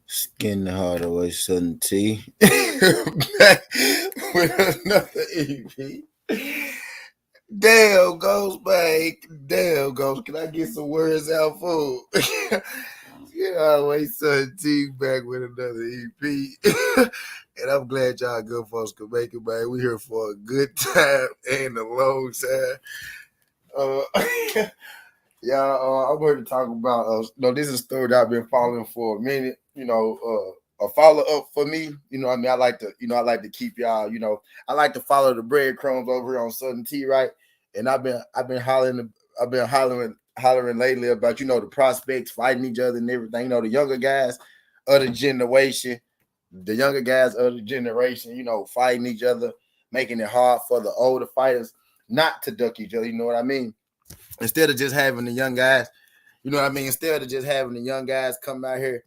Skin the heart away, Southerntea. Back with another EP. Damn, Ghost, man. Damn, Ghost. Can I get some words out, fool? Skin the heart away, Southerntea. Back with another EP. And I'm glad y'all good folks could make it, man. We here for a good time and a long time. Yeah, I'm here to talk about. This is a story that I've been following for a minute. A follow up for me. I mean, I like to keep y'all. I like to follow the breadcrumbs over here on Southerntea, right? And I've been hollering lately about the prospects fighting each other and everything. The younger guys of the generation, fighting each other, making it hard for the older fighters not to duck each other. You know what I mean? Instead of just having the young guys, instead of just having the young guys come out here,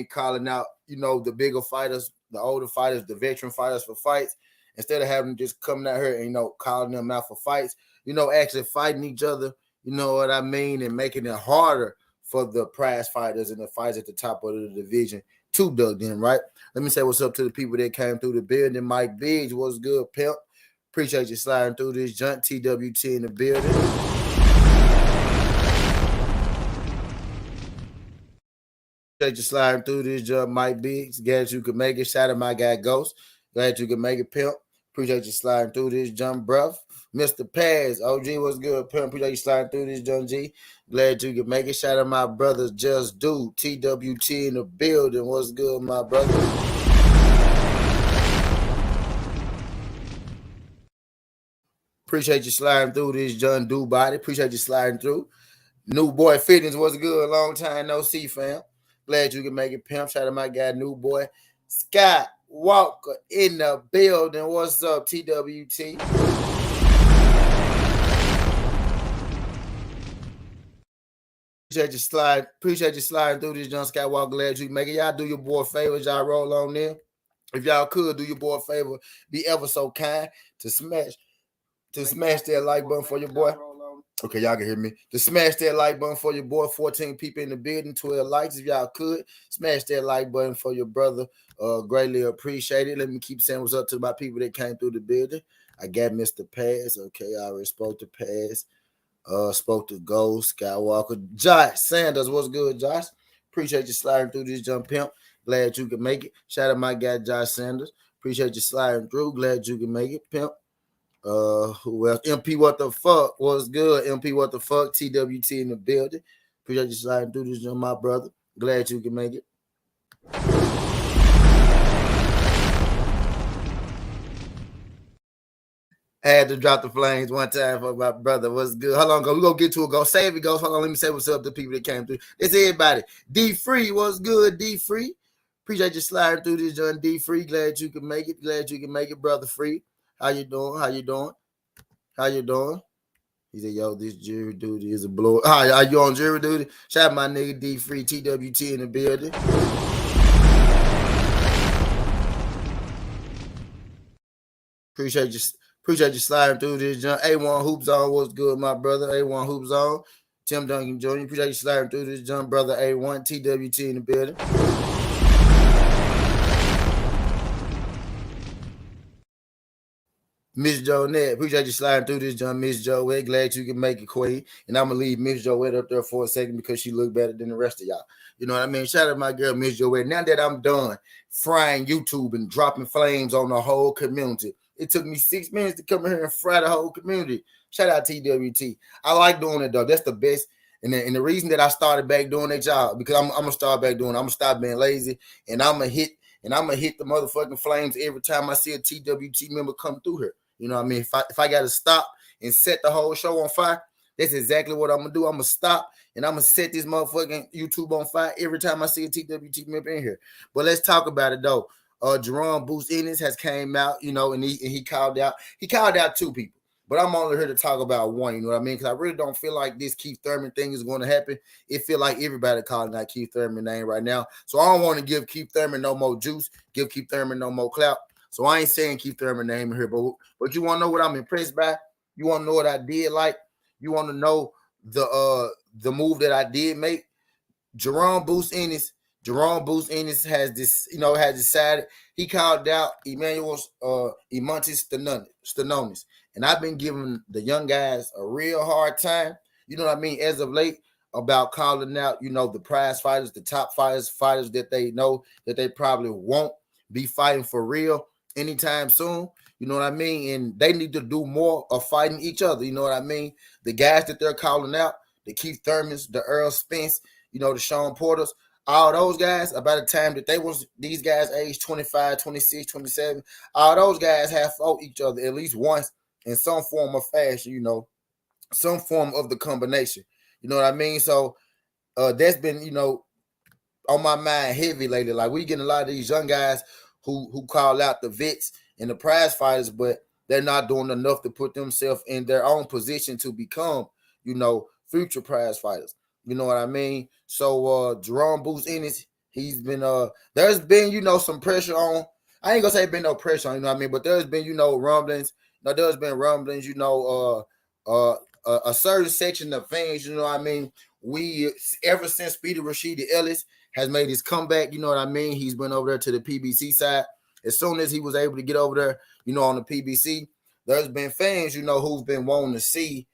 calling out, the bigger fighters, the older fighters, the veteran fighters for fights, instead of having them just coming out here and, calling them out for fights, actually fighting each other, and making it harder for the prize fighters and the fighters at the top of the division to duck them, right? Let me say what's up to the people that came through the building. Mike Biggs, what's good, pimp? Appreciate you sliding through this junk. TWT in the building. Appreciate you sliding through this junk, Mike Biggs. Glad you could make it. Shout out my guy Ghost. Glad you could make it, pimp. Appreciate you sliding through this junk, bruv. Mr. Paz, OG, what's good, pimp? Appreciate you sliding through this junk, G. Glad you could make it. Shout out my brothers, Just Do. TWT in the building. What's good, my brother? Appreciate you sliding through this John Do body. Appreciate you sliding through. New Boy Fitness, what's good? Long time no see, fam. Glad you can make it, pimp. Shout out my guy, New Boy. Scott Walker in the building. What's up, TWT? Appreciate you sliding through this John Scott Walker. Glad you can make it. Y'all do your boy favors. Y'all roll on there. If y'all could do your boy a favor, be ever so kind to smash that like button for your boy. Okay, y'all can hear me. To smash that like button for your boy. 14 people in the building, 12 likes. If y'all could, smash that like button for your brother. Greatly appreciate it. Let me keep saying what's up to my people that came through the building. I got Mr. Pass. Okay, I already spoke to Pass. Spoke to Ghost, Skywalker. Josh Sanders, what's good, Josh? Appreciate you sliding through this jump, pimp. Glad you can make it. Shout out my guy, Josh Sanders. Appreciate you sliding through. Glad you can make it, pimp. Who else? MP, what the fuck? What's good? MP, what the fuck? TWT in the building. Appreciate you sliding through this, my brother. Glad you can make it. Had to drop the flames one time for my brother. What's good? How long ago? We're going to get to it. Go save it, goes. Hold on. Let me say what's up to people that came through. It's everybody. D Free. What's good, D Free? Appreciate you sliding through this, John D Free. Glad you can make it. Glad you can make it, brother Free. How you doing? How you doing? How you doing? He said, yo, this jury duty is a blow. Hi, are you on jury duty? Shout out my nigga D Free, TWT in the building. Appreciate you sliding through this, John. A1 Hoops on, what's good, my brother? A1 Hoops on. Tim Duncan Jr. Appreciate you sliding through this, John, brother A1, TWT in the building. Miss Joanette, appreciate you sliding through this, John. Miss Joanette, glad you can make it, Quay. And I'm going to leave Miss Joanette up there for a second because she look better than the rest of y'all. You know what I mean? Shout out to my girl, Miss Joanette. Now that I'm done frying YouTube and dropping flames on the whole community, it took me 6 minutes to come here and fry the whole community. Shout out TWT. I like doing it, though. That's the best. And the reason that I started back doing that job, because I'm going to start back doing it. I'm going to stop being lazy, and I'm going to hit the motherfucking flames every time I see a TWT member come through here. You know what I mean? If I got to stop and set the whole show on fire, that's exactly what I'm going to do. I'm going to stop and I'm going to set this motherfucking YouTube on fire every time I see a TWT member in here. But let's talk about it, though. Jaron Ennis has came out, and he called out. He called out 2 people. But I'm only here to talk about one, you know what I mean? Because I really don't feel like this Keith Thurman thing is going to happen. It feel like everybody calling out Keith Thurman's name right now. So I don't want to give Keith Thurman no more juice, give Keith Thurman no more clout. So I ain't saying Keith Thurman name here, but you want to know what I'm impressed by? You want to know what I did like? You want to know the move that I did make? Jaron Boost Ennis has this, has decided he called out Eimantas Stanionis. And I've been giving the young guys a real hard time, you know what I mean, as of late, about calling out, the prize fighters, the top fighters that they know that they probably won't be fighting for real anytime soon. You know what I mean? And they need to do more of fighting each other. You know what I mean? The guys that they're calling out, the Keith Thurmans, the Errol Spence, the Sean Porters, all those guys, about the time that these guys age 25, 26, 27, all those guys have fought each other at least once in some form of fashion, some form of the combination. You know what I mean? So that's been, on my mind heavy lately. Like, we getting a lot of these young guys who call out the vets and the prize fighters, but they're not doing enough to put themselves in their own position to become, future prize fighters. You know what I mean? So Jaron Boost Ennis, he's been there's been, some pressure on. I ain't gonna say been no pressure on, you know what I mean, but there's been, rumblings. There's been rumblings, a certain section of fans, you know what I mean. We ever since Speedy Rashidi Ellis has made his comeback, you know what I mean. He's been over there to the PBC side. As soon as he was able to get over there, on the PBC, there's been fans, who've been wanting to see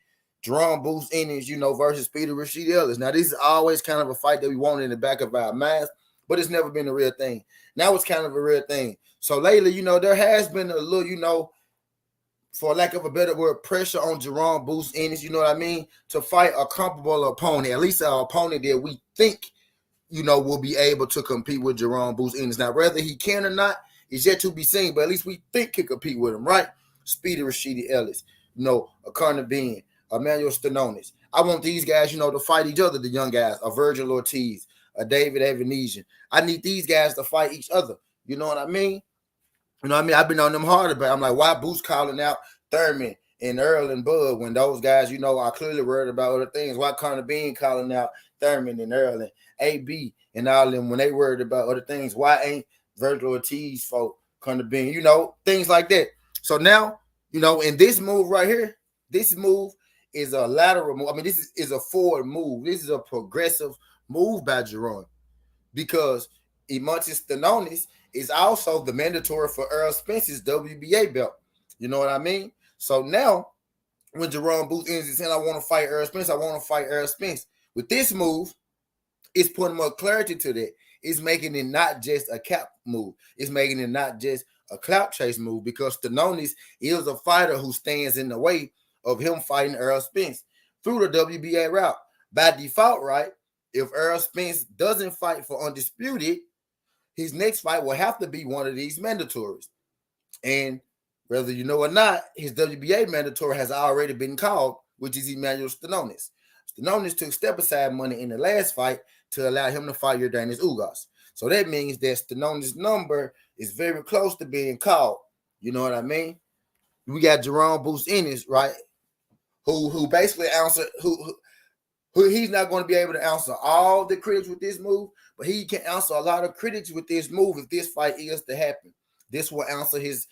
Jaron Boost Ennis, versus Peter Rashid Ellis. Now, this is always kind of a fight that we want in the back of our minds, but it's never been a real thing. Now it's kind of a real thing. So lately, there has been a little, for lack of a better word, pressure on Jaron Boost Ennis, you know what I mean, to fight a comparable opponent, at least an opponent that we think, will be able to compete with Jaron Boost Ennis. Now, whether he can or not is yet to be seen, but at least we think can compete with him, right? Speedy Rashidi Ellis, a Connor Bean, Eimantas Stanionis. I want these guys, to fight each other, the young guys, a Virgil Ortiz, a David Evanesian. I need these guys to fight each other. You know what I mean? I've been on them hard about it. I'm like, why Boost calling out Thurman and Errol and Bud when those guys, are clearly worried about other things? Why Connor Bean calling out Thurman and Errol and AB and all of them when they worried about other things? Why ain't Virgil Ortiz for Connor Bean? Things like that. So now, in this move right here, this move is a lateral move. I mean, this is a forward move. This is a progressive move by Jaron, because Eimantas Stanionis is also the mandatory for Errol Spence's WBA belt. You know what I mean? So now, when Jaron Boost Ennis is saying, I want to fight Errol Spence, I want to fight Errol Spence. With this move, it's putting more clarity to that. It's making it not just a cap move. It's making it not just a clout chase move, because Stanionis is a fighter who stands in the way of him fighting Errol Spence through the WBA route. By default, right, if Errol Spence doesn't fight for Undisputed, his next fight will have to be one of these mandatories. And whether you know or not, his WBA mandatory has already been called, which is Eimantas Stanionis. Stanionis took step-aside money in the last fight to allow him to fight Yordanis Ugas. So that means that Stanionis' number is very close to being called. You know what I mean? We got Jaron Boost Ennis, right, who basically answered, who he's not going to be able to answer all the critics with this move, but he can answer a lot of critics with this move if this fight is to happen. This will answer his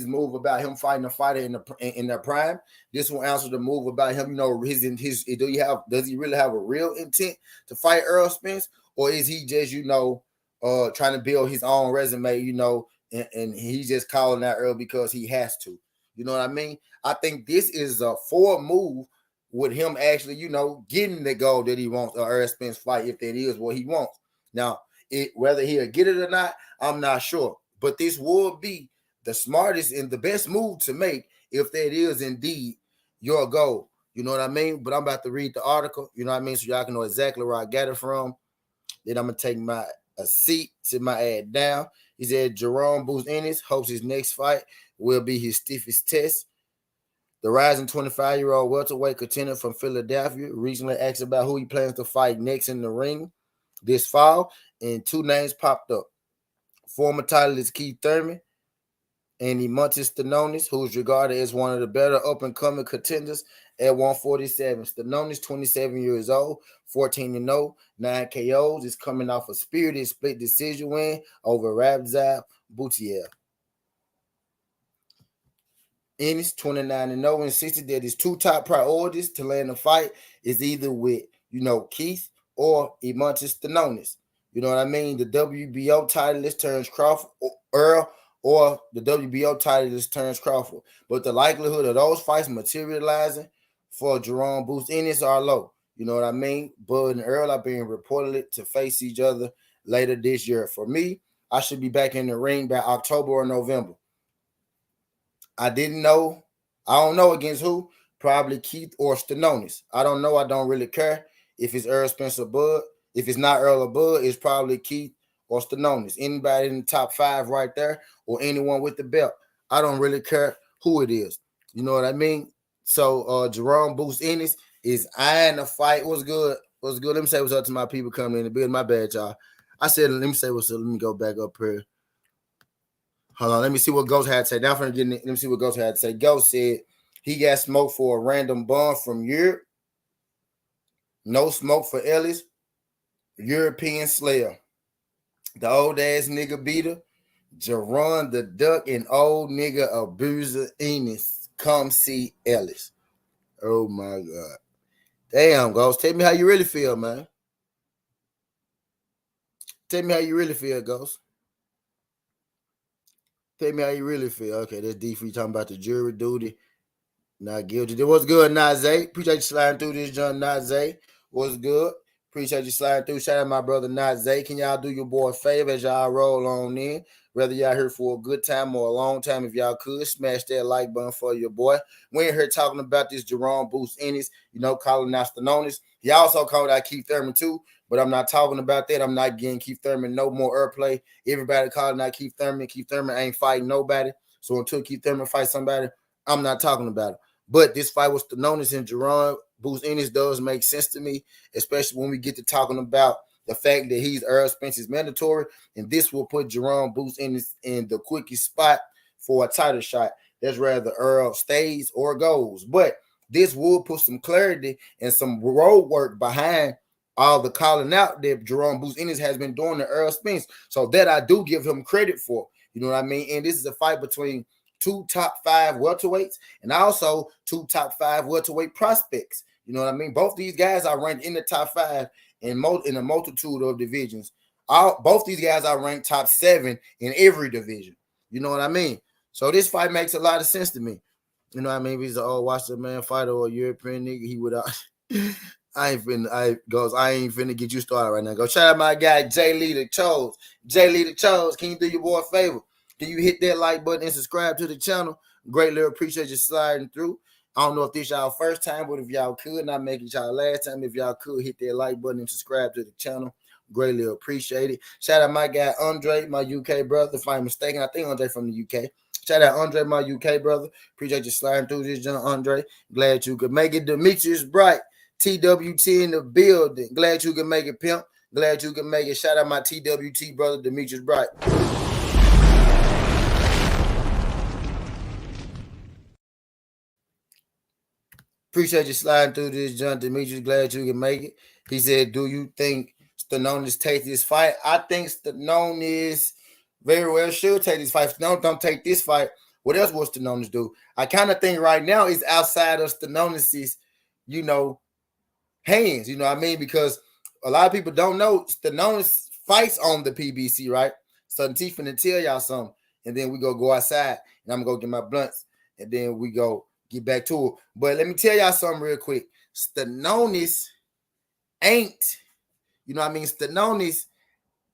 move about him fighting a fighter in their prime. This will answer the move about him, does he really have a real intent to fight Errol Spence, or is he just, trying to build his own resume, and he's just calling out Errol because he has to. You know what I mean? I think this is a forward move with him actually, getting the goal that he wants, or Errol Spence fight, if that is what he wants. Now, whether he'll get it or not, I'm not sure. But this will be the smartest and the best move to make if that is indeed your goal. You know what I mean? But I'm about to read the article, you know what I mean, so y'all can know exactly where I got it from. Then I'm going to take a seat to my ad down. He said Jaron Boost Ennis hopes his next fight will be his stiffest test. The rising 25-year-old welterweight contender from Philadelphia recently asked about who he plans to fight next in the ring this fall, and two names popped up. Former titleist Keith Thurman and Eimantas Stanionis, who is regarded as one of the better up-and-coming contenders at 147. Stanionis, 27 years old, 14-0, 9 KOs, is coming off a spirited split decision win over Rabzab Boutier. Ennis 29-0 and 60. That is two top priorities to land a fight is either with Keith or Eimantas Stanionis. You know what I mean? The WBO titleist turns Crawford Earl, or the WBO titleist turns Crawford. But the likelihood of those fights materializing for Jaron Ennis are low. You know what I mean? Bud and Errol are being reported to face each other later this year. For me, I should be back in the ring by October or November. I don't know against who. Probably Keith or Stanionis. I don't know. I don't really care if it's Errol Spencer Bud. If it's not Errol or Bud, it's probably Keith or Stanionis. Anybody in the top 5 right there, or anyone with the belt. I don't really care who it is. You know what I mean? So Jaron Ennis is eyeing the fight. What's good? What's good? Let me say what's up to my people coming in the building. My bad, y'all. I said, let me say what's up. Let me go back up here. Hold on. Let me see what Ghost had to say. Now, let me see what Ghost had to say. Ghost said he got smoked for a random bum from Europe. No smoke for Ellis. European Slayer. The old ass nigga beater. Jaron the Duck and old nigga abuser Ennis. Come see Ellis. Oh my God. Damn, Ghost. Tell me how you really feel, man. Tell me how you really feel, Ghost. Tell me how you really feel. Okay, that's D3 talking about the jury duty. Not guilty. What's good, Nazay? Appreciate you sliding through this, John Nazay. What's good? Appreciate you sliding through. Shout out my brother Nazay. Can y'all do your boy a favor as y'all roll on in? Whether y'all here for a good time or a long time, if y'all could, smash that like button for your boy. We ain't here talking about this Jaron Ennis, calling out Stanionis. He also called out Keith Thurman too, but I'm not talking about that. I'm not getting Keith Thurman no more airplay. Everybody calling out Keith Thurman. Keith Thurman ain't fighting nobody. So until Keith Thurman fights somebody, I'm not talking about it. But this fight with Stanionis and Jaron Ennis does make sense to me, especially when we get to talking about the fact that he's Errol Spencer's mandatory, and this will put Jaron Ennis in the quickest spot for a title shot. That's rather Errol stays or goes. But this will put some clarity and some road work behind all the calling out that Jaron Ennis has been doing to Errol Spence. So that I do give him credit for. You know what I mean? And this is a fight between two top 5 welterweights and also two top 5 welterweight prospects. You know what I mean? Both these guys are ranked in the top 5 in a multitude of divisions. Both these guys are ranked top 7 in every division. You know what I mean? So this fight makes a lot of sense to me. You know what I mean? If he's an old watch the man fighter or a European nigga, he would I ain't finna get you started right now. Go shout out my guy Jay Lee the Chose. Jay Lee the Chose, can you do your boy a favor? Can you hit that like button and subscribe to the channel? Greatly appreciate you sliding through. I don't know if this y'all first time, but if y'all could, not make it y'all last time, if y'all could hit that like button and subscribe to the channel, greatly appreciate it. Shout out my guy Andre, my UK brother. If I'm mistaken, I think Andre from the UK. Shout out Andre, my UK brother. Appreciate you sliding through this, John Andre. Glad you could make it. Demetrius Bright, TWT in the building. Glad you could make it, pimp. Glad you could make it. Shout out my TWT brother, Demetrius Bright. Appreciate you sliding through this, John Demetrius. Glad you can make it. He said, do you think Stanionis take this fight? I think Stanionis very well should take this fight. If Stanionis don't take this fight, what else will Stanionis do? I kind of think right now is outside of Stanionis' hands. You know what I mean? Because a lot of people don't know Stanionis fights on the PBC, right? Southerntea finna tell y'all something. And then we go outside and I'm going to go get my blunts. And then we go get back to it. But let me tell y'all something real quick. Stanionis ain't, Stanionis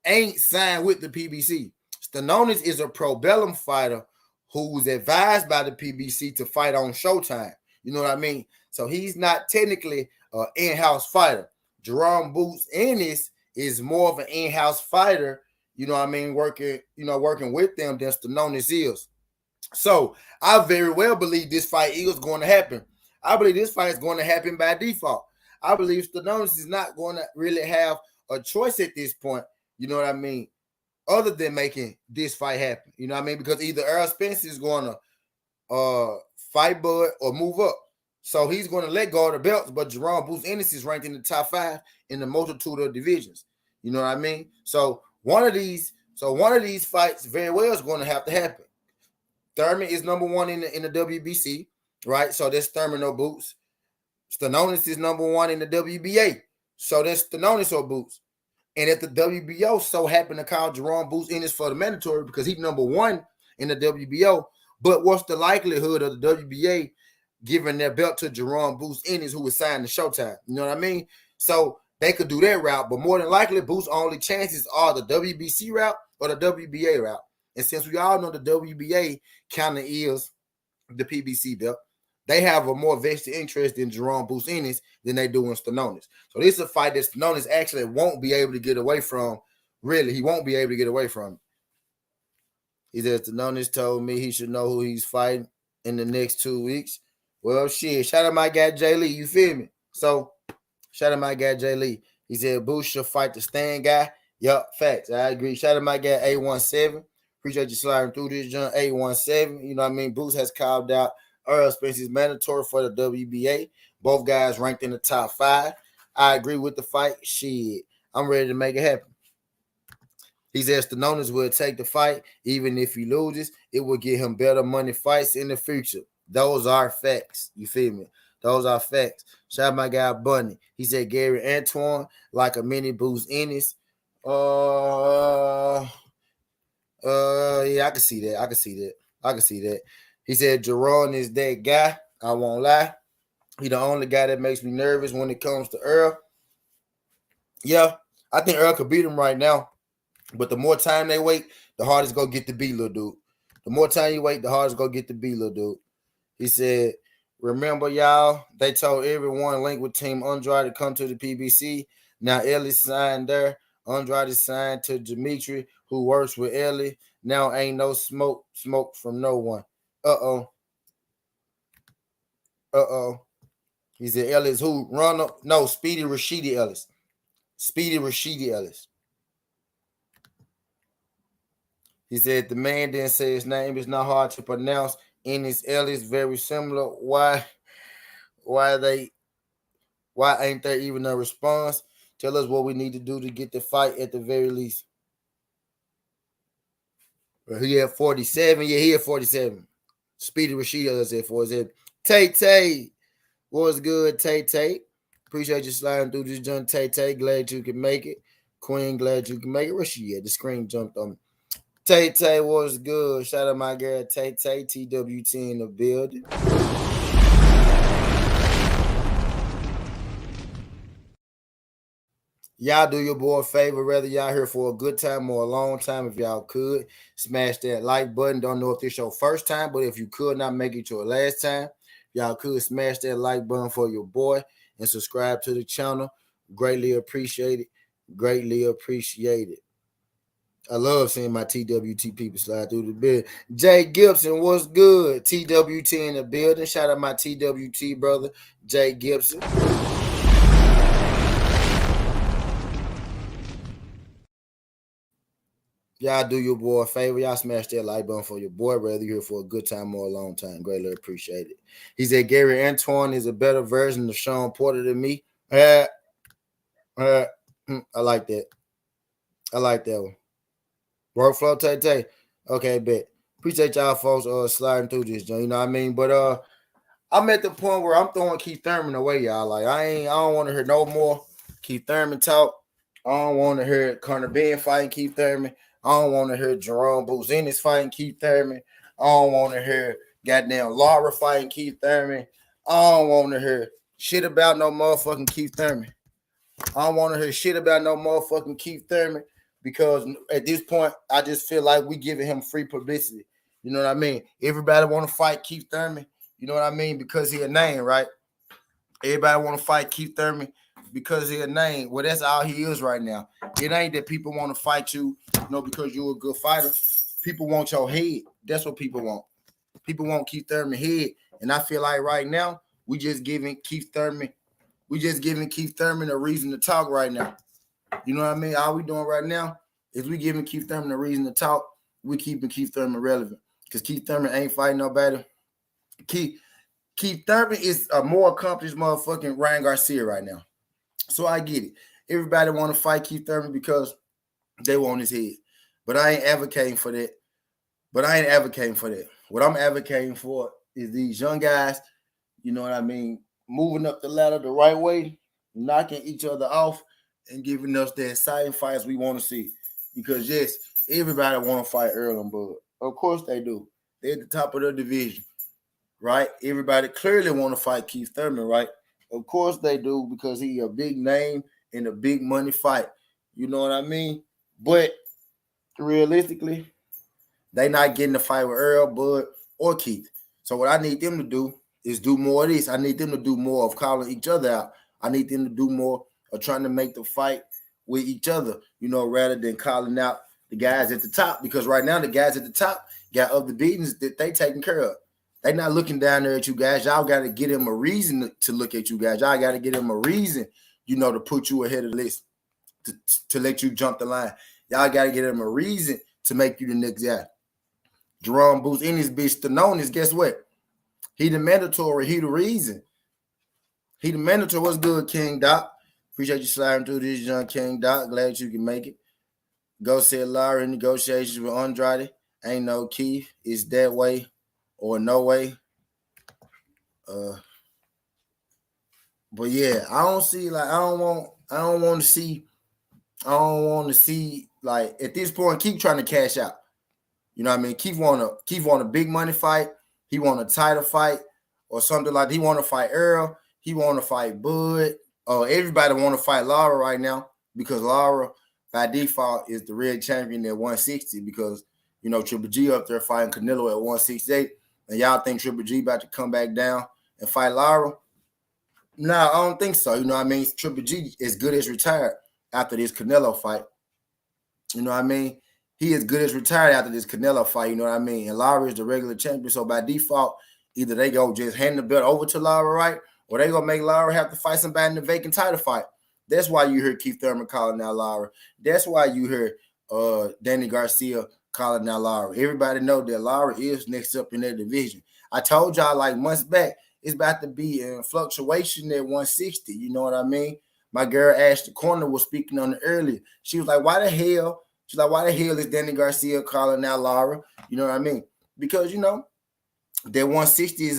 ain't signed with the PBC. Stanionis is a pro bellum fighter who's advised by the PBC to fight on Showtime. You know what I mean? So he's not technically an in-house fighter. Jaron Ennis is more of an in-house fighter, working with them than Stanionis is. So I very well believe this fight is going to happen. I believe this fight is going to happen by default. I believe Stanionis is not going to really have a choice at this point, you know what I mean, other than making this fight happen. You know what I mean? Because either Errol Spence is going to fight Bud or move up. So he's going to let go of the belts, but Jaron Ennis is ranked in the top 5 in the multitude of divisions. You know what I mean? So one of these fights very well is going to have to happen. Thurman is number one in the WBC, right? So that's Thurman or Boots. Stanionis is number one in the WBA. So that's Stanionis or Boots. And if the WBO so happened to call Jaron Ennis for the mandatory because he's number one in the WBO, but what's the likelihood of the WBA giving their belt to Jaron Ennis, who was signed to Showtime? You know what I mean? So they could do that route, but more than likely, Boots' only chances are the WBC route or the WBA route. And since we all know the WBA kind of is the PBC belt, they have a more vested interest in Jaron Ennis than they do in Stanionis. So this is a fight that Stanionis actually won't be able to get away from. Really, he won't be able to get away from. He said Stanionis told me he should know who he's fighting in the next 2 weeks. Well, shit, shout out my guy Jay Lee, you feel me? So, shout out my guy Jay Lee. He said Boots should fight the Stan guy. Yup, facts. I agree. Shout out my guy A17. Appreciate you sliding through this, John. A17. You know what I mean? Boots has carved out Errol Spence's mandatory for the WBA. Both guys ranked in the top 5. I agree with the fight. Shit, I'm ready to make it happen. He says Stanionis will take the fight. Even if he loses, it will get him better money fights in the future. Those are facts. You feel me? Those are facts. Shout out my guy Bunny. He said Gary Antoine like a mini Boots Ennis. Yeah, I can see that. I can see that. He said Jaron is that guy. I won't lie. He the only guy that makes me nervous when it comes to Errol. Yeah, I think Errol could beat him right now. But the more time they wait, the harder it's going to get to beat little dude. The more time you wait, the harder it's going to get to beat little dude. He said, remember, y'all, they told everyone linked with Team Andrade to come to the PBC. Now Ellie signed there. Andrade signed to Dimitri, who works with Ellie. Now ain't no smoke from no one. Uh-oh. He said Ellis who? Ronald? No, Speedy Rashidi Ellis. Speedy Rashidi Ellis. He said the man didn't say his name. It's not hard to pronounce. Ennis Ellis, very similar. Why ain't there even a response? Tell us what we need to do to get the fight at the very least. Well, he had 47. Yeah, he had 47. Speedy Rashid Ellis at 47. Tay. What's good, Tay? Appreciate you sliding through this jump, Tay. Glad you can make it. Queen, glad you can make it. Where she at? The screen jumped on me. Tay, what's good? Shout out my girl, Tay, TWT in the building. Y'all do your boy a favor, whether y'all here for a good time or a long time, if y'all could, smash that like button. Don't know if this your first time, but if you could not make it your last time, y'all could smash that like button for your boy and subscribe to the channel. Greatly appreciate it. I love seeing my TWT people slide through the bed. Jay Gibson, what's good? TWT in the building. Shout out my TWT brother, Jay Gibson. Y'all do your boy a favor. Y'all smash that like button for your boy, whether you're here for a good time or a long time. Greatly appreciate it. He said Gary Antoine is a better version of Sean Porter than me. I like that. I like that one. Workflow, Tay. Okay, bet. Appreciate y'all folks sliding through this, you know what I mean? But I'm at the point where I'm throwing Keith Thurman away, y'all. Like I don't want to hear no more Keith Thurman talk. I don't want to hear Conor Ben fighting Keith Thurman. I don't want to hear Jaron Ennis fighting Keith Thurman. I don't want to hear goddamn Laura fighting Keith Thurman. I don't want to hear shit about no motherfucking Keith Thurman. I don't want to hear shit about no motherfucking Keith Thurman because at this point, I just feel like we giving him free publicity. You know what I mean? Everybody want to fight Keith Thurman. You know what I mean? Because he a name, right? Everybody want to fight Keith Thurman because he a name. Well, that's all he is right now. It ain't that people want to fight you, because you're a good fighter. People want your head. That's what people want. People want Keith Thurman head. And I feel like right now, we just giving Keith Thurman a reason to talk right now. You know what I mean? All we doing right now is we giving Keith Thurman a reason to talk. We keeping Keith Thurman relevant. Because Keith Thurman ain't fighting nobody. Keith Thurman is a more accomplished motherfucking Ryan Garcia right now. So I get it. Everybody want to fight Keith Thurman because they want his head. But I ain't advocating for that. But I ain't advocating for that. What I'm advocating for is these young guys, you know what I mean, moving up the ladder the right way, knocking each other off, and giving us the exciting fights we want to see. Because yes, everybody want to fight Errol and Bud. Of course they do. They're at the top of their division, right? Everybody clearly want to fight Keith Thurman, right? Of course they do, because he a big name in a big money fight. You know what I mean? But realistically, they not getting to fight with Errol, Bud, or Keith. So what I need them to do is do more of this. I need them to do more of calling each other out. I need them to do more of trying to make the fight with each other, you know, rather than calling out the guys at the top. Because right now the guys at the top got other beatings that they taking care of. They not looking down there at you guys. Y'all got to get them a reason to look at you guys. Y'all got to get them a reason, you know, to put you ahead of the list, to let you jump the line. Y'all got to get them a reason to make you the next guy. Jaron Ennis bitch Stanionis, guess what? He the mandatory, he the reason. He the mandatory. What's good, King Doc? Appreciate you sliding through this, young King Doc. Glad you can make it. Go said Lara in negotiations with Andrade. Ain't no Keith. It's that way or no way. But yeah, I don't see, like, I don't want to see like at this point keep trying to cash out. You know what I mean? Keith want a big money fight. He want a title fight or something like that. He want to fight Errol. He want to fight Bud. Everybody want to fight Lara right now, because Lara by default is the real champion at 160, because, you know, Triple G up there fighting Canelo at 168. And y'all think Triple G about to come back down and fight Lara? No, I don't think so. You know what I mean? Triple G is good as retired after this Canelo fight. You know what I mean? He is good as retired after this Canelo fight, you know what I mean? And Lara is the regular champion, so by default, either they go just hand the belt over to Lara, right? Or they gonna make Lara have to fight somebody in the vacant title fight. That's why you hear Keith Thurman calling out Lara. That's why you hear Danny Garcia calling out Lara. Everybody know that Lara is next up in their division. I told y'all like months back, it's about to be in fluctuation at 160, you know what I mean? My girl Ashley Corner was speaking on it earlier. She was like, why the hell is Danny Garcia calling out Lara? You know what I mean? Because, you know, that 160 is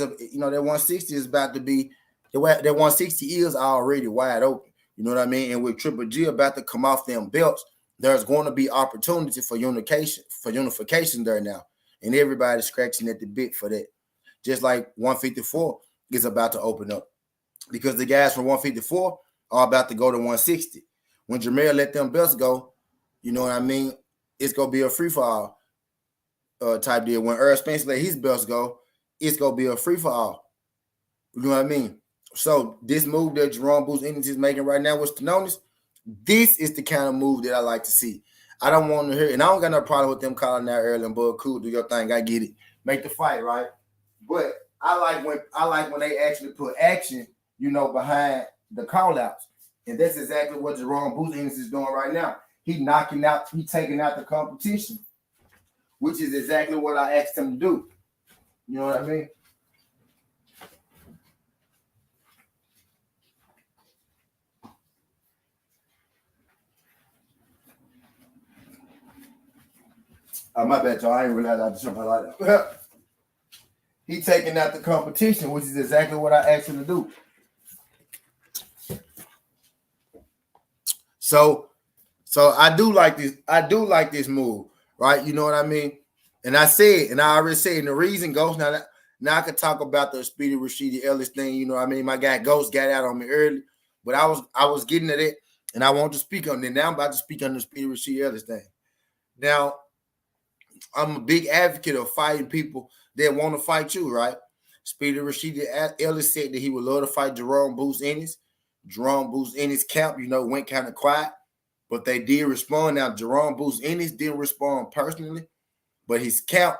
about to be, that 160 is already wide open. You know what I mean? And with Triple G about to come off them belts, there's going to be opportunity for unification there now. And everybody's scratching at the bit for that. Just like 154 is about to open up. Because the guys from 154 are about to go to 160. When Jamel let them belts go, you know what I mean, it's going to be a free-for-all type deal. When Errol Spence let his belts go, it's going to be a free-for-all. You know what I mean? So this move that Jaron Ennis is making right now with Stanionis, this is the kind of move that I like to see. I don't want to hear, and I don't got no problem with them calling out Errol and Bud. Cool, do your thing. I get it. Make the fight, right? But I like when they actually put action, you know, behind the call-outs. And that's exactly what Jaron Ennis is doing right now. He taking out the competition, which is exactly what I asked him to do. You know what I mean? My bad, y'all. I didn't realize I had to turn my light up. He taking out the competition, which is exactly what I asked him to do. So I do like this. I do like this move, right? You know what I mean? And I already said, and the reason goes now I can talk about the Speedy Rashidi Ellis thing. You know what I mean? My guy Ghost got out on me early, but I was getting at it, and I want to speak on it. Now I'm about to speak on the Speedy Rashidi Ellis thing. Now, I'm a big advocate of fighting people that want to fight you, right? Speedy Rashidi Ellis said that he would love to fight Jaron Ennis. Jaron Ennis camp, you know, went kind of quiet, but they did respond. Now, Jaron Ennis didn't respond personally, but his camp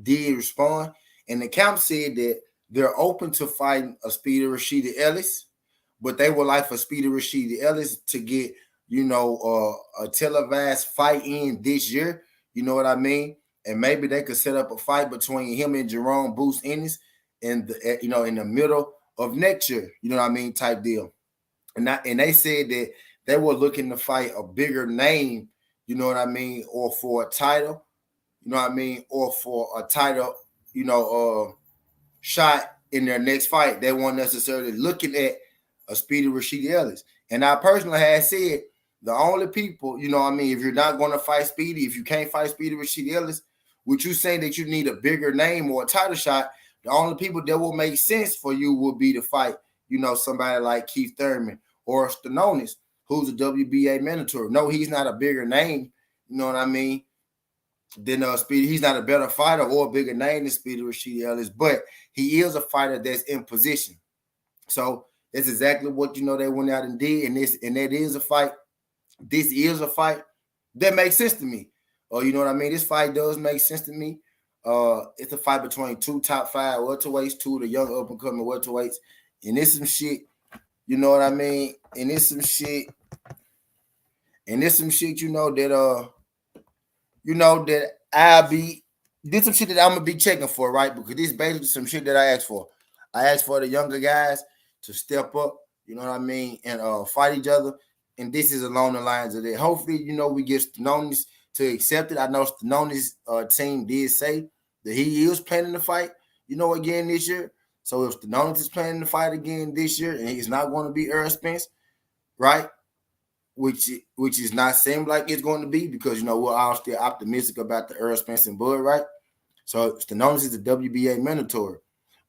did respond. And the camp said that they're open to fighting a Speedy Rashidi Ellis, but they would like for Speedy Rashidi Ellis to get, you know, a televised fight in this year. You know what I mean? And maybe they could set up a fight between him and Jaron Ennis in the middle of next year. You know what I mean? Type deal. And they said that they were looking to fight a bigger name, you know what I mean, or for a title, you know what I mean, or for a title, shot in their next fight. They weren't necessarily looking at a Speedy Rashidi Ellis. And I personally had said the only people, you know what I mean, if you're not going to fight Speedy, if you can't fight Speedy Rashidi Ellis, with you saying that you need a bigger name or a title shot, the only people that will make sense for you would be to fight, somebody like Keith Thurman or Stanionis, who's a WBA mandatory. No, he's not a bigger name, you know what I mean, than Speedy. He's not a better fighter or a bigger name than Speedy Rashidi Ellis, but he is a fighter that's in position. So that's exactly what they went out and did, and that is a fight. This is a fight that makes sense to me. You know what I mean? This fight does make sense to me. It's a fight between two top 5 welterweights, two of the young up and coming welterweights, and it's some shit. You know what I mean? And it's some shit. And it's some shit. That that I'll be. This some shit that I'm gonna be checking for, right? Because this is basically some shit that I asked for. I asked for the younger guys to step up, you know what I mean, and fight each other. And this is along the lines of that. Hopefully, we get Stanionis to accept it. I know Stanionis' team did say that he is planning to fight, again this year. So if Stanionis is planning to fight again this year and he's not going to be Errol Spence, right? Which is not seem like it's going to be, because we're all still optimistic about the Errol Spence and Bud, right? So Stanionis is the WBA mandatory.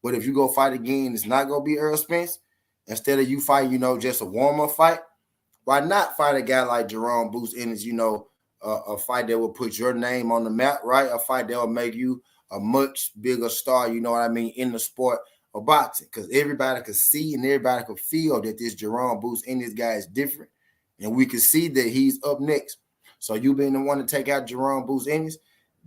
But if you go fight again, it's not going to be Errol Spence. Instead of you fight, just a warm-up fight, why not fight a guy like Jaron Ennis, a fight that will put your name on the map, right? A fight that will make you a much bigger star, you know what I mean, in the sport of boxing. Because everybody could see and everybody could feel that this Jaron Ennis guy is different. And we can see that he's up next. So you being the one to take out Jaron Ennis,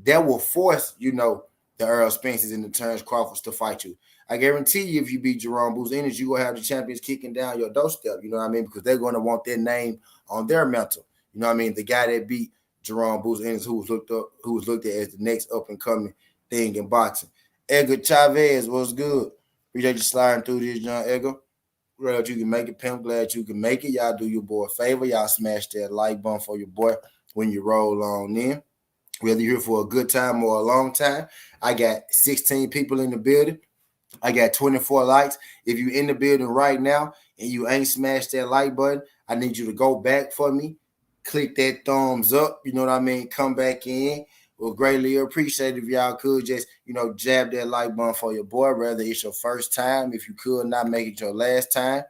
that will force, the Errol Spences and the Terrence Crawfords to fight you. I guarantee you, if you beat Jaron Ennis, you're going to have the champions kicking down your doorstep, you know what I mean? Because they're going to want their name on their mantle. You know what I mean? The guy that beat Jaron Ennis, who was looked at as the next up-and-coming thing in boxing. Edgar Chavez, what's good? Appreciate you sliding through this, John Edgar. Glad you can make it, pimp. Glad you can make it. Y'all do your boy a favor. Y'all smash that like button for your boy when you roll on in. Whether you're here for a good time or a long time, I got 16 people in the building. I got 24 likes. If you're in the building right now and you ain't smashed that like button, I need you to go back for me. Click that thumbs up. You know what I mean? Come back in. We'll greatly appreciate it if y'all could just, jab that like button for your boy, whether it's your first time. If you could not make it your last time,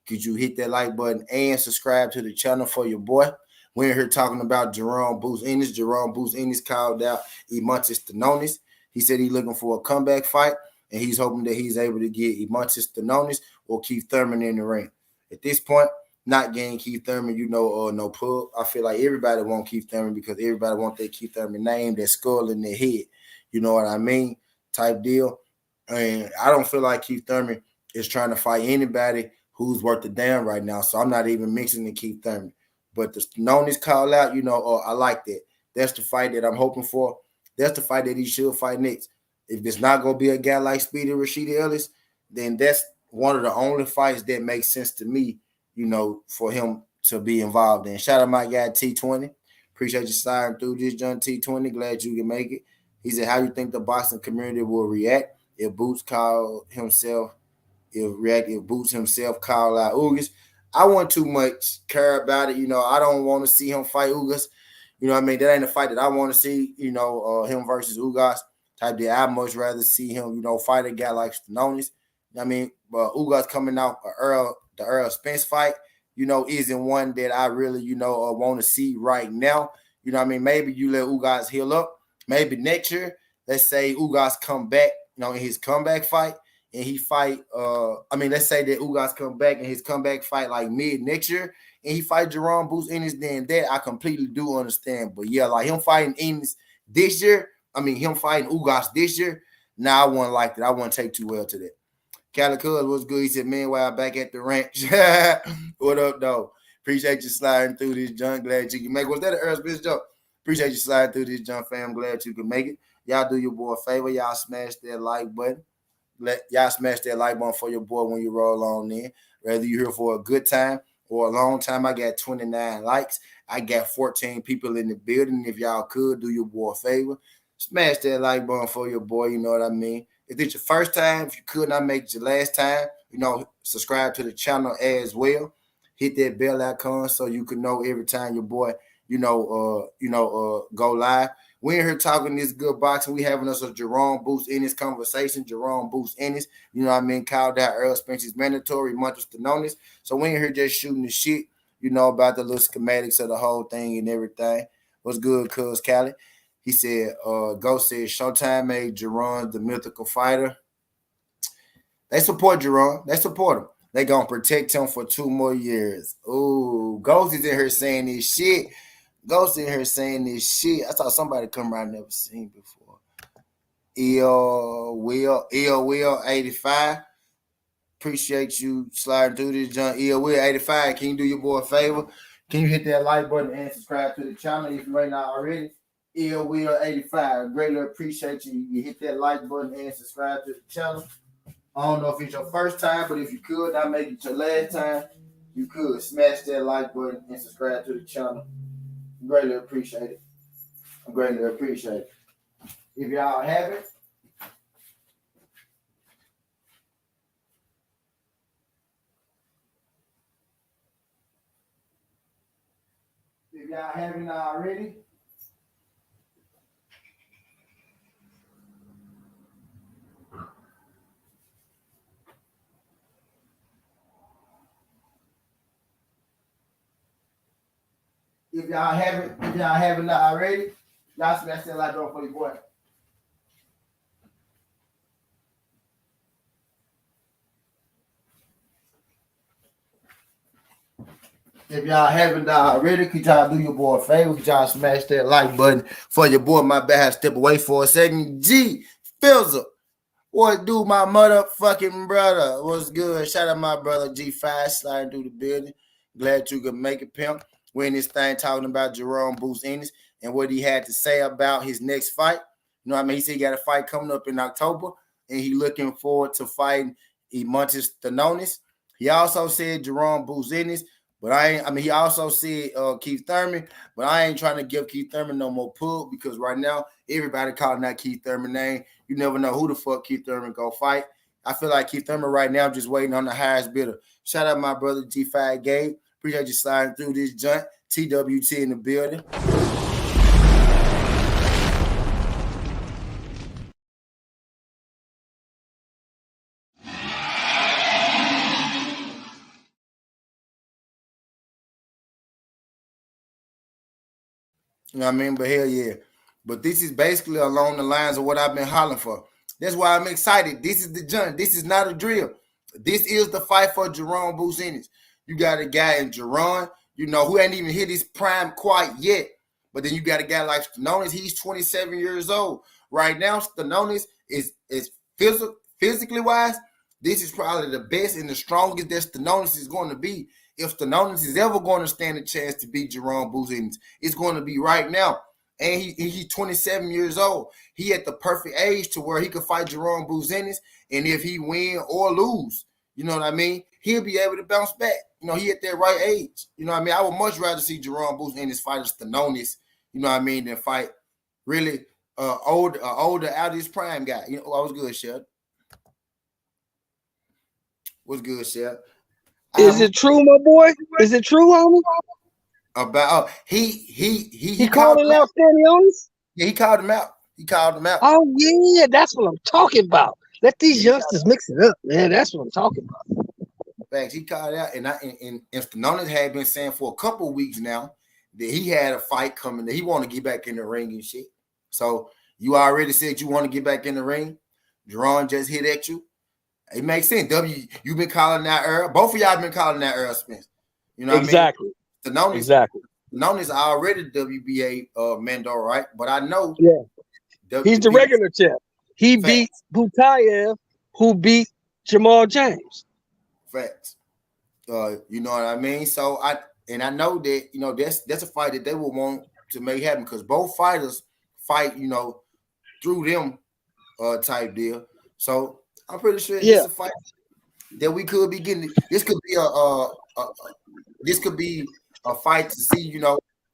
could you hit that like button and subscribe to the channel for your boy? We're here talking about Jaron Ennis. Jaron Ennis called out Eimantas Stanionis. He said he's looking for a comeback fight, and he's hoping that he's able to get Eimantas Stanionis or Keith Thurman in the ring. At this point, not getting Keith Thurman, no pub. I feel like everybody want Keith Thurman because everybody want that Keith Thurman name, that skull in their head. You know what I mean? Type deal. And I don't feel like Keith Thurman is trying to fight anybody who's worth the damn right now. So I'm not even mentioning Keith Thurman. But the Stanionis call out, I like that. That's the fight that I'm hoping for. That's the fight that he should fight next. If it's not going to be a guy like Speedy Rashidi Ellis, then that's one of the only fights that makes sense to me, for him to be involved in. Shout out my guy T20. Appreciate you sliding through this, John T20. Glad you can make it. He said, how you think the boxing community will react if Boots call himself, if Boots himself call out Ugas? I wouldn't too much care about it. I don't want to see him fight Ugas. You know what I mean? That ain't a fight that I want to see, him versus Ugas type deal. I'd much rather see him, fight a guy like Stanionis. I mean, but Ugas coming out the Errol Spence fight, isn't one that I really, want to see right now. You know what I mean? Maybe you let Ugas heal up. Maybe next year, let's say Ugas come back, in his comeback fight, and he fight, let's say that Ugas come back in his comeback fight like mid next year, and he fight Jaron Ennis, then that I completely do understand. But yeah, like him fighting Ennis this year, him fighting Ugas this year, I wouldn't like that. I wouldn't take too well to that. Calicut was good. He said, meanwhile, back at the ranch. What up, though? Appreciate you sliding through this, John. Glad you can make it. Was that an Errol Spence joke? Appreciate you sliding through this, John fam. Glad you can make it. Y'all do your boy a favor. Y'all smash that like button. Y'all smash that like button for your boy when you roll on in. Whether you're here for a good time or a long time, I got 29 likes. I got 14 people in the building. If y'all could, do your boy a favor. Smash that like button for your boy. You know what I mean? If it's your first time, if you could not make it your last time, subscribe to the channel as well. Hit that bell icon so you can know every time your boy, go live. We in here talking this good boxing. We having us a Jaron Ennis conversation. Jaron Ennis, you know what I mean? Called out Errol Spencer's mandatory, Eimantas Stanionis. So we in here just shooting the shit, about the little schematics of the whole thing and everything. What's good, cuz Callie? He said, Ghost said, Showtime made Jaron the mythical fighter. They support Jaron. They support him. They gonna protect him for 2 more years. Ooh, Ghost is in here saying this shit. Ghost in here saying this shit. I saw somebody come around I never seen before. Will 85. Appreciate you sliding through this, John. Will 85. Can you do your boy a favor? Can you hit that like button and subscribe to the channel if you ain't not already? Will 85. Greatly appreciate you. You hit that like button and subscribe to the channel. I don't know if it's your first time, but if you could not make it your last time, you could smash that like button and subscribe to the channel. Greatly appreciate it. Greatly appreciate it. If y'all haven't, already, if y'all haven't already, y'all smash that like button for your boy. If y'all haven't already, could y'all do your boy a favor? Could y'all smash that like button for your boy? My bad, I had to step away for a second. G Fizzle. What do my motherfucking brother? What's good? Shout out my brother G5 sliding through the building. Glad you could make it, pimp. We're in this thing talking about Jaron Ennis and what he had to say about his next fight. You know what I mean? He said he got a fight coming up in October, and he looking forward to fighting Eimantas Stanionis. He also said Jaron Ennis, but he also said Keith Thurman, but I ain't trying to give Keith Thurman no more pull because right now everybody calling that Keith Thurman name. You never know who the fuck Keith Thurman go fight. I feel like Keith Thurman right now just waiting on the highest bidder. Shout out my brother G5 Gabe. Appreciate you sliding through this joint. TWT in the building. You know what I mean? But hell yeah. But this is basically along the lines of what I've been hollering for. That's why I'm excited. This is the junk. This is not a drill. This is the fight for Jaron Ennis. You got a guy in Jaron, who ain't even hit his prime quite yet. But then you got a guy like Stanionis. He's 27 years old. Right now, Stanionis is physically wise. This is probably the best and the strongest that Stanionis is going to be. If Stanionis is ever going to stand a chance to beat Jaron Ennis, it's going to be right now. And he's 27 years old. He at the perfect age to where he could fight Jaron Ennis. And if he win or lose, you know what I mean, he'll be able to bounce back. He at that right age. You know what I mean? I would much rather see Jaron Ennis fight Stanionis, you know what I mean, than fight really older out of his prime guy. I was good, Shep. What's good, Shep? Is it true, my boy? Is it true, homie? About he called him out, Stanionis? Yeah, he called him out. Oh yeah, that's what I'm talking about. Let these youngsters mix it up, man. That's what I'm talking about. Facts. He called out, and Stanionis had been saying for a couple of weeks now that he had a fight coming. That he want to get back in the ring and shit. So you already said you want to get back in the ring. Jaron just hit at you. It makes sense. You've been calling that Errol. Both of y'all have been calling that Errol Spence. You know what exactly. I mean? Stanionis, exactly. Stanionis already WBA mandatory, right? But I know he's the regular champ. He beat Butayev, who beat Jamal James. Facts. You know what I mean? So I know that that's a fight that they will want to make happen because both fighters fight, through them type deal. So I'm pretty sure it's a fight that we could be getting. This could be a fight to see,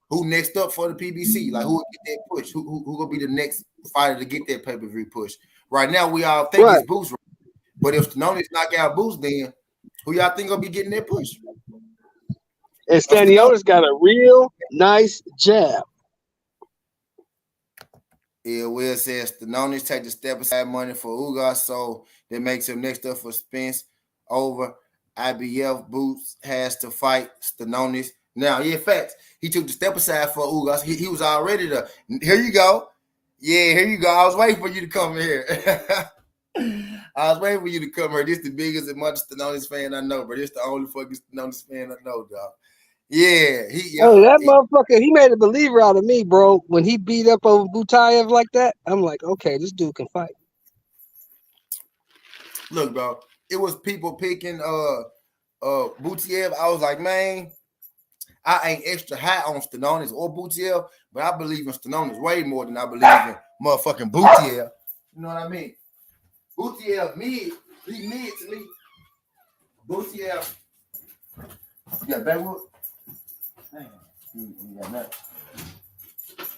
who next up for the PBC? Like, who will get that push? Who gonna be the next fighter to get that pay-per-view push? Right now, we all think it's Boots, but if Stanionis knock out Boots, then who y'all think gonna be getting that push? And Stanionis got a real nice jab. Yeah, Will says Stanionis take the step aside money for Ugas, so that makes him next up for Spence over IBF. Boots has to fight Stanionis. Now, yeah, facts. He took the step aside for Ugas. He was already the. Here you go. Yeah, here you go. I was waiting for you to come here. I was waiting for you to come here. This is the biggest and much Stanionis fan I know, but this the only fucking Stanionis fan I know, dog. Yeah, that motherfucker, he made a believer out of me, bro. When he beat up over Butayev like that, I'm like, okay, this dude can fight. Look, bro, it was people picking Butayev. I was like, man, I ain't extra high on Stanionis or Butayev, but I believe in Stanionis way more than I believe in motherfucking Butayev. You know what I mean? Butayev he mid to me. Butayev, you got backwood? You got that.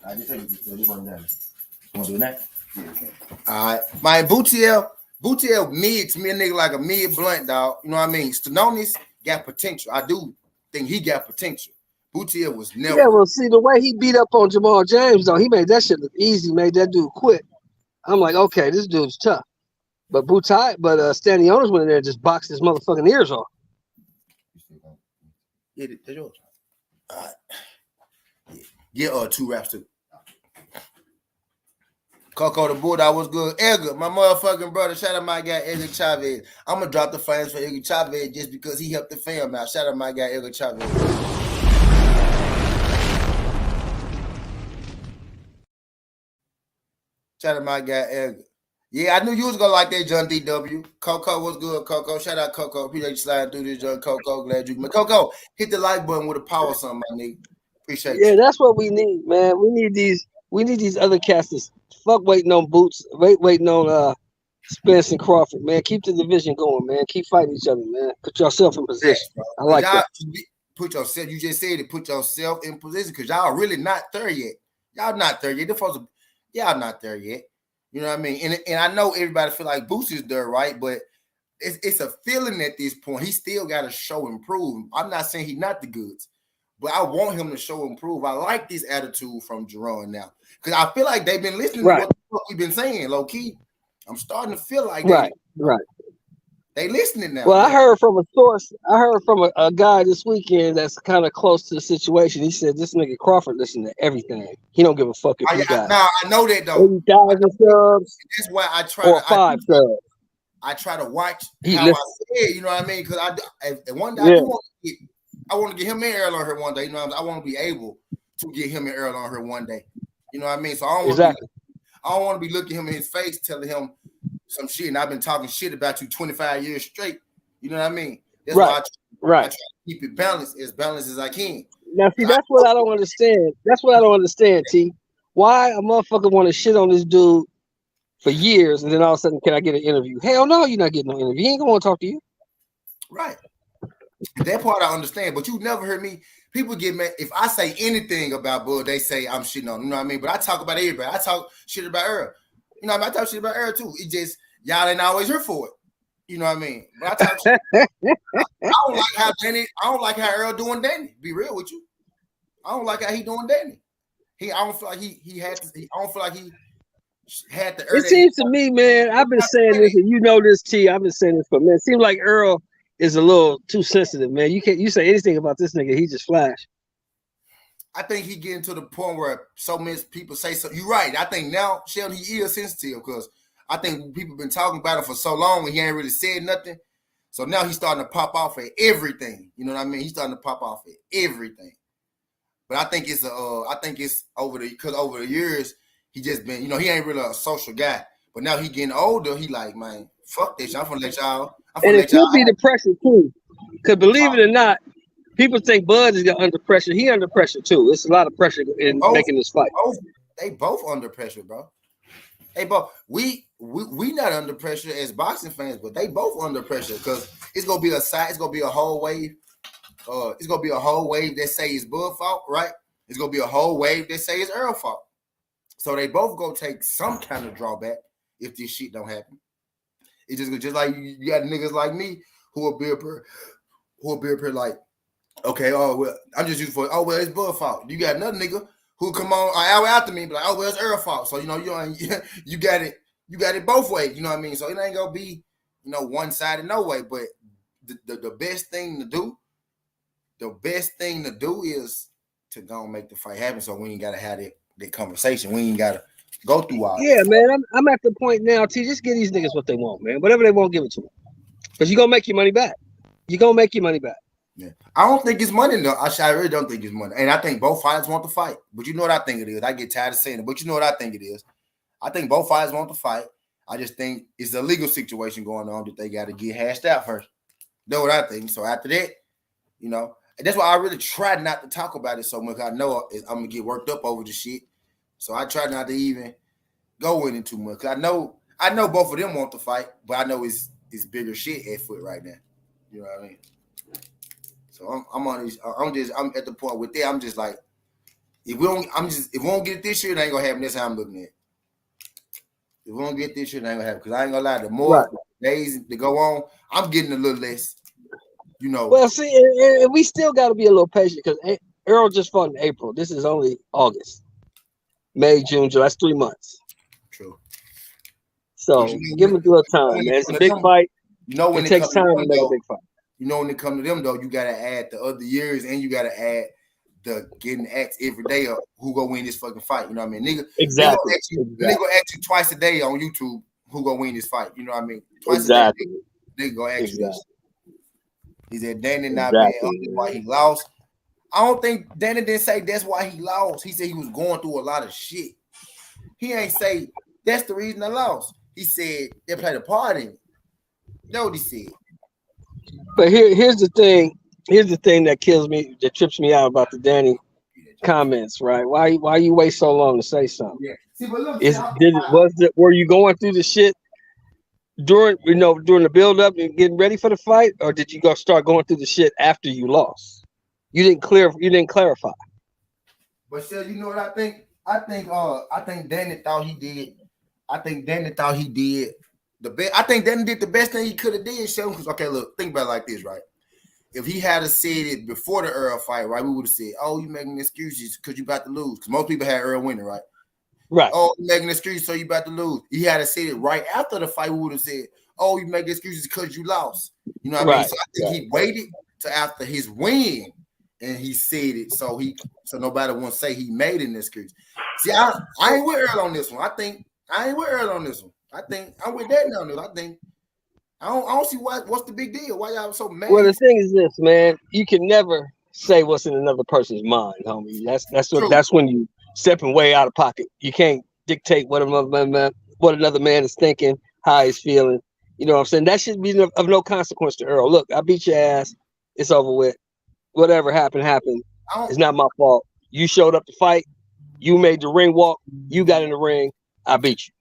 I just take it to you want to do that? Yeah, okay. All right. My Butayev mid to me, a nigga like a mid blunt, dog. You know what I mean? Stanionis got potential. I do think he got potential. Butayev was never. Yeah, well, see, the way he beat up on Jamal James, though, he made that shit look easy, made that dude quit. I'm like, okay, this dude's tough. But Stanionis went in there and just boxed his motherfucking ears off. Yeah, that's yours. All right. Yeah, 2 raps too. Coco the Bulldog was good. Edgar, my motherfucking brother. Shout out my guy Edgar Chavez. I'm gonna drop the flames for Edgar Chavez just because he helped the fam out. Shout out my guy Edgar Chavez. Shout out my guy Edgar. Yeah, I knew you was gonna like that, John DW. Coco was good, Coco. Shout out Coco. Appreciate you sliding through this, John Coco. Glad you. But Coco, hit the like button with a power something, my nigga. Appreciate you. Yeah, that's what we need, man. We need these other casters. Fuck waiting on Boots. Waiting on Spence and Crawford, man. Keep the division going, man. Keep fighting each other, man. Put yourself in position. I like that. Put yourself. You just said it. Put yourself in position because y'all really not there yet. Y'all not there yet. Y'all not there yet. You know what I mean? And I know everybody feel like Boots is there, right? But it's a feeling at this point. He still got to show improve. I'm not saying he's not the goods, but I want him to show improve. I like this attitude from Jaron now because I feel like they've been listening to what the fuck we've been saying, low key. I'm starting to feel like right. They listening now. Well, man. I heard from a source. I heard from a guy this weekend that's kind of close to the situation. He said this nigga Crawford listen to everything. He don't give a fuck if he got. Now I know that though. 80,000 subs. That's why I try or 5 subs. I try to watch how I say, you know what I mean? Because one day I want to get him and Errol on here one day. You know, I want to be able to get him and Errol on here one day. You know what I mean? So I don't want to be looking him in his face, telling him some shit, and I've been talking shit about you 25 years straight. You know what I mean? That's why I try to keep it balanced as I can. Now, see, that's what I don't understand. That's what I don't understand, T. Why a motherfucker want to shit on this dude for years, and then all of a sudden, can I get an interview? Hell no, you're not getting no interview. He ain't gonna want to talk to you. Right. That part I understand, but you never heard me. People get mad if I say anything about Bull. They say I'm shitting on him. You know what I mean? But I talk about everybody. I talk shit about Errol. You know what I mean? I talk shit about Errol too. It just y'all ain't always here for it. You know what I mean? But I talk shit. I don't like how Errol doing Danny. Be real with you. I don't like how he doing Danny. I don't feel like he had to. I don't feel like he had to. It seems to me, man. I've been saying this, and you know this, T. I've been saying this for a minute. It seems like Errol is a little too sensitive, man. You say anything about this nigga, he just flash. I think he getting to the point where so many people say so. You're right. I think now, Sheldon, he is sensitive because I think people been talking about him for so long and he ain't really said nothing. So now he's starting to pop off at everything. You know what I mean? He's starting to pop off at everything. But I think it's over the years he just been, you know, he ain't really a social guy. But now he getting older. He like, man, fuck this. I'm gonna let y'all. And it could be the pressure too. Because believe it or not, people think Bud is under pressure. He under pressure too. It's a lot of pressure in making this fight. They both under pressure, bro. They both. We not under pressure as boxing fans, but they both under pressure because it's gonna be a side. It's gonna be a whole wave. It's gonna be a whole wave that say it's Bud fault, right? It's gonna be a whole wave that say it's Errol's fault. So they both go take some kind of drawback if this shit don't happen. It's just like you got niggas like me who will be up here like, okay, oh well, I'm just using for it's Bud fault. You got another nigga who come on an hour after me, and be like, oh well, it's Errol's fault. So you got it both ways. You know what I mean? So it ain't gonna be one sided no way. But the best thing to do, is to go and make the fight happen. So we ain't gotta have that conversation. We ain't gotta go through all. Yeah, man. I'm at the point now. Just give these niggas what they want, man. Whatever they want, give it to them. Because you're gonna make your money back. Yeah. I don't think it's money though. I really don't think it's money. And I think both fighters want to fight. But you know what I think it is? I get tired of saying it, but you know what I think it is? I think both fighters want to fight. I just think it's a legal situation going on that they got to get hashed out first. That's what I think. So after that, and that's why I really try not to talk about it so much. I know I'm gonna get worked up over the shit. So I try not to even go in it too much. I know both of them want to fight, but I know it's bigger shit at foot right now. You know what I mean? So I'm at the point with that. I'm just like, if we don't get it this year, it ain't gonna happen. That's how I'm looking at it. If we don't get this shit, it ain't gonna happen. Because I ain't gonna lie, the more days that go on, I'm getting a little less. Well, see, and we still got to be a little patient because Errol just fought in April. This is only August, May, June, July. That's 3 months. True. So give him a little time, man. It's a big fight. When it takes time to make a big fight. When it comes to them, though, you got to add the other years and you got to add the getting asked every day of who gonna win this fucking fight. You know what I mean? Nigga, exactly. Nigga gonna ask you twice a day on YouTube who gonna win this fight. You know what I mean? Twice exactly. a day, nigga gonna ask you this. He said Danny not bad. Why he lost. I don't think Danny didn't say that's why he lost. He said he was going through a lot of shit. He ain't say that's the reason I lost. He said they played a part in it. That's what he said. But here's the thing. Here's the thing that kills me, that trips me out about the Danny comments, right? Why you wait so long to say something? Yeah. See, but look, were you going through the shit during the build up and getting ready for the fight, or did you start going through the shit after you lost? You didn't clarify. But still, you know what I think? I think Danny thought he did. I think Danny thought he did the best. I think Danny did the best thing he could have did. Show him, okay, look, think about it like this, right? If he had said it before the Errol fight, right, we would have said, "Oh, you making excuses because you about to lose." Because most people had Errol winning, right? Right. Oh, you making excuses so you about to lose. He had said it right after the fight. We would have said, "Oh, you making excuses because you lost." You know what I mean? So I think he waited to after his win and he said it so nobody won't say he made an excuse. See, I ain't with Errol on this one. I ain't with Errol on this one. I think I'm with that on this. I think I don't see what's the big deal. Why y'all so mad? Well, the thing is this, man. You can never say what's in another person's mind, homie. That's when you stepping way out of pocket. You can't dictate what another man is thinking, how he's feeling. You know what I'm saying? That should be of no consequence to Errol. Look, I beat your ass. It's over with. Whatever happened. It's not my fault. You showed up to fight. You made the ring walk. You got in the ring. I beat you.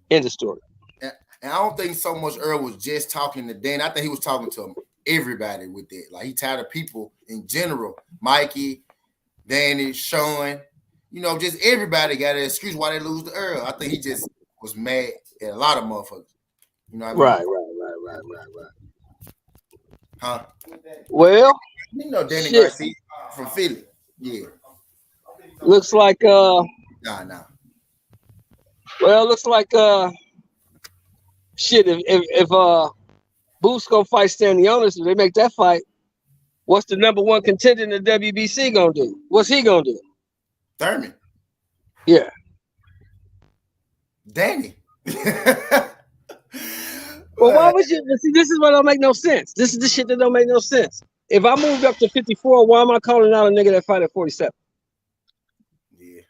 End of story. And I don't think so much Errol was just talking to Dan. I think he was talking to everybody with that. Like, he tired of people in general. Mikey, Danny, Sean, just everybody got an excuse why they lose to Errol. I think he just was mad at a lot of motherfuckers. You know what I mean? Right. Huh? Well, Danny Garcia from Philly. Yeah. Looks like Nah. Well, looks like shit. If Boost gonna fight Stanionis, if they make that fight, what's the number one contender in the WBC gonna do? What's he gonna do? Thurman. Yeah. Danny. Well, why would you see? This is what don't make no sense. This is the shit that don't make no sense. If I moved up to 54, why am I calling out a nigga that fight at 47? Yeah.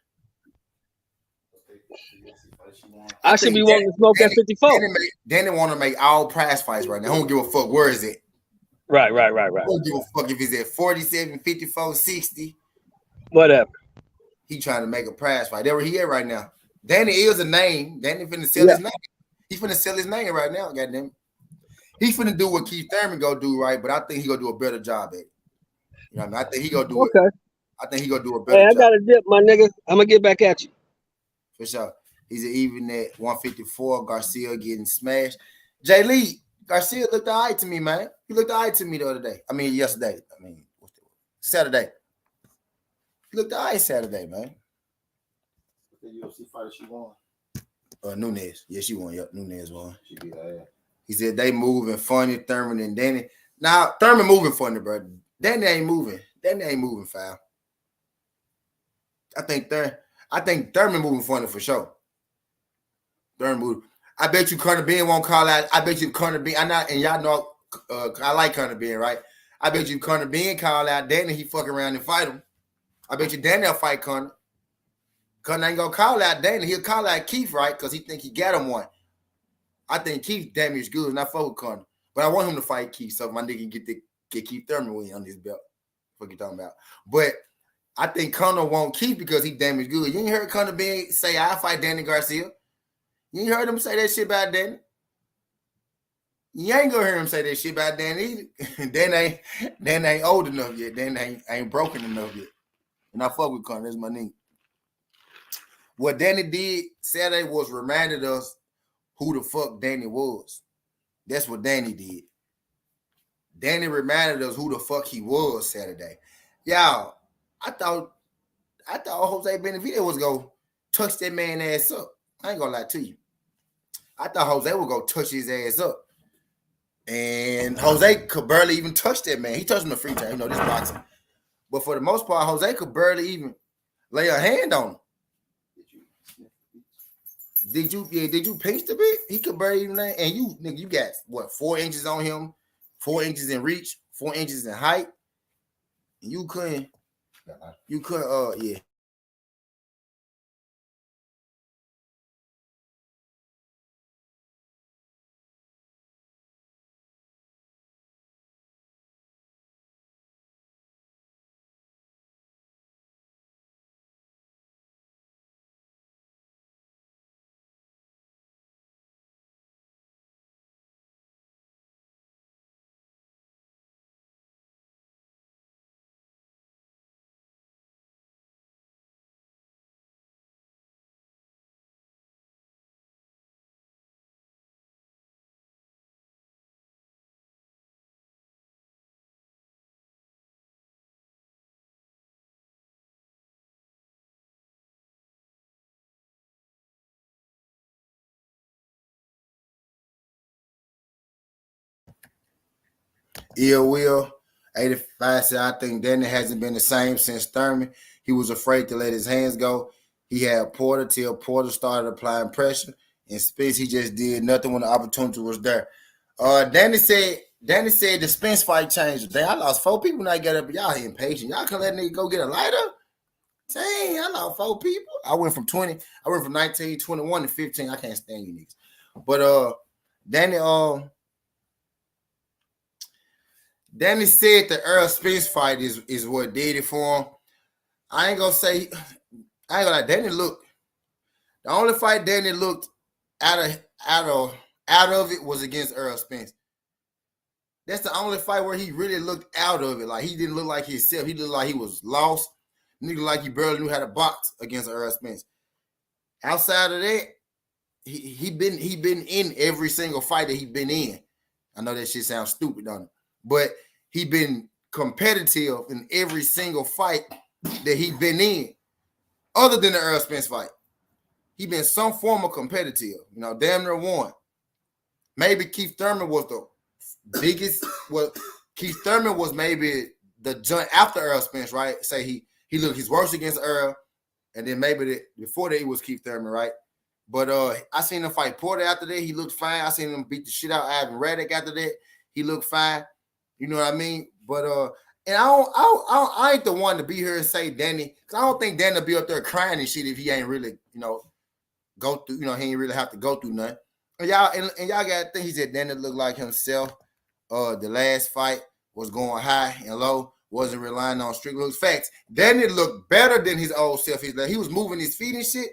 I should be wanting to smoke at 54. Danny want to make all prize fights right now. I don't give a fuck where is it. Right. I don't give a fuck if it's at 47, 54, 60. Whatever. He trying to make a prize fight. There where he at right now. Danny is a name. Danny finna sell his name. He finna sell his name right now. Goddamn. He finna do what Keith Thurman go do, right? But I think he gonna do a better job at it. You know what I mean? I think he gonna do it I think he gonna do a Hey, better I job got a dip, my nigga. I'm gonna get back at you. for sure. He's even at 154. Garcia getting smashed. Jay Lee Garcia looked all right to me, man. He looked all right to me the other day. I mean, yesterday. I mean, Saturday. He looked all right Saturday, man. The UFC fighter she won. Nunes. Yeah, she won. Yep, Nunes won. She beat her ass. He said they moving funny, Thurman and Danny. Now, Thurman moving funny, bro. Danny ain't moving. Danny ain't moving foul. I think Thurman moving funny for sure. Thurman moving. I bet you Conor Ben won't call out. I bet you Conor Ben. And y'all know I like Conor Ben, right? I bet you Conor Ben call out Danny. He fuck around and fight him. I bet you Danny will fight Conor. Conor ain't gonna call out Danny. He'll call out Keith, right? Because he think he got him one. I think Keith damage good, and I fuck with Conor. But I want him to fight Keith, so my nigga get Keith Thurman win on his belt. What you talking about? But I think Conor won't Keith because he damaged good. You ain't heard Conor Ben say I fight Danny Garcia. You ain't heard him say that shit about Danny. You ain't gonna hear him say that shit about Danny either. Dan ain't old enough yet. Dan ain't broken enough yet. And I fuck with Conor. That's my nigga. What Danny did Saturday was reminded us who the fuck Danny was. That's what Danny did. Danny reminded us who the fuck he was Saturday. Y'all, I thought Jose Benavidez was gonna touch that man ass up. I ain't gonna lie to you. I thought Jose would go touch his ass up. And Jose could barely even touch that man. He touched him in free time, this boxing. But for the most part, Jose could barely even lay a hand on him. Did you pinch the bit? He could barely even lay. And you got what, 4 inches on him, 4 inches in reach, 4 inches in height. And you couldn't, yeah. Will 85 said, I think Danny hasn't been the same since Thurman. He was afraid to let his hands go. He had Porter till Porter started applying pressure. And Spence, he just did nothing when the opportunity was there. Danny said the Spence fight changed. Dang, I lost 4 people when I got up. Y'all impatient. Y'all can let nigga go get a lighter? Dang, I lost 4 people. I went from 19, 21 to 15. I can't stand you niggas. But Danny said the Errol Spence fight is what did it for him. I ain't gonna lie. Danny looked. The only fight Danny looked out of it was against Errol Spence. That's the only fight where he really looked out of it. Like he didn't look like himself. He looked like he was lost. He looked like he barely knew how to box against Errol Spence. Outside of that, he been in every single fight that he been in. I know that shit sounds stupid, don't it? But he been competitive in every single fight that he been in, other than the Errol Spence fight. He been some form of competitive, damn near won. Maybe Keith Thurman was the biggest. Well, Keith Thurman was maybe the joint after Errol Spence, right? Say he looked his worst against Errol, and then maybe before that it was Keith Thurman, right? But I seen him fight Porter after that. He looked fine. I seen him beat the shit out of Ivan Radek after that. He looked fine. You know what I mean? But and I ain't the one to be here and say Danny, because I don't think Danny will be up there crying and shit if he ain't really, go through, he ain't really have to go through nothing. And y'all got to think he said Danny looked like himself. The last fight was going high and low, wasn't relying on strict looks. Facts. Danny looked better than his old self. He was moving his feet and shit.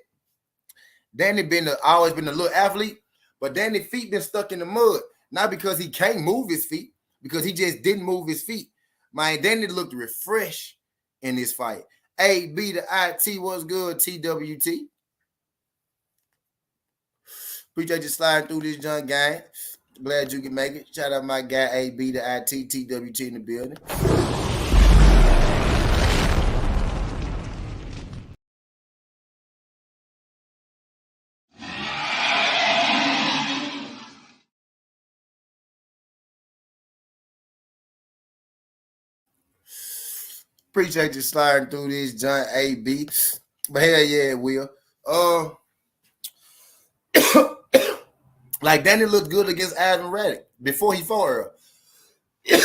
Danny always been a little athlete, but Danny's feet been stuck in the mud. Not because he can't move his feet, because he just didn't move his feet. Man, Danny looked refreshed in this fight. A-B to I-T, what's good, TWT? Appreciate you sliding through this junk gang. Glad you can make it. Shout out my guy, A-B to I-T, TWT in the building. Appreciate you sliding through this junk, A-B. But hell yeah, it will. Like Danny looked good against Adam Reddick before he fought Earl. You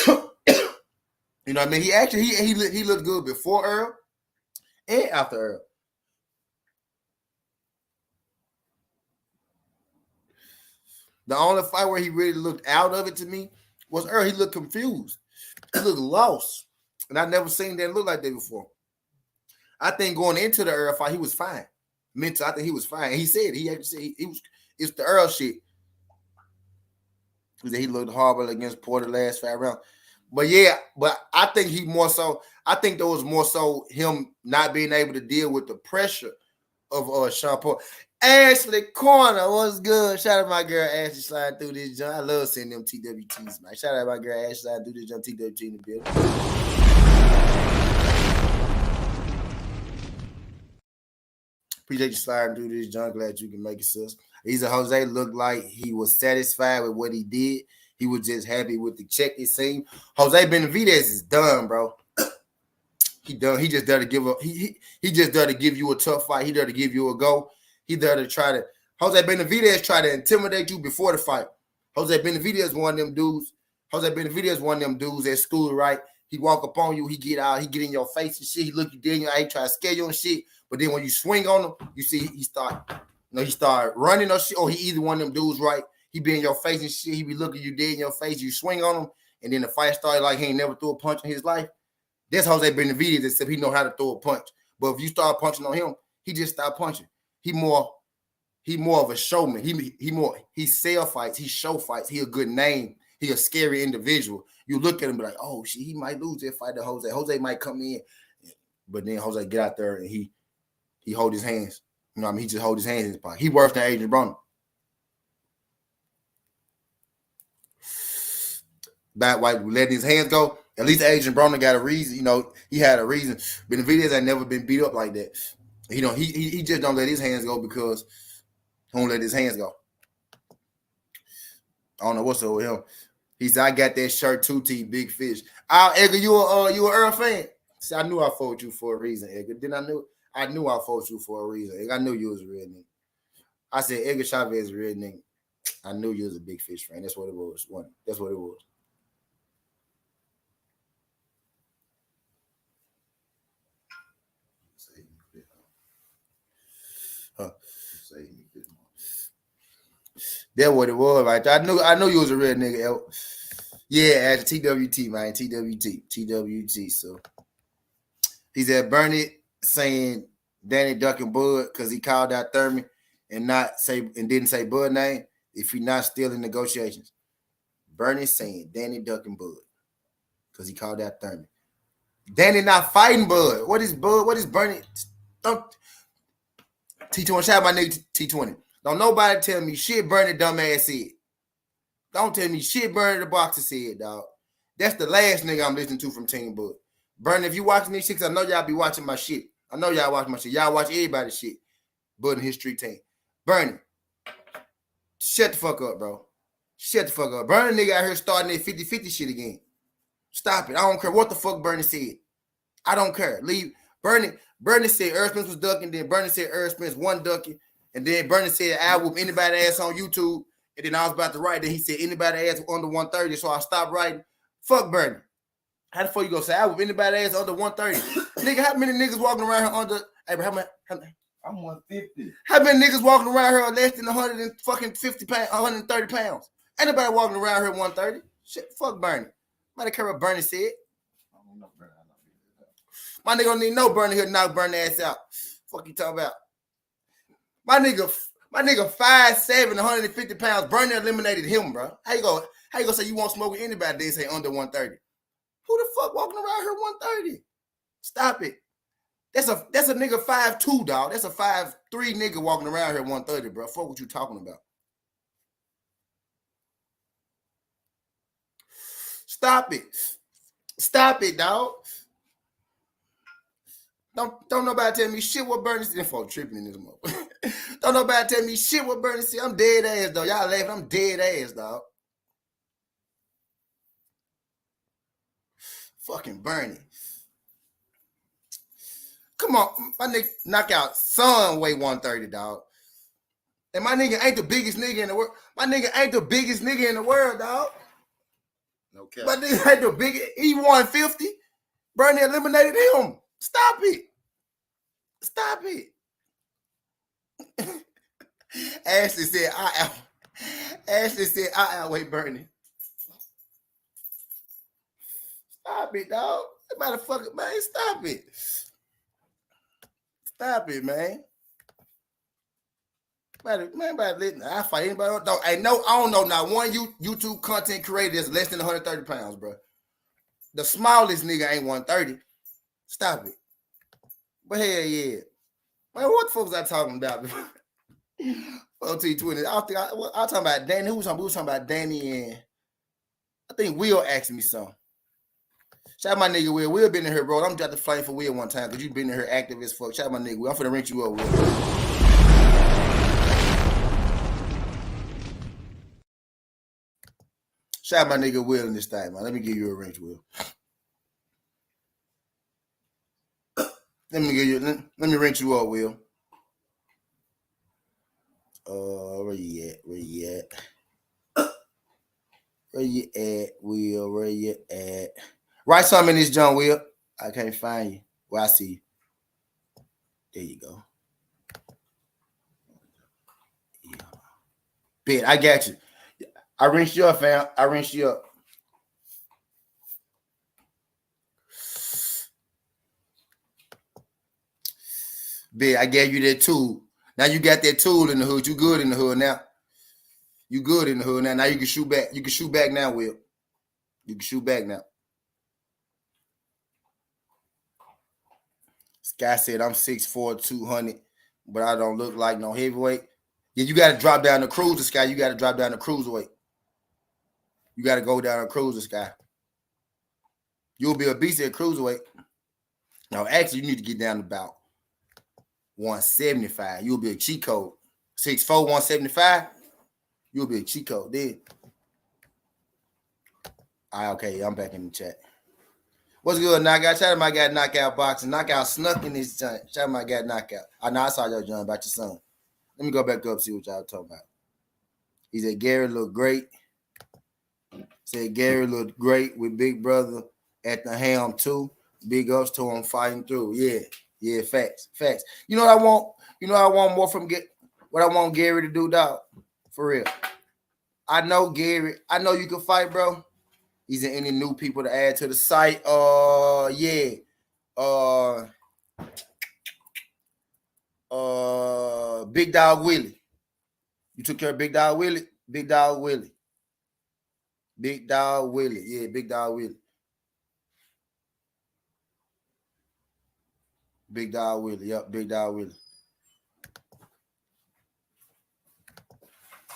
know what I mean? He actually he looked good before Earl and after Earl. The only fight where he really looked out of it to me was Earl. He looked confused. He looked lost. And I never seen that look like that before. I think going into the Earl fight, he was fine. Mental, I think he was fine. He said he actually said he was. It's the Earl shit. He looked horrible against Porter last 5 rounds. But yeah, but I think he more so. I think there was more so him not being able to deal with the pressure of Sean Porter. Ashley Corner, what's good? Shout out my girl Ashley sliding through this jump. I love seeing them TWTs, man. Shout out my girl Ashley sliding through this jump. TWT in the building. Appreciate you sliding through this junk. Glad you can make it, sis. Either Jose looked like he was satisfied with what he did. He was just happy with the check, it seemed. Jose Benavidez is done, bro. He done. He just there to give up. He just there to give you a tough fight. He there to give you a go. He there to try to. Jose Benavidez try to intimidate you before the fight. Jose Benavidez one of them dudes. Jose Benavidez one of them dudes at school, right? He walk up on you. He get out. He get in your face and shit. He look you dead in your eye. He try to scare you and shit. But then when you swing on him, you see he start running or shit. Or he either one of them dudes, right? He be in your face and shit. He be looking you dead in your face. You swing on him, and then the fight started like he ain't never threw a punch in his life. That's Jose Benavidez, except he know how to throw a punch. But if you start punching on him, he just stop punching. He more of a showman. He sell fights. He show fights. He a good name. He a scary individual. You look at him and be like, oh shit, he might lose that fight to Jose. Jose might come in, but then Jose get out there and he hold his hands. You know what I mean? He just hold his hands in his pocket. He worse than Adrian Broner. That white letting his hands go. At least Adrian Broner got a reason. You know, he had a reason. Benavidez had never been beat up like that. You know, he just don't let his hands go because he don't let his hands go. I don't know what's up with him. He said, I got that shirt too, T, big fish. Edgar, you an Earl fan? See, I knew I fought you for a reason, Edgar. I knew I fought you for a reason. Edgar. I knew you was a real nigga. I said Edgar Chavez is a real nigga. I knew you was a big fish fan. That's what it was. That's what it was. That's what it was right there. I knew you was a real nigga. Yeah, as TWT, man. TWT. So he said Bernie saying Danny ducking Bud because he called out Thurman and didn't say Bud name if he not still in negotiations. Bernie saying Danny ducking Bud because he called out Thurman. Danny not fighting Bud. What is Bud? What is Bernie? T20, shout out my nigga T20. Don't nobody tell me shit Bernie dumbass said. Don't tell me shit Bernie the boxer said, dog. That's the last nigga I'm listening to from Team Bud. Bernie, if you watching this shit, because I know y'all be watching my shit. I know y'all watch my shit. Y'all watch everybody's shit. Bud and his street team. Bernie, shut the fuck up, bro. Shut the fuck up. Bernie nigga out here starting that 50-50 shit again. Stop it. I don't care what the fuck Bernie said. I don't care. Leave. Bernie said Errol Spence was ducking. Then Bernie said Errol Spence one ducking. And then Bernie said I whoop anybody ass on YouTube. And then I was about to write. Then he said anybody ass under 130. So I stopped writing. Fuck Bernie. How the fuck you gonna say I whoop anybody ass under 130? Nigga, how many niggas walking around here under? Hey, bro, I'm 150. How many niggas walking around here less than 150 pounds, 130 pounds? Ain't nobody walking around here 130. Shit, fuck Bernie. Nobody care what Bernie said. I don't know, Bernie. My nigga don't need no Bernie here to knock Bernie ass out. Fuck you talking about? My nigga 5'7", 150 pounds. Bernie eliminated him, bro. How you gonna say you won't smoke with anybody? They say under 130. Who the fuck walking around here 130? Stop it. That's a nigga 5'2", dog. That's a 5'3" nigga walking around here 130, bro. Fuck what you talking about. Stop it. Stop it, dog. Don't nobody tell me shit what Bernie said. Folk tripping in this moment. Don't nobody tell me shit what Bernie said. I'm dead ass, dog. Y'all laughing. I'm dead ass, dog. Fucking Bernie. Come on, my nigga knockout son weigh 130, dog. And my nigga ain't the biggest nigga in the world. My nigga ain't the biggest nigga in the world, dog. Okay. My nigga ain't the biggest. He 150. Bernie eliminated him. Stop it. Stop it. Ashley said I outweigh Bernie. Stop it, dog. Motherfucker, man. Stop it. Stop it, man. I fight anybody else. I don't know not one YouTube content creator that's less than 130 pounds, bro. The smallest nigga ain't 130. Stop it. But hell yeah. Man, what the fuck was I talking about? OT20. I was talking about Danny. Who was talking about Danny and I think Will asked me something. Shout out my nigga Will. Will been in here, bro. I'm just the flame for Will one time because you been in here active as fuck. Shout out my nigga Will. I'm finna rinse you up, Will. Shout out my nigga Will in this thing, man. Let me give you a wrench, Will. Let me rinse you up, Will. Where you at? Where you at, Will? Where you at? Write something in this John, Will. I can't find you. Well, I see you. There you go. Yeah. Bet, I got you. I rinsed you up, fam. I rinsed you up. Bet, I gave you that tool. Now you got that tool in the hood. You good in the hood now. You good in the hood now. Now you can shoot back. You can shoot back now, Will. You can shoot back now. This guy said I'm 6'4", 200, but I don't look like no heavyweight. Yeah, you got to drop down the cruiser, Sky. You got to drop down the cruiserweight. You got to go down a cruiser, Sky. You'll be a beast at cruiserweight. No, actually, you need to get down to about 175. You'll be a cheat code. 6'4", 175. You'll be a cheat code then. All right, okay, I'm back in the chat. What's good, Knockout? Shout out my guy Knockout Boxing. Knockout snuck in this joint. Shout out my guy Knockout. I know I saw your joint about your son. Let me go back up and see what y'all talking about. He said Gary looked great. Said Gary looked great with Big Brother at the helm too. Big ups to him fighting through. Yeah, facts. You know what I want? You know what I want more from what I want Gary to do, dog. For real. I know Gary. I know you can fight, bro. Is there any new people to add to the site? Yeah. Big Dog Willie. You took care of Big Dog Willie? Big Dog Willie. Big Dog Willie. Yeah, Big Dog Willie. Big Dog Willie. Yep, Big Dog Willie.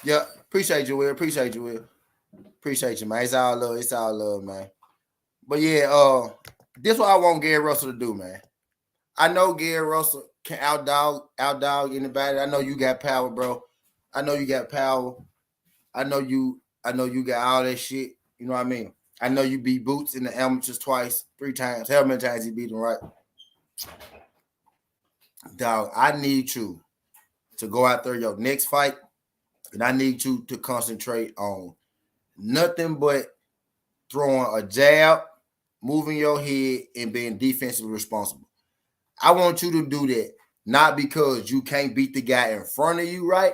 Yep. Appreciate you, Will. Appreciate you, Will. Appreciate you, man. It's all love. It's all love, man. But yeah, this is what I want Gary Russell to do, man. I know Gary Russell can outdog anybody. I know you got power, bro. I know you got power. I know you got all that shit. You know what I mean? I know you beat Boots in the amateurs twice, 3 times. How many times he beat him, right? Dog, I need you to go out there your next fight, and I need you to concentrate on nothing but throwing a jab, moving your head, and being defensively responsible. I want you to do that, not because you can't beat the guy in front of you, right?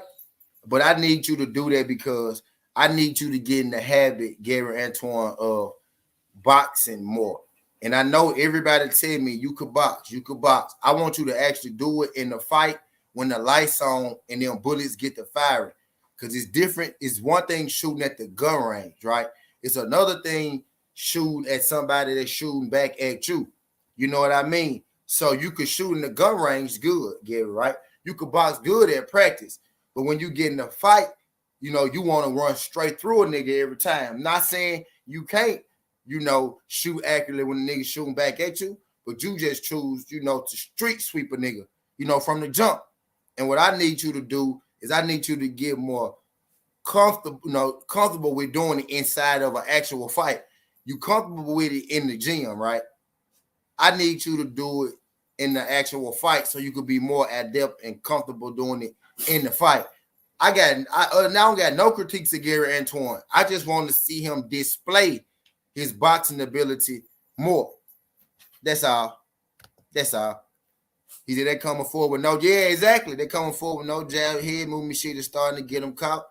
But I need you to do that because I need you to get in the habit, Gary Antoine, of boxing more. And I know everybody tell me you could box. I want you to actually do it in the fight when the lights on and them bullets get to firing. Because it's different. It's one thing shooting at the gun range, right? It's another thing shooting at somebody that's shooting back at you. You know what I mean? So you could shoot in the gun range good, Gary, right? You could box good at practice. But when you get in a fight, you know, you want to run straight through a nigga every time. Not saying you can't, you know, shoot accurately when the nigga shooting back at you, but you just choose, you know, to street sweep a nigga, you know, from the jump. And what I need you to do is I need you to get more comfortable, you know, comfortable with doing it inside of an actual fight. You comfortable with it in the gym, right? I need you to do it in the actual fight so you could be more adept and comfortable doing it in the fight. I now got no critiques of Gary Antoine. I just want to see him display his boxing ability more. That's all. That's all. He said they coming forward with no, yeah, exactly. They coming forward with no jab, head movement shit is starting to get them caught.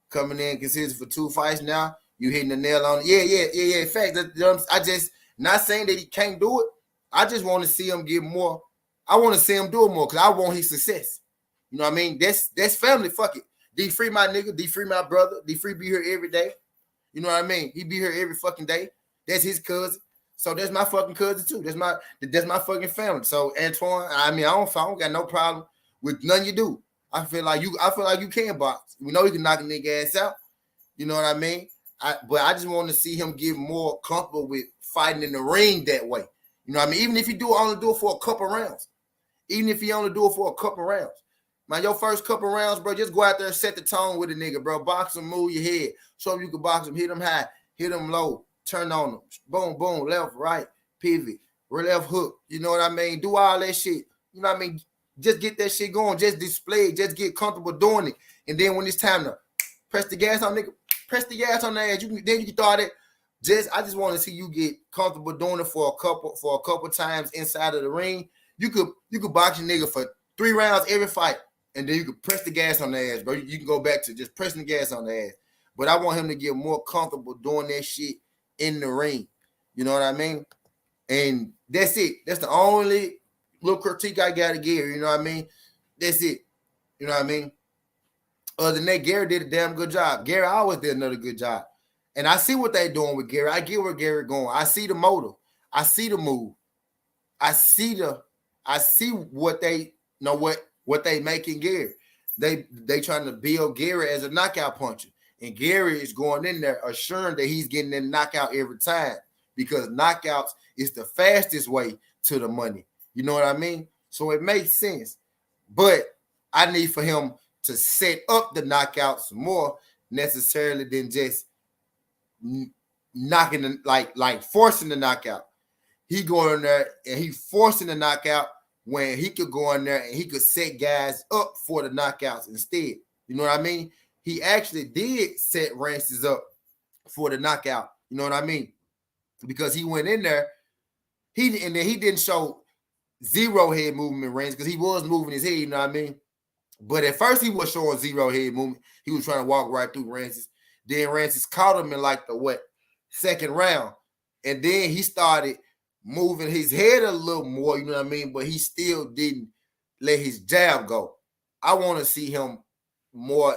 Coming in considered for 2 fights now. You hitting the nail on it. Yeah. In fact, I just not saying that he can't do it. I just want to see him get more. I want to see him do it more because I want his success. You know what I mean? That's family. Fuck it. D Free my nigga. D Free my brother. D Free be here every day. You know what I mean? He be here every fucking day. That's his cousin. So that's my fucking cousin too. That's my fucking family. So Antoine, I mean, I don't got no problem with none you do. I feel like you can box. We know you can knock a nigga ass out. You know what I mean? But I just want to see him get more comfortable with fighting in the ring that way. You know what I mean? Even if you only do it for a couple rounds. Even if you only do it for a couple rounds. Man, your first couple rounds, bro, just go out there and set the tone with a nigga, bro. Box him, move your head. Show him you can box him, hit him high, hit him low, turn on him. Boom, boom, left, right, pivot, left hook. You know what I mean? Do all that shit. You know what I mean? Just get that shit going. Just display it. Just get comfortable doing it. And then when it's time to press the gas on nigga, press the gas on the ass. Then you can start it. I just want to see you get comfortable doing it for a couple times inside of the ring. You could box your nigga for 3 rounds every fight, and then you could press the gas on the ass, bro. You can go back to just pressing the gas on the ass. But I want him to get more comfortable doing that shit in the ring. You know what I mean? And that's it. That's the only little critique I got to give. You know what I mean? That's it. You know what I mean? Other than that, Gary did a damn good job. Gary always did another good job. And I see what they're doing with Gary. I get where Gary going. I see the motive. I see the move. I see what they what they making Gary. They trying to build Gary as a knockout puncher. And Gary is going in there assuring that he's getting that knockout every time because knockouts is the fastest way to the money. You know what I mean? So it makes sense. But I need for him to set up the knockouts more necessarily than just knocking like forcing the knockout. He going in there and he forcing the knockout when he could go in there and he could set guys up for the knockouts instead. You know what I mean? He actually did set Rances up for the knockout. You know what I mean? Because he went in there, he didn't show zero head movement range because he was moving his head. You know what I mean? But at first he was showing zero head movement. He was trying to walk right through Rances. Then Rances caught him in like the second round, and then he started moving his head a little more. You know what I mean? But he still didn't let his jab go. I want to see him more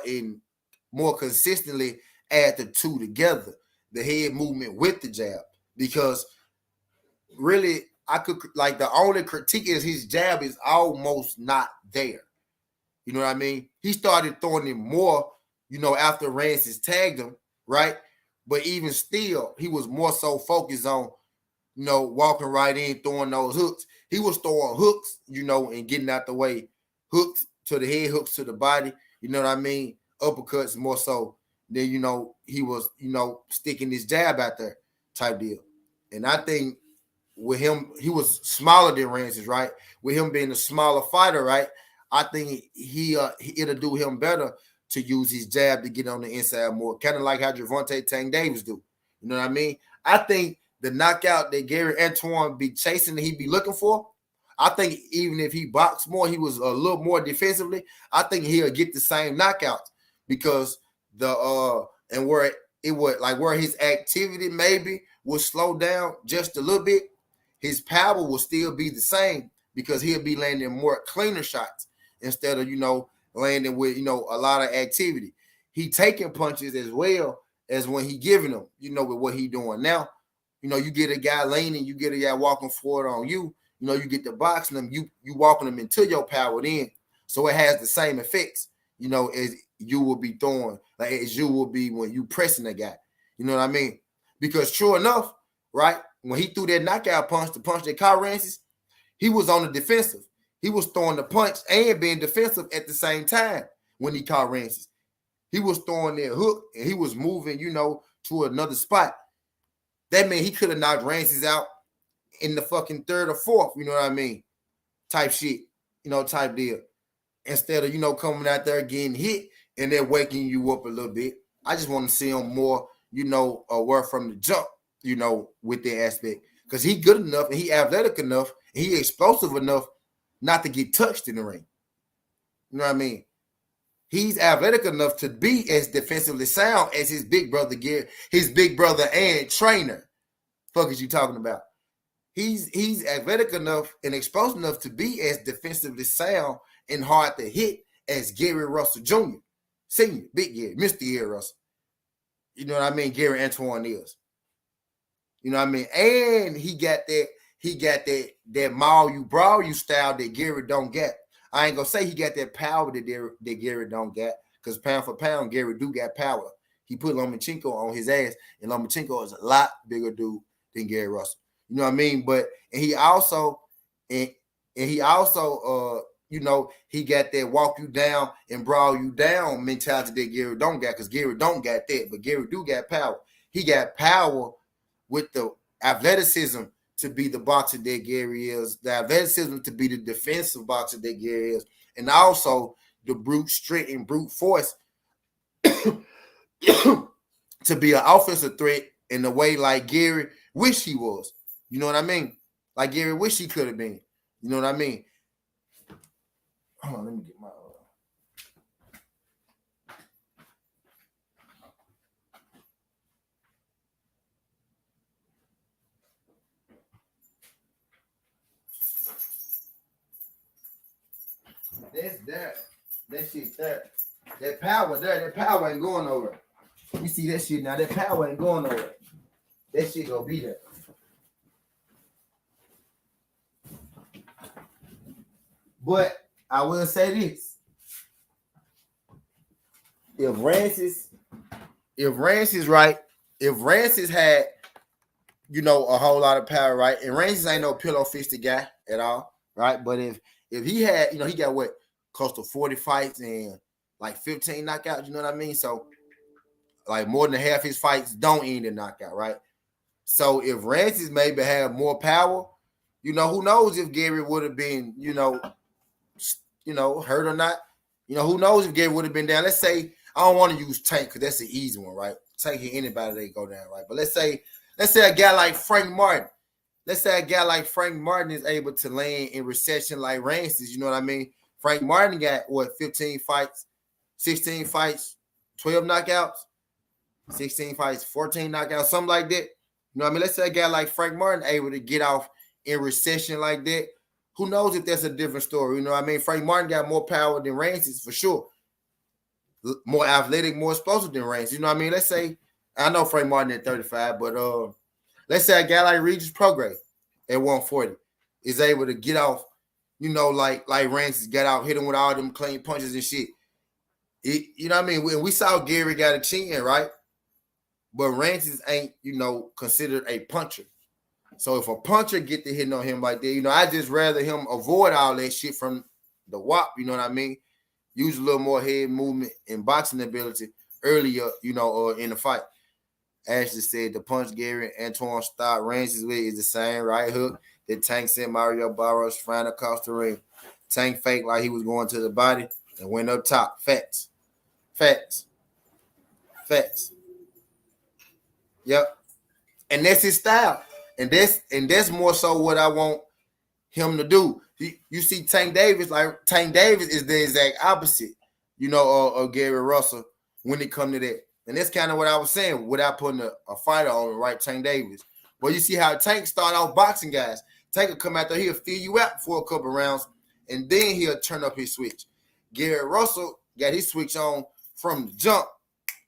consistently add the two together, the head movement with the jab, because really the only critique is his jab is almost not there. You know what I mean? He started throwing him more, you know, after Rances tagged him, right? But even still, he was more so focused on, you know, walking right in, throwing those hooks. He was throwing hooks, you know, and getting out the way. Hooks to the head, hooks to the body. You know what I mean? Uppercuts more so than, you know, he was, you know, sticking his jab out there type deal. And I think with him, he was smaller than Rances, right? With him being a smaller fighter, right? I think it'll do him better to use his jab to get on the inside more, kind of like how Gervonta Tank Davis do. You know what I mean? I think the knockout that Gary Antoine be chasing that he be looking for, I think even if he boxed more, he was a little more defensively, I think he'll get the same knockouts because and where it would like where his activity maybe will slow down just a little bit, his power will still be the same because he'll be landing more cleaner shots instead of, you know, landing with, you know, a lot of activity. He taking punches as well as when he giving them, you know, with what he doing now. You know, you get a guy leaning, you get a guy walking forward on you, You know, you get to boxing them, you walking them into your power then. So it has the same effects, you know, as you will be throwing, like as you will be when you pressing the guy. You know what I mean? Because true enough, right, when he threw that knockout punch, the punch that caught Rancis, he was on the defensive. He was throwing the punch and being defensive at the same time when he caught Rancis. He was throwing that hook and he was moving, you know, to another spot. That meant he could have knocked Rancis out in the fucking third or fourth, you know what I mean? Type shit, you know, type deal. Instead of, you know, coming out there getting hit and then waking you up a little bit. I just want to see him more, you know, work from the jump, you know, with that aspect. Because he good enough and he athletic enough and he explosive enough not to get touched in the ring. You know what I mean? He's athletic enough to be as defensively sound as his big brother and trainer. Fuck is you talking about? He's athletic enough and exposed enough to be as defensively sound and hard to hit as Gary Russell Jr., Senior, Big Gary, Mr. Gary Russell. You know what I mean? Gary Antoine is. You know what I mean? And he got that maul you brawl you style that Gary don't get. I ain't gonna say he got that power that Gary don't get, because pound for pound, Gary do got power. He put Lomachenko on his ass, and Lomachenko is a lot bigger dude than Gary Russell. You know what I mean? But he also, you know, he got that walk you down and brawl you down mentality that Gary don't got, because Gary don't got that, but Gary do got power. He got power with the athleticism to be the boxer that Gary is, the athleticism to be the defensive boxer that Gary is, and also the brute strength and brute force to be an offensive threat in the way like Gary wish he was. You know what I mean? Like Gary wish he could have been. You know what I mean? Hold on, let me get my that's that. That shit there. That power there. That power ain't going nowhere. You see that shit now. That power ain't going nowhere. That shit gonna be there. But I will say this. If Rancis had, you know, a whole lot of power, right? And Rancis ain't no pillow fisted guy at all, right? But if he had, you know, he got what, close to 40 fights and like 15 knockouts, you know what I mean? So like more than half his fights don't end in knockout, right? So if Rancis maybe had more power, you know, who knows if Gary would have been, you know, hurt or not. You know, who knows if Gary would have been down. Let's say, I don't want to use Tank because that's the easy one, right? Tank hit anybody, they go down, right? But let's say a guy like Frank Martin. Let's say a guy like Frank Martin is able to land in recession like Rancis, you know what I mean? Frank Martin got, what, 15 fights, 16 fights, 12 knockouts, 16 fights, 14 knockouts, something like that. You know what I mean? Let's say a guy like Frank Martin able to get off in recession like that. Who knows if that's a different story? You know what I mean? Frank Martin got more power than Rancis for sure. More athletic, more explosive than Rancis. You know what I mean? Let's say, I know Frank Martin at 35, but let's say a guy like Regis Prograis at 140 is able to get off, you know, like Rancis got out, hit him with all them clean punches and shit. You know what I mean? We saw Gary got a chin, right? But Rancis ain't, you know, considered a puncher. So if a puncher get to hitting on him like that, you know, I just rather him avoid all that shit from the WAP, you know what I mean? Use a little more head movement and boxing ability earlier, you know, in the fight. Ashley said the punch Gary Antoine start Rancis with is the same right hook that Tank sent Mario Barros flying across the ring. Tank faked like he was going to the body and went up top. Facts. Yep. And that's his style. And that's more so what I want him to do. You see Tank Davis is the exact opposite, you know, of Gary Russell when it comes to that. And that's kind of what I was saying without putting a fighter on the right, Tank Davis. But you see how Tank start off boxing guys. Tank will come out there, he'll feel you out for a couple rounds, and then he'll turn up his switch. Gary Russell got his switch on from the jump.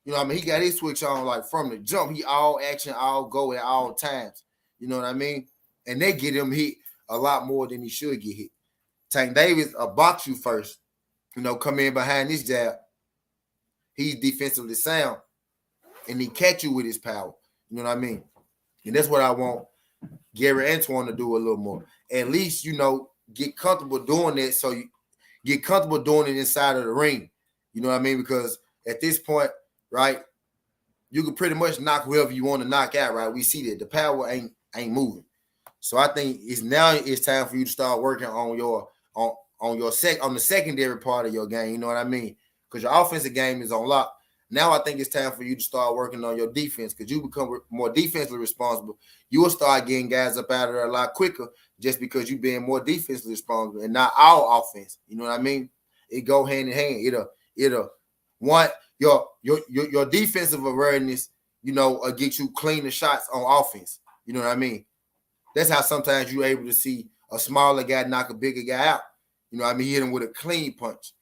You know what I mean? He got his switch on like from the jump. He all action, all go at all times. You know what I mean? And they get him hit a lot more than he should get hit. Tank Davis box you first, come in behind this jab. He's defensively sound, and he catch you with his power. You know what I mean? And that's what I want Gary Antoine to do a little more. At least, get comfortable doing that, so you get comfortable doing it inside of the ring. You know what I mean? Because at this point, right, you can pretty much knock whoever you want to knock out, right? We see that the power ain't moving. So I think it's time for you to start working on the secondary part of your game. You know what I mean? Because your offensive game is on lock. Now I think it's time for you to start working on your defense, because you become more defensively responsible. You will start getting guys up out of there a lot quicker just because you're being more defensively responsible and not all offense. You know what I mean? It go hand in hand. It'll want your defensive awareness, get you cleaner shots on offense. You know what I mean? That's how sometimes you're able to see a smaller guy knock a bigger guy out. You know what I mean? He hit him with a clean punch.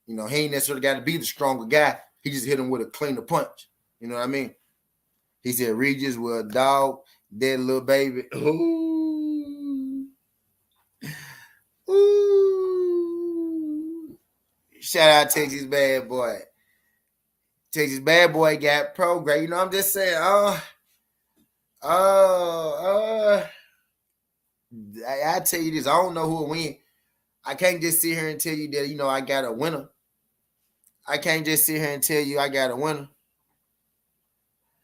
He ain't necessarily got to be the stronger guy. He just hit him with a cleaner punch. You know what I mean? He said, Regis with a dog, dead little baby. Ooh. Ooh. Shout out Texas Bad Boy. Texas Bad Boy got programmed. I'm just saying, I tell you this, I don't know who will win. I can't just sit here and tell you that, I got a winner. I can't just sit here and tell you I got a winner.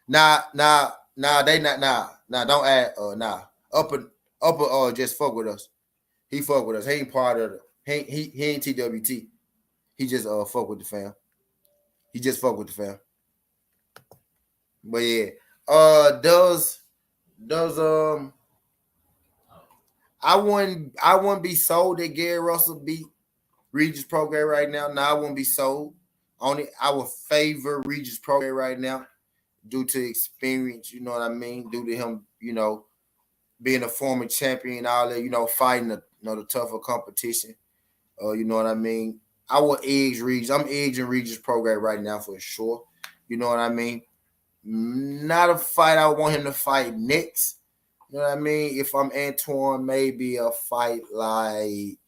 Nah, they not, don't add, Upper, just fuck with us. He fuck with us. He ain't part of it. He ain't TWT. He just, fuck with the fam. He just fuck with the fam. But yeah, I wouldn't be sold that Gary Russell beat Regis Prograis right now. No, I wouldn't be sold. Only I would favor Regis Prograis right now due to experience, you know what I mean? Due to him, being a former champion, all that, fighting the tougher competition. You know what I mean? I would edge Regis. I'm edging Regis Prograis right now for sure. You know what I mean? Not a fight I want him to fight next. You know what I mean? If I'm Antoine, maybe a fight like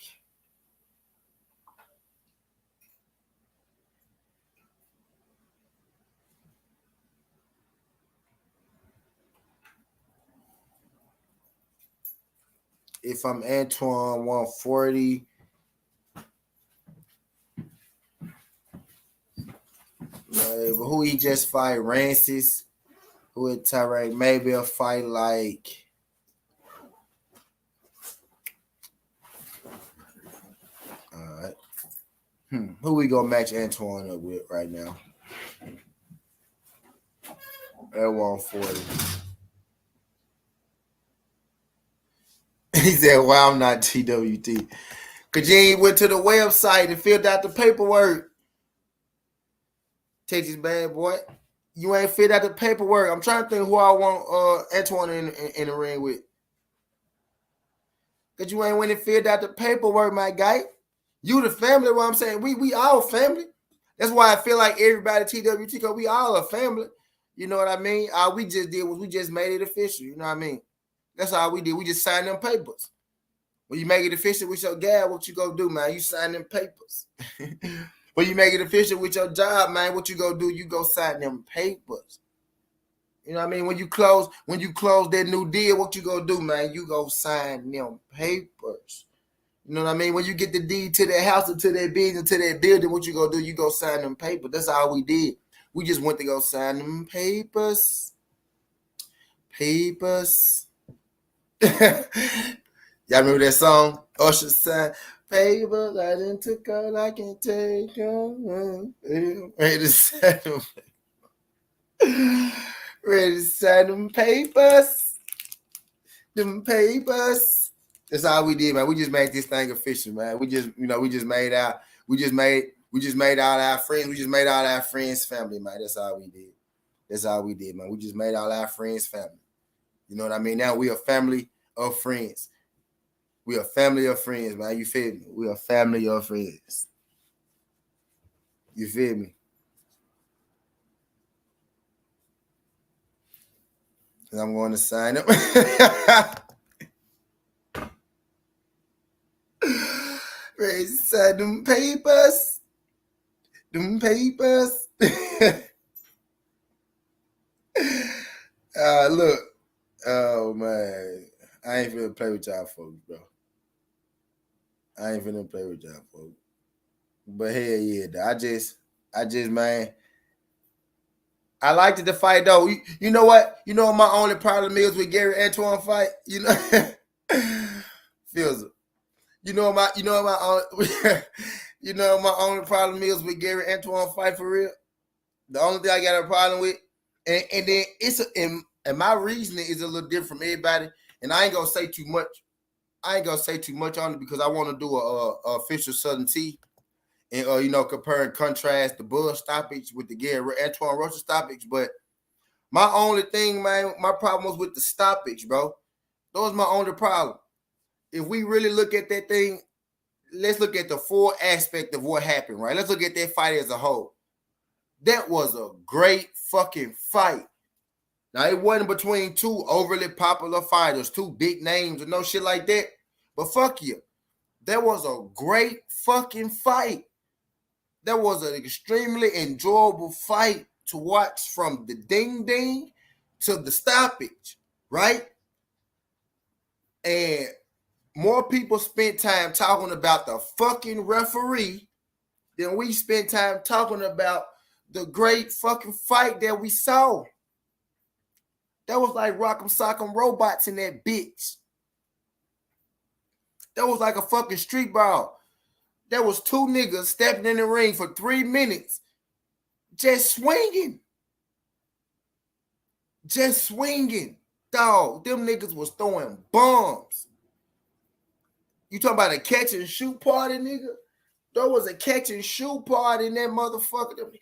if I'm Antoine 140. But who he just fight? Rancis. Who it Tyrek? Maybe a fight like all right. Who we gonna match Antoine up with right now? At 140. He said, "Well, I'm not TWT." Cause you ain't went to the website and filled out the paperwork. Texas Bad Boy. You ain't filled out the paperwork. I'm trying to think who I want Antoine in the ring with. Cause you ain't went and filled out the paperwork, my guy. You the family, what I'm saying. We all family. That's why I feel like everybody TWT, because we all a family. You know what I mean? All we just did was we just made it official. You know what I mean? That's all we did. We just signed them papers. When you make it official with your gal, what you go do, man? You sign them papers. When you make it official with your job, man, what you go do? You go sign them papers. You know what I mean? When you close that new deal, what you go do, man? You go sign them papers. You know what I mean? When you get the deed to that house or to that business, to that building, what you go do? You go sign them papers. That's all we did. We just went to go sign them papers. Papers. Y'all remember that song? Usher signed papers. I didn't took all I can take. Ready to sign them. Ready to sign them papers. Them papers. That's all we did, man. We just made this thing official, man. We just made all our friends. We just made all our friends family, man. That's all we did. That's all we did, man. We just made all our friends family. You know what I mean? Now we a family of friends. We a family of friends, man. You feel me? We a family of friends. You feel me? And I'm going to sign up. Inside them papers. Them papers. Look. Oh, man. I ain't finna play with y'all folks, bro. I ain't finna play with y'all folks. But hell yeah, I just, man. I liked the fight though. You know what? You know what my only problem is with Gary Antoine fight? You know, feels it. You know my only problem is with Gary Antoine fight for real. The only thing I got a problem with, and then and my reasoning is a little different from everybody. And I ain't gonna say too much. I ain't gonna say too much on it because I want to do a official Southerntea and compare and contrast the Bud stoppage with the Gary Antoine Russell stoppage. But my only thing, man, my problem was with the stoppage, bro. That was my only problem. If we really look at that thing, let's look at the full aspect of what happened, right? Let's look at that fight as a whole. That was a great fucking fight. Now, it wasn't between two overly popular fighters, two big names or no shit like that. But fuck you. That was a great fucking fight. That was an extremely enjoyable fight to watch from the ding-ding to the stoppage, right? And more people spent time talking about the fucking referee than we spent time talking about the great fucking fight that we saw. That was like Rock'em Sock'em Robots in that bitch. That was like a fucking street brawl. There was two niggas stepping in the ring for 3 minutes, just swinging. Just swinging. Dog, them niggas was throwing bombs. You talking about a catch and shoot party, nigga? There was a catch and shoot party in that motherfucker. Them niggas.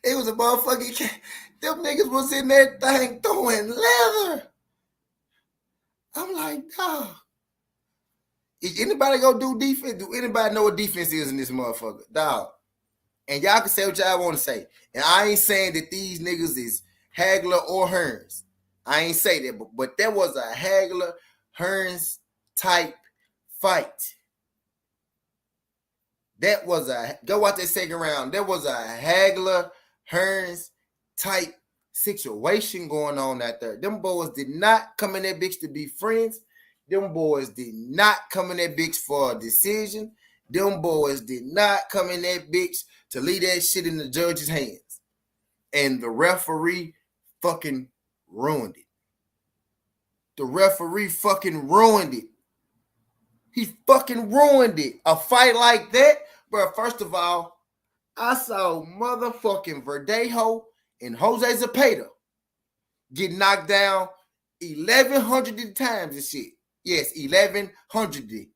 It was a motherfucking catch. Them niggas was in that thing throwing leather. I'm like, dog. Is anybody gonna do defense? Do anybody know what defense is in this motherfucker? Dog. And y'all can say what y'all want to say. And I ain't saying that these niggas is Hagler or Hearns. I ain't say that, but there was a Hagler Hearns type fight. That was go watch that second round. There was a Hagler Hearns type situation going on out there. Them boys did not come in that bitch to be friends. Them boys did not come in that bitch for a decision. Them boys did not come in that bitch to leave that shit in the judge's hands. And the referee fucking ruined it. The referee fucking ruined it. He fucking ruined it. A fight like that, bro, first of all, I saw motherfucking Verdejo and Jose Zepeda get knocked down 1,100 times and shit. Yes, 1,100.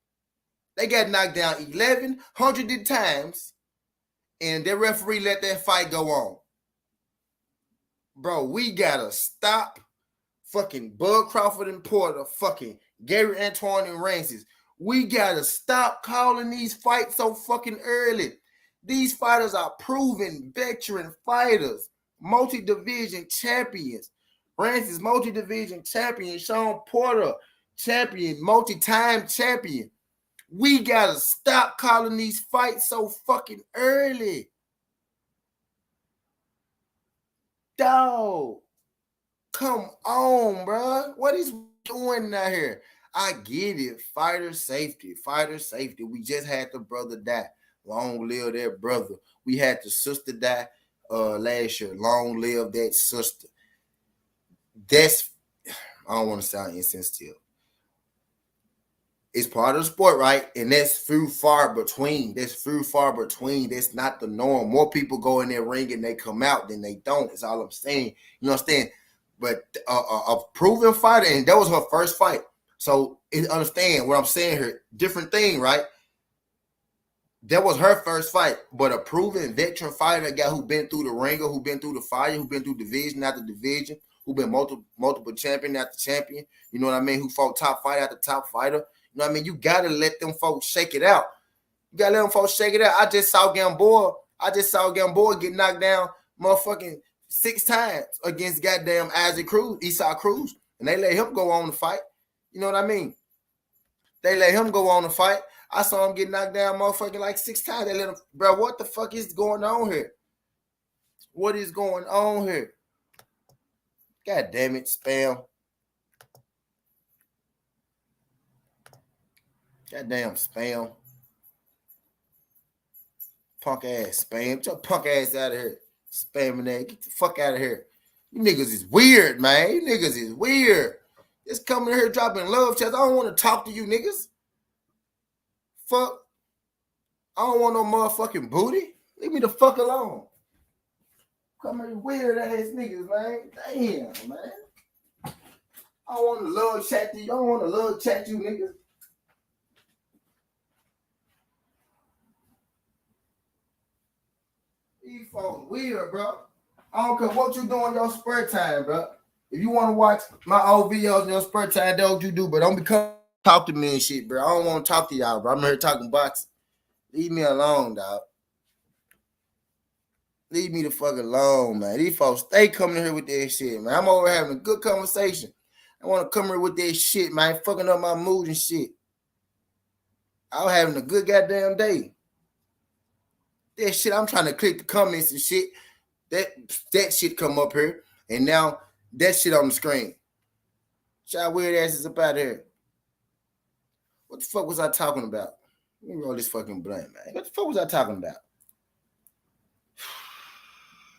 They got knocked down 1,100 times, and their referee let that fight go on. Bro, we gotta stop fucking Bud Crawford and Porter, fucking Gary Antoine and Rances. We gotta stop calling these fights so fucking early. These fighters are proven veteran fighters, multi-division champions. Rances, multi-division champion. Sean Porter, champion, multi-time champion. We gotta stop calling these fights so fucking early. Dog, come on, bro. What is doing out here? I get it. Fighter safety. We just had the brother die. Long live that brother. We had the sister die last year. Long live that sister. That's, I don't want to sound insensitive. It's part of the sport, right? And that's few far between. That's not the norm. More people go in that ring and they come out than they don't. That's all I'm saying. You understand? But a proven fighter, and that was her first fight. So understand what I'm saying here. Different thing, right? That was her first fight. But a proven veteran fighter, a guy who been through the ringer, who been through the fire, who been through division after division, who been multiple champion after champion. You know what I mean? Who fought top fighter after top fighter. You know what I mean? You got to let them folks shake it out. I just saw Gamboa get knocked down motherfucking 6 times against goddamn Isaac Cruz, Esau Cruz, and they let him go on the fight. You know what I mean? They let him go on the fight. I saw him get knocked down motherfucking like 6 times. They let him, bro, what the fuck is going on here? What is going on here? God damn it, spam. Goddamn spam. Punk ass spam. Get your punk ass out of here. Spamming that. Get the fuck out of here. You niggas is weird, man. You niggas is weird. Just coming here dropping love chats. I don't want to talk to you niggas. Fuck. I don't want no motherfucking booty. Leave me the fuck alone. Come here, weird ass niggas, man. Damn, man. I don't want to love chat to you. I don't want to love chat you niggas. These folks weird, bro. I don't care what you do in your spare time, bro. If you want to watch my old videos in your spare time, that's what you do, but don't become talk to me and shit, bro. I don't want to talk to y'all, bro. I'm here talking boxing. Leave me alone, dog. Leave me the fuck alone, man. These folks stay coming here with that shit, man. I'm over having a good conversation. I want to come here with that shit, man. Fucking up my mood and shit. I was having a good goddamn day. That shit, I'm trying to click the comments and shit. That shit come up here, and now that shit on the screen. Y'all weird asses up out here. What the fuck was I talking about? Let me roll this fucking blunt, man. What the fuck was I talking about?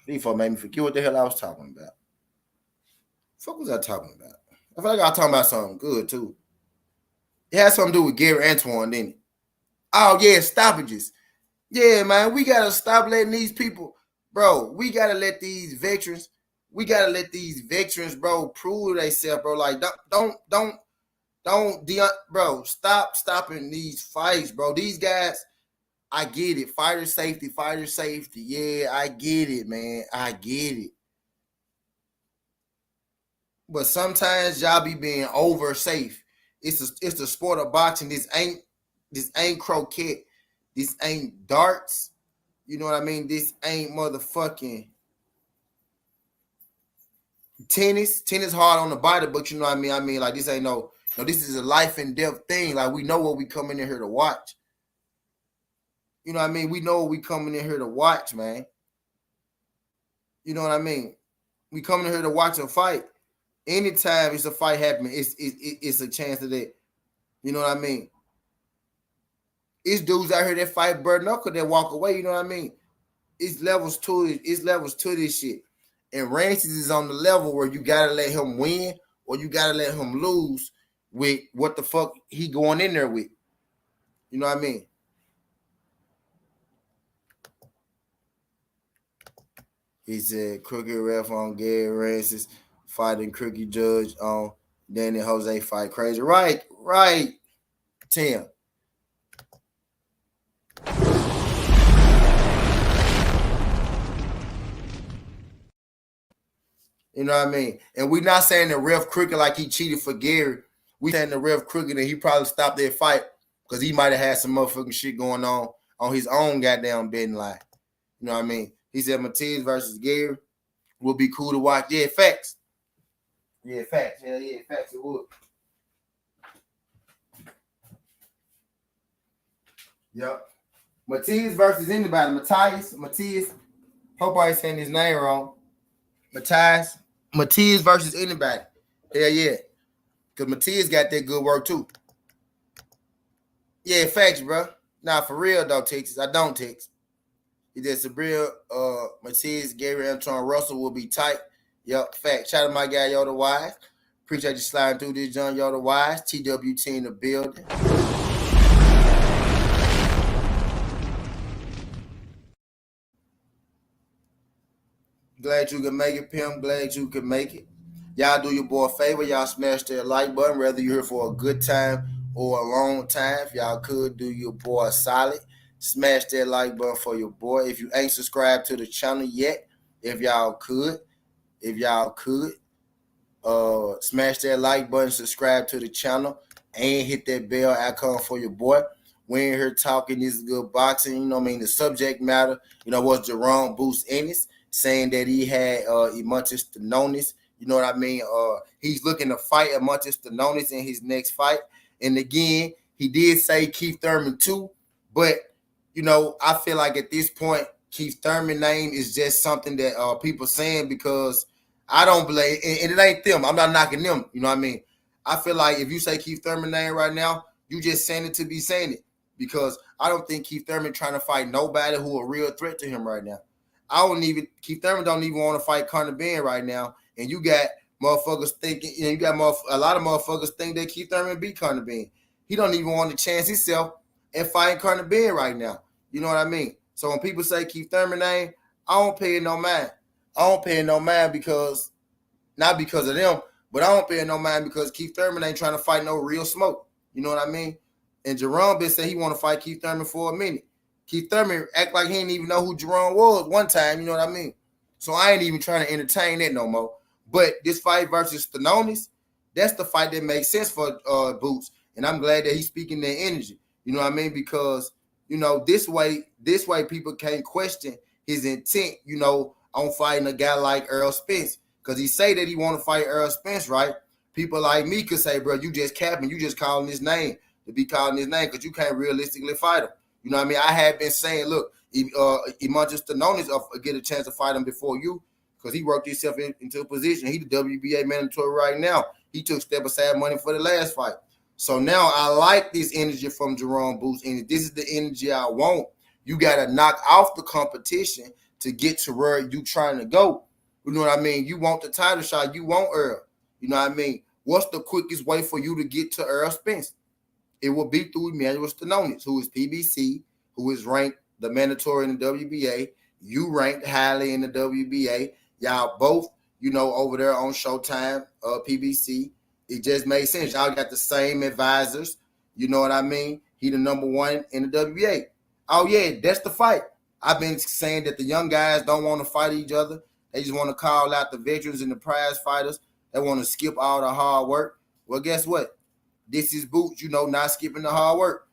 These folks made me forget what the hell I was talking about. What the fuck was I talking about? I feel like I was talking about something good, too. It had something to do with Gary Antoine, didn't it? Oh, yeah, stoppages. Yeah, man, we got to stop letting these people, bro, we got to let these veterans, bro, prove themselves, bro. Like, bro, stop stopping these fights, bro. These guys, I get it. Fighter safety. Yeah, I get it, man. I get it. But sometimes y'all be being over safe. It's the sport of boxing. This ain't croquet. This ain't darts. You know what I mean? This ain't motherfucking tennis. Tennis hard on the body, but you know what I mean? I mean, like, this ain't no, this is a life and death thing. Like, we know what we coming in here to watch. You know what I mean? We know what we coming in here to watch, man. You know what I mean? We coming in here to watch a fight. Anytime it's a fight happening, it's a chance of that. You know what I mean? It's dudes out here that fight bare knuckle that walk away. You know what I mean? It's levels to it. It's levels to this shit. And Rancis is on the level where you gotta let him win or you gotta let him lose with what the fuck he going in there with. You know what I mean? He said crooked ref on Gary Rancis, fighting crooked judge on Danny Jose fight crazy. Right, Tim. You know what I mean? And we're not saying the ref crooked like he cheated for Gary. We saying the ref crooked and he probably stopped that fight because he might have had some motherfucking shit going on his own goddamn betting line. You know what I mean? He said Matiz versus Gary will be cool to watch. Yeah, facts. Yeah, facts. Hell yeah, facts it would. Yep. Matiz versus anybody. Matiz. Hope I ain't saying his name wrong. Matiz versus anybody. Hell yeah. Because Matiz got that good work too. Yeah, facts, bro. Nah, for real though, Texas. I don't text. He did Sabrina, Matiz, Gary Antoine Russell will be tight. Yep, fact. Shout out to my guy, Yoda Wise. Appreciate you sliding through this, John Yoda Wise. TWT in the building. Glad you can make it, Pim. Glad you can make it. Y'all do your boy a favor. Y'all smash that like button, whether you're here for a good time or a long time. If y'all could, do your boy a solid. Smash that like button for your boy. If you ain't subscribed to the channel yet, if y'all could, smash that like button, subscribe to the channel, and hit that bell icon for your boy. We ain't here talking this good boxing. You know what I mean? The subject matter, what's Jaron Ennis saying that he had Eimantas Stanionis. You know what I mean? He's looking to fight Eimantas Stanionis in his next fight. And again, he did say Keith Thurman too, but you know, I feel like at this point, Keith Thurman name is just something that people saying because I don't believe, and it ain't them. I'm not knocking them. You know what I mean? I feel like if you say Keith Thurman name right now, you just saying it to be saying it because I don't think Keith Thurman trying to fight nobody who a real threat to him right now. Keith Thurman don't even want to fight Conor Ben right now, and you got motherfuckers thinking, you know, you got a lot of motherfuckers think that Keith Thurman beat Conor Ben. He don't even want to chance himself and fighting Conor Ben right now. You know what I mean? So when people say Keith Thurman name, I don't pay no mind. I don't pay no mind because, not because of them, but I don't pay no mind because Keith Thurman ain't trying to fight no real smoke. You know what I mean? And Jaron been said he want to fight Keith Thurman for a minute. Keith Thurman act like he didn't even know who Jaron was one time. You know what I mean? So I ain't even trying to entertain that no more. But this fight versus Stanionis, that's the fight that makes sense for Boots. And I'm glad that he's speaking that energy. You know what I mean? Because, you know, this way people can't question his intent, you know, on fighting a guy like Errol Spence. Because he say that he want to fight Errol Spence, right? People like me could say, bro, you just capping. You just calling his name to be calling his name because you can't realistically fight him. You know what I mean? I have been saying, look, Eimantas Stanionis get a chance to fight him before you because he worked himself into a position. He the WBA mandatory right now. He took step aside money for the last fight. So now I like this energy from Jaron Boots, and this is the energy I want. You got to knock off the competition to get to where you trying to go. You know what I mean? You want the title shot. You want Errol. You know what I mean? What's the quickest way for you to get to Errol Spence? It will be through Eimantas Stanionis, who is PBC, who is ranked the mandatory in the WBA. You ranked highly in the WBA. Y'all both, you know, over there on Showtime, PBC. It just made sense. Y'all got the same advisors. You know what I mean? He the number one in the WBA. Oh, yeah, that's the fight. I've been saying that the young guys don't want to fight each other. They just want to call out the veterans and the prize fighters. They want to skip all the hard work. Well, guess what? This is Boots, you know, not skipping the hard work.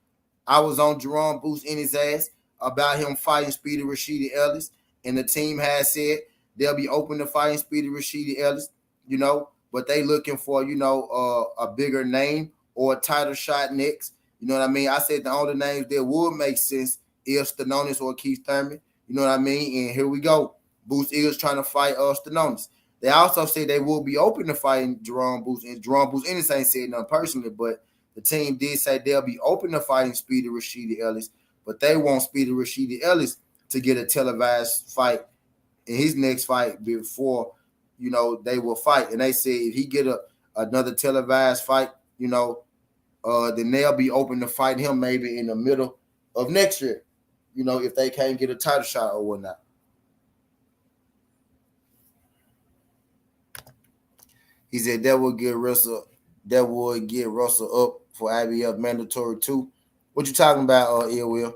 I was on Jaron Boots in his ass about him fighting Speedy Rashidi Ellis, and the team has said they'll be open to fighting Speedy Rashidi Ellis, you know, but they looking for, you know, a bigger name or a title shot next. You know what I mean? I said the only names that would make sense is Stanionis or Keith Thurman. You know what I mean? And here we go. Boots is trying to fight Stanionis. They also say they will be open to fighting Jaron Boots, and Jaron Boots Ennis ain't said nothing personally, but the team did say they'll be open to fighting Speedy Rashidi Ellis, but they want Speedy Rashidi Ellis to get a televised fight in his next fight before, you know, they will fight. And they say if he get another televised fight, you know, then they'll be open to fight him maybe in the middle of next year, you know, if they can't get a title shot or whatnot. He said that would get Russell up for IBF mandatory too. What you talking about, Ill Will?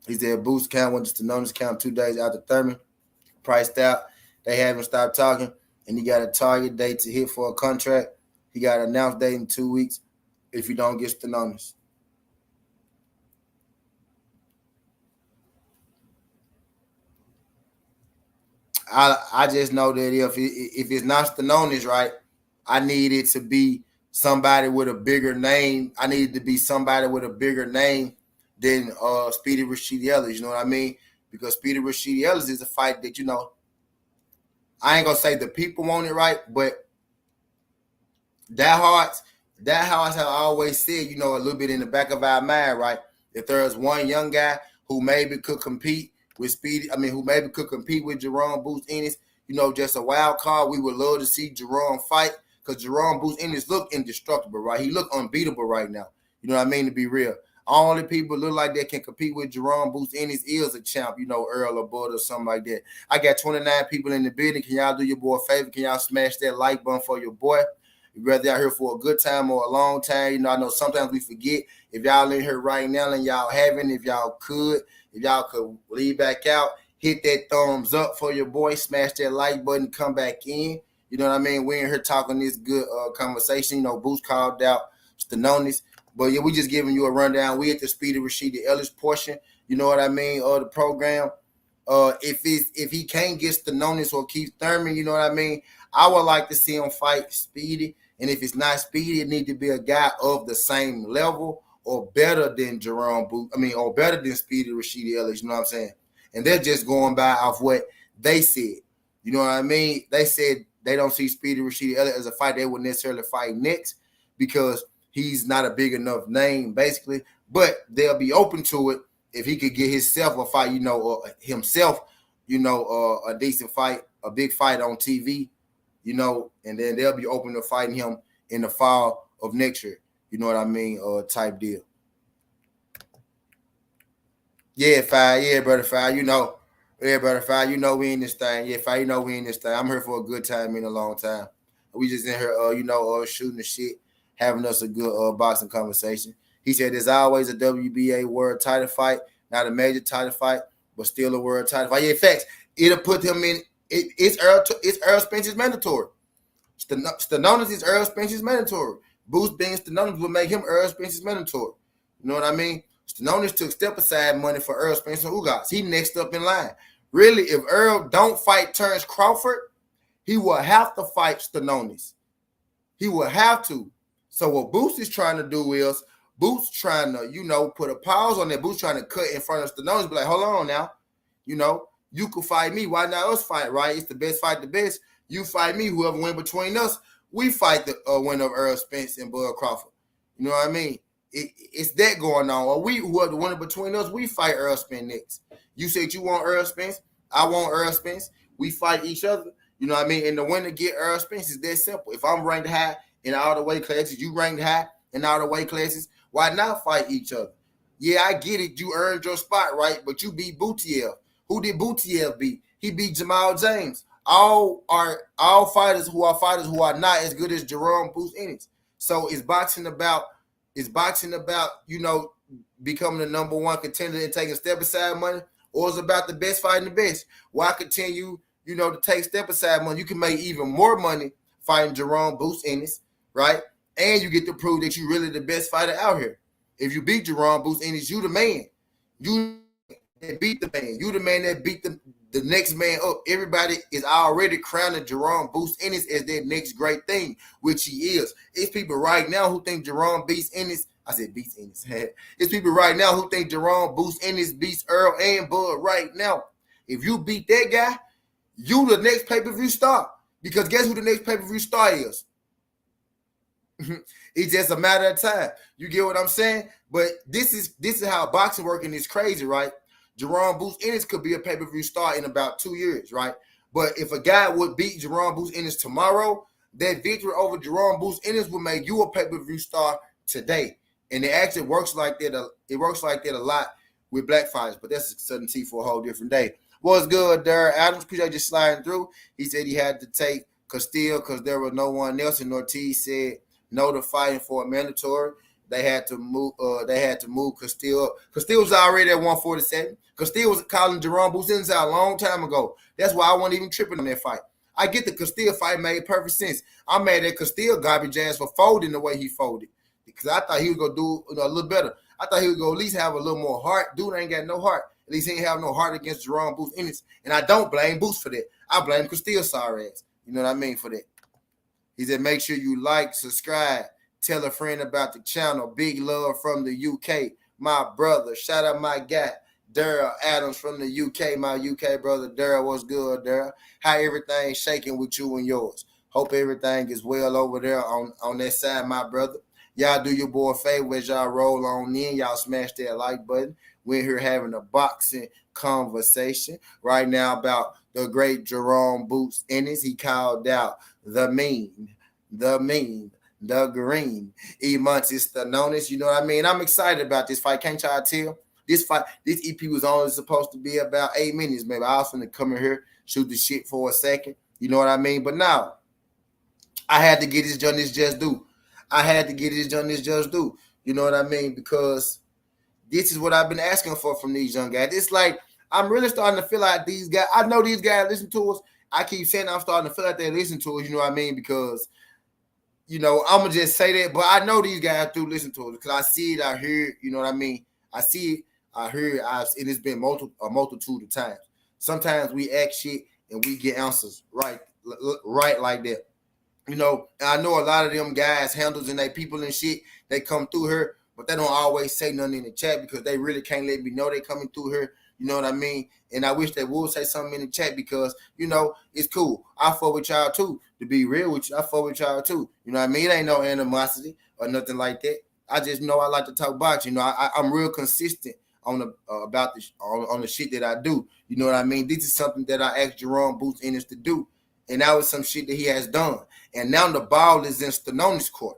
He said Boots count went to Stanionis count 2 days after Thurman. Priced out. They haven't stopped talking, and he got a target date to hit for a contract. He got an announced date in 2 weeks if he don't get Stanionis. I just know that if it's not Stanionis, right, I need it to be somebody with a bigger name. I need it to be somebody with a bigger name than Speedy Rashidi Ellis. You know what I mean? Because Speedy Rashidi Ellis is a fight that, you know, I ain't gonna say the people want it, right, but that hearts have always said, you know, a little bit in the back of our mind, right? If there's one young guy who maybe could compete with who maybe could compete with Jaron Boots Ennis, you know, just a wild card, we would love to see Jaron fight because Jaron Boots Ennis look indestructible, right? He look unbeatable right now. You know what I mean? To be real. Only people look like they can compete with Jaron Boots Ennis is a champ, you know, Errol or Bud or something like that. I got 29 people in the building. Can y'all do your boy a favor? Can y'all smash that like button for your boy? Whether out here for a good time or a long time, you know, I know sometimes we forget. If y'all in here right now and y'all haven't, if y'all could leave back out, hit that thumbs up for your boy, smash that like button, come back in. You know what I mean? We in here talking this good conversation. You know, Boots called out Stanionis. But yeah, we just giving you a rundown. We at the Speedy Rashidi Ellis portion, you know what I mean, of the program. if he can't get Stanionis or Keith Thurman, you know what I mean? I would like to see him fight Speedy. And if it's not Speedy, it need to be a guy of the same level or better than Jaron Booth. I mean, or better than Speedy Rashidi Ellis, you know what I'm saying? And they're just going by off what they said. You know what I mean? They said they don't see Speedy Rashidi Ellis as a fight they would necessarily fight next because he's not a big enough name, basically. But they'll be open to it if he could get himself a fight, a decent fight, a big fight on TV, and then they'll be open to fighting him in the fall of next year. You know what I mean? Type deal. Yeah, Fire. Yeah, brother Fire. Yeah, brother Fire. We in this thing. Yeah, Fire. We in this thing. I'm here for a good time in a long time. We just in here, shooting the shit, having us a good boxing conversation. He said there's always a WBA world title fight, not a major title fight, but still a world title fight. Yeah, facts. It'll put him in. It's Errol Spence's mandatory. Stanionis is Errol Spence's mandatory. Boost being Stanionis will make him Errol Spence's mandatory. You know what I mean? Stanionis took step aside money for Errol Spence and Ugas. He next up in line. Really, if Errol don't fight Terrence Crawford, he will have to fight Stanionis. He will have to. So what Boost is trying to do is Boost trying to, put a pause on that. Boost trying to cut in front of Stanionis, be like, hold on now. You can fight me. Why not us fight, right? It's the best fight the best. You fight me. Whoever win between us, we fight the winner of Errol Spence and Bud Crawford. You know what I mean? It's that going on. Or whoever the winner between us, we fight Errol Spence next. You said you want Errol Spence. I want Errol Spence. We fight each other. You know what I mean? And the winner get Errol Spence is that simple. If I'm ranked high in all the weight classes, you ranked high in all the weight classes, why not fight each other? Yeah, I get it. You earned your spot, right? But you beat Boutiev. Who did Boutiev beat? He beat Jamal James. All fighters who are not as good as Jaron Ennis. So is boxing about becoming the number one contender and taking step aside money, or is it about the best fighting the best? Why continue to take step aside money? You can make even more money fighting Jaron Ennis, right? And you get to prove that you're really the best fighter out here. If you beat Jaron Ennis, you the man. You that beat the man. You the man that beat the next man up. Everybody is already crowning Jaron Ennis as their next great thing, which he is. It's people right now who think Jaron beats Ennis. I said beats Ennis. It's people right now who think Jaron Ennis beats Errol and Bud right now. If you beat that guy, you the next pay-per-view star. Because guess who the next pay-per-view star is? It's just a matter of time. You get what I'm saying? But this is how boxing working is crazy, right? Jaron Ennis could be a pay-per-view star in about 2 years, right? But if a guy would beat Jaron Ennis tomorrow, that victory over Jaron Ennis will make you a pay-per-view star today. And it actually works like that. It works like that a lot with black fighters, but that's Southerntea for a whole different day. What's good, there? Adams, appreciate you sliding through. He said he had to take Castillo because there was no one else, and Ortiz said no to fighting for a mandatory. They had to move. Castillo. Castillo was already at 147. Castillo was calling Jaron Ennis out a long time ago. That's why I wasn't even tripping on that fight. I get the Castillo fight made perfect sense. I'm mad at Castillo garbage ass for folding the way he folded because I thought he was gonna do a little better. I thought he would go at least have a little more heart. Dude ain't got no heart. At least he ain't have no heart against Jaron Ennis. And I don't blame Boost for that. I blame Castillo sorry ass. You know what I mean for that. He said, make sure you like, subscribe, tell a friend about the channel. Big love from the UK. My brother. Shout out my guy, Daryl Adams from the UK. My UK brother, Daryl. What's good, Daryl? How everything shaking with you and yours? Hope everything is well over there on that side, my brother. Y'all do your boy a favor as y'all roll on in. Y'all smash that like button. We're here having a boxing conversation right now about the great Jaron Ennis. He called out the mean, the green, Eimantas Stanionis. You know what I mean? I'm excited about this fight. Can't y'all tell? This fight, this EP was only supposed to be about 8 minutes, maybe. I was going to come in here, shoot the shit for a second. You know what I mean? But now, I had to get this done, this just do. I had to get this done, this just do. You know what I mean? Because this is what I've been asking for from these young guys. It's like, I'm really starting to feel like these guys, I know these guys listen to us. I keep saying I'm starting to feel like they listen to us, you know what I mean? Because, I'm going to just say that, but I know these guys do listen to us because I see it, I hear it, you know what I mean? I see it, I hear it, and it's been a multitude of times. Sometimes we ask shit and we get answers right like that. You know, I know a lot of them guys, handles and they people and shit, they come through here, but they don't always say nothing in the chat because they really can't let me know they coming through here. You know what I mean? And I wish they would say something in the chat because, you know, it's cool. I fuck with y'all too. To be real with you, I fuck with y'all too. You know what I mean? It ain't no animosity or nothing like that. I just know I like to talk box. You know, I'm real consistent on the about the on the shit that I do. You know what I mean? This is something that I asked Jaron Ennis to do, and that was some shit that he has done. And now the ball is in Stanionis' court.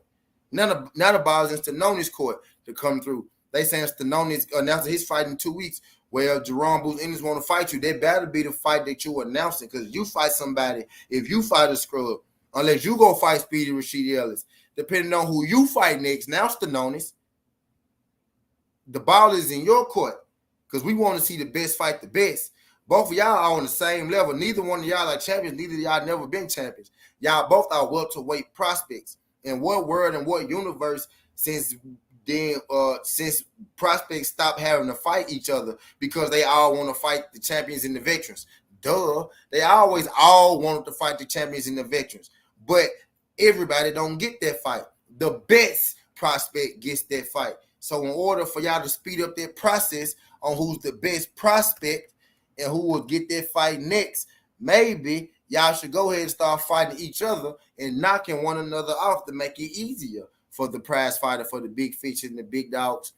Now the ball is in Stanionis' court to come through. They saying Stanionis announced his fight in 2 weeks. Well, Jaron Ennis want to fight you. That better be the fight that you announcing because you fight somebody. If you fight a scrub, unless you go fight Speedy Rashid Ellis, depending on who you fight next. Now Stanionis, the ball is in your court because we want to see the best fight the best. Both of y'all are on the same level. Neither one of y'all are champions. Neither of y'all never been champions. Y'all both are welterweight prospects. In what world and what universe since prospects stopped having to fight each other because they all want to fight the champions and the veterans? Duh. They always all wanted to fight the champions and the veterans. But everybody don't get that fight. The best prospect gets that fight. So in order for y'all to speed up that process on who's the best prospect and who will get that fight next, maybe y'all should go ahead and start fighting each other and knocking one another off to make it easier for the prize fighter, for the big fish and the big dogs,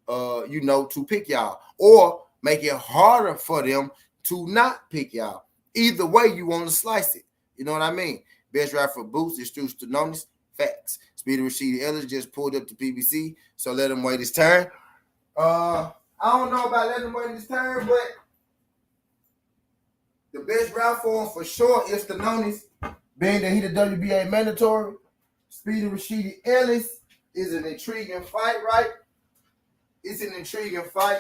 to pick y'all. Or make it harder for them to not pick y'all. Either way you want to slice it. You know what I mean? Best ride for Boots is Stu Stanionis. Facts. Speedy Rashid Ellis just pulled up to PBC, so let him wait his turn. I don't know about letting him wait his turn, but the best route for him for sure is Stanionis, being that he the WBA mandatory. Speedy Rashid Ellis is an intriguing fight, right? It's an intriguing fight.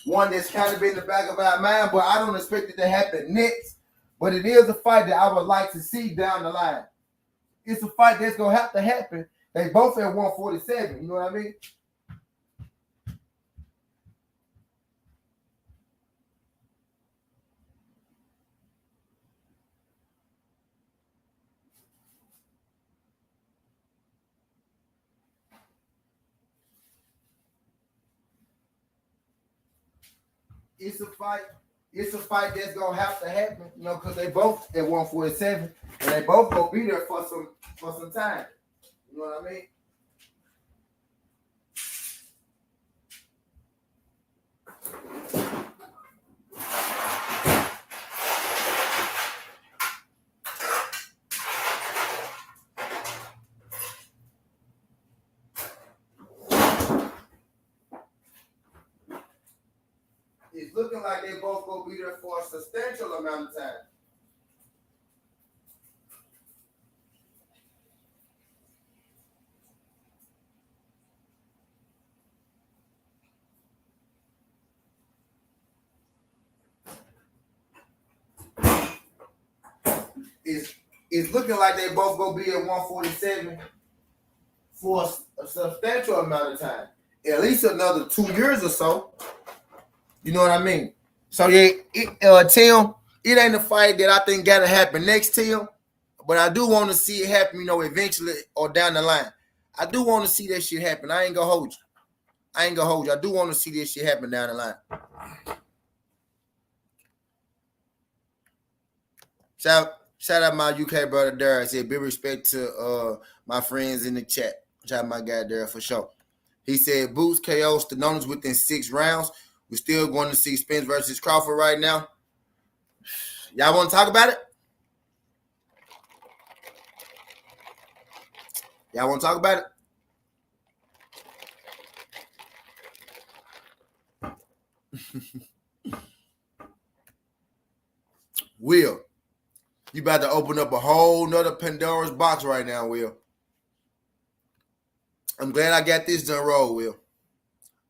One that's kind of been in the back of our mind, but I don't expect it to happen next. But it is a fight that I would like to see down the line. It's a fight that's going to have to happen. They both at 147. You know what I mean? It's a fight. It's a fight that's gonna have to happen, because they both at 147 and they both gonna be there for some time. You know what I mean? It's looking like they both gonna be there for a substantial amount of time. It's looking like they both gonna be at 147 for a substantial amount of time. At least another 2 years or so. You know what I mean? So yeah, Tim, it ain't a fight that I think gotta happen next, Tim. But I do want to see it happen, eventually or down the line. I do want to see that shit happen. I ain't gonna hold you. I do want to see this shit happen down the line. Shout out my UK brother there. I said big respect to my friends in the chat. Shout out my guy there for sure. He said Boots KO Stanionis within 6 rounds. We're still going to see Spence versus Crawford right now. Y'all want to talk about it? Y'all want to talk about it? Will, you about to open up a whole nother Pandora's box right now, Will. I'm glad I got this done roll, Will.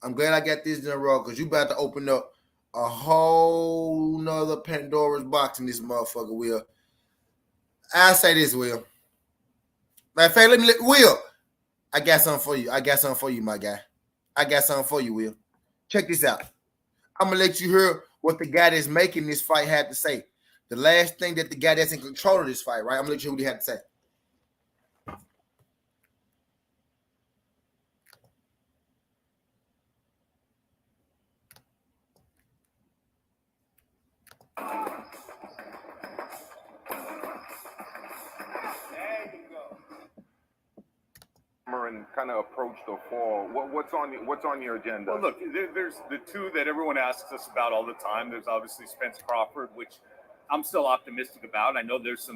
I'm glad I got this done roll because you about to open up a whole nother Pandora's box in this motherfucker, Will. I'll say this, Will. Matter of fact, Will, I got something for you. My guy. I got something for you, Will. Check this out. I'm going to let you hear what the guy that's making this fight had to say. The last thing that the guy that's in control of this fight, right? I'm gonna let you hear what he had to say. And kind of approach the fall. What's on your agenda? Well, look, there's the two that everyone asks us about all the time. There's obviously Spence Crawford, which I'm still optimistic about. I know there's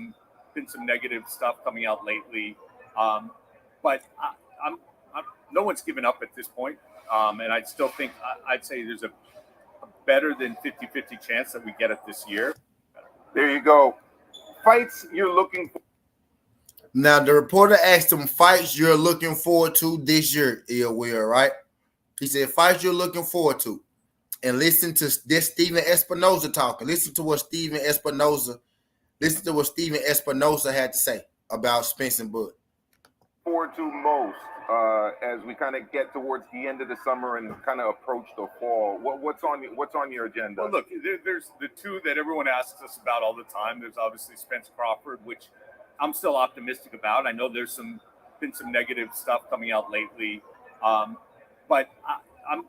been some negative stuff coming out lately, but I'm no one's given up at this point, and I still think I'd say there's a better than 50-50 chance that we get it this year. There you go. Fights you're looking for. Now, the reporter asked him fights you're looking forward to this year, Will, right? He said fights you're looking forward to. And listen to this Steven Espinoza talking. Listen to what Steven Espinoza had to say about Spence and Bud. Forward to most as we kind of get towards the end of the summer and kind of approach the fall. What's on your agenda? Well, look, there's the two that everyone asks us about all the time. There's obviously Spence Crawford, which I'm still optimistic about. I know there's been some negative stuff coming out lately, but I'm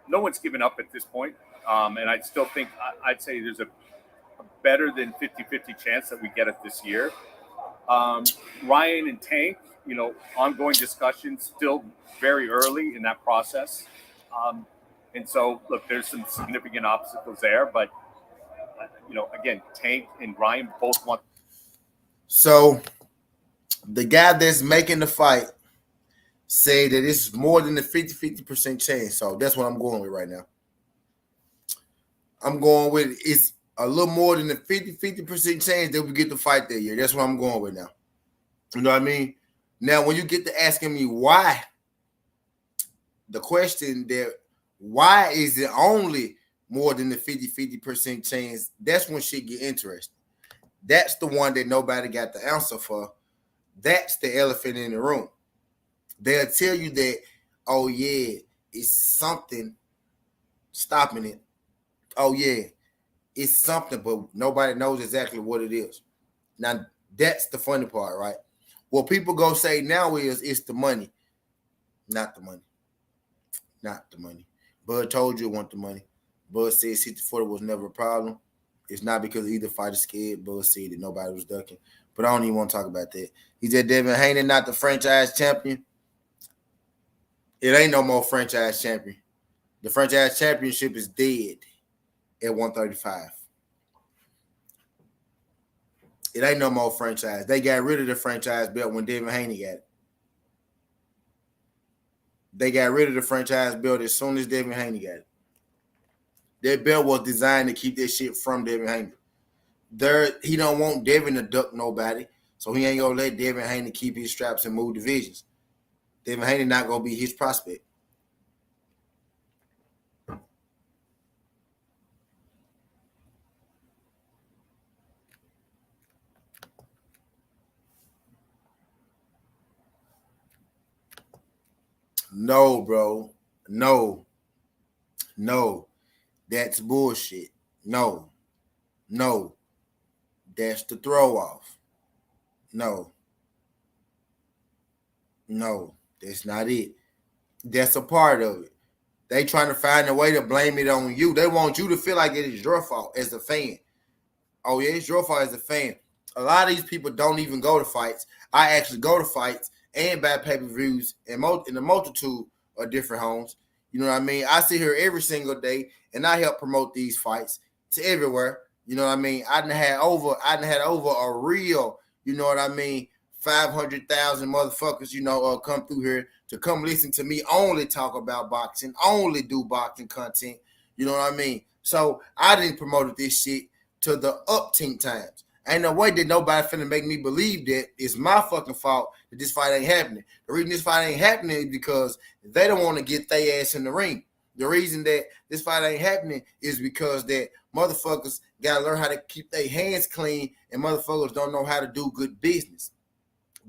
no one's given up at this point, and I still think I'd say there's a better than 50-50 chance that we get it this year. Ryan and Tank, ongoing discussions, still very early in that process, and so look, there's some significant obstacles there, but again, Tank and Ryan both want. So the guy that's making the fight say that it's more than a 50% chance. So that's what I'm going with right now. I'm going with it's a little more than a 50% chance that we get the fight that year. That's what I'm going with now. You know what I mean? Now, when you get to asking me why, the question that why is it only more than the 50% chance, that's when shit get interesting. That's the one that nobody got the answer for. That's the elephant in the room. They'll tell you that, oh, yeah, it's something stopping it. Oh, yeah, it's something, but nobody knows exactly what it is. Now, that's the funny part, right? What people go say now is it's the money. Not the money. Not the money. Bud told you it want the money. Bud said 60-40 was never a problem. It's not because either fighter scared. Bud said that nobody was ducking. But I don't even want to talk about that. He said Devin Haney not the franchise champion. It ain't no more franchise champion. The franchise championship is dead at 135. It ain't no more franchise. They got rid of the franchise belt when Devin Haney got it. They got rid of the franchise belt as soon as Devin Haney got it. That belt was designed to keep that shit from Devin Haney. He don't want Devin to duck nobody, so he ain't gonna let Devin Haney keep his straps and move divisions. Devin Haney not gonna be his prospect. No, bro. No. That's bullshit. No. That's the throw off. No, that's not it. That's a part of it. They trying to find a way to blame it on you. They want you to feel like it is your fault as a fan. Oh, yeah, it's your fault as a fan. A lot of these people don't even go to fights. I actually go to fights and buy pay-per-views in a multitude of different homes. You know what I mean? I sit here every single day, and I help promote these fights to everywhere. You know what I mean? I done had over a real, you know what I mean, 500,000 motherfuckers, come through here to come listen to me only talk about boxing, only do boxing content. You know what I mean? So I didn't promote this shit to the upteenth times. Ain't no way that nobody finna make me believe that it's my fucking fault that this fight ain't happening. The reason this fight ain't happening is because they don't want to get their ass in the ring. The reason that this fight ain't happening is because that motherfuckers got to learn how to keep their hands clean and motherfuckers don't know how to do good business.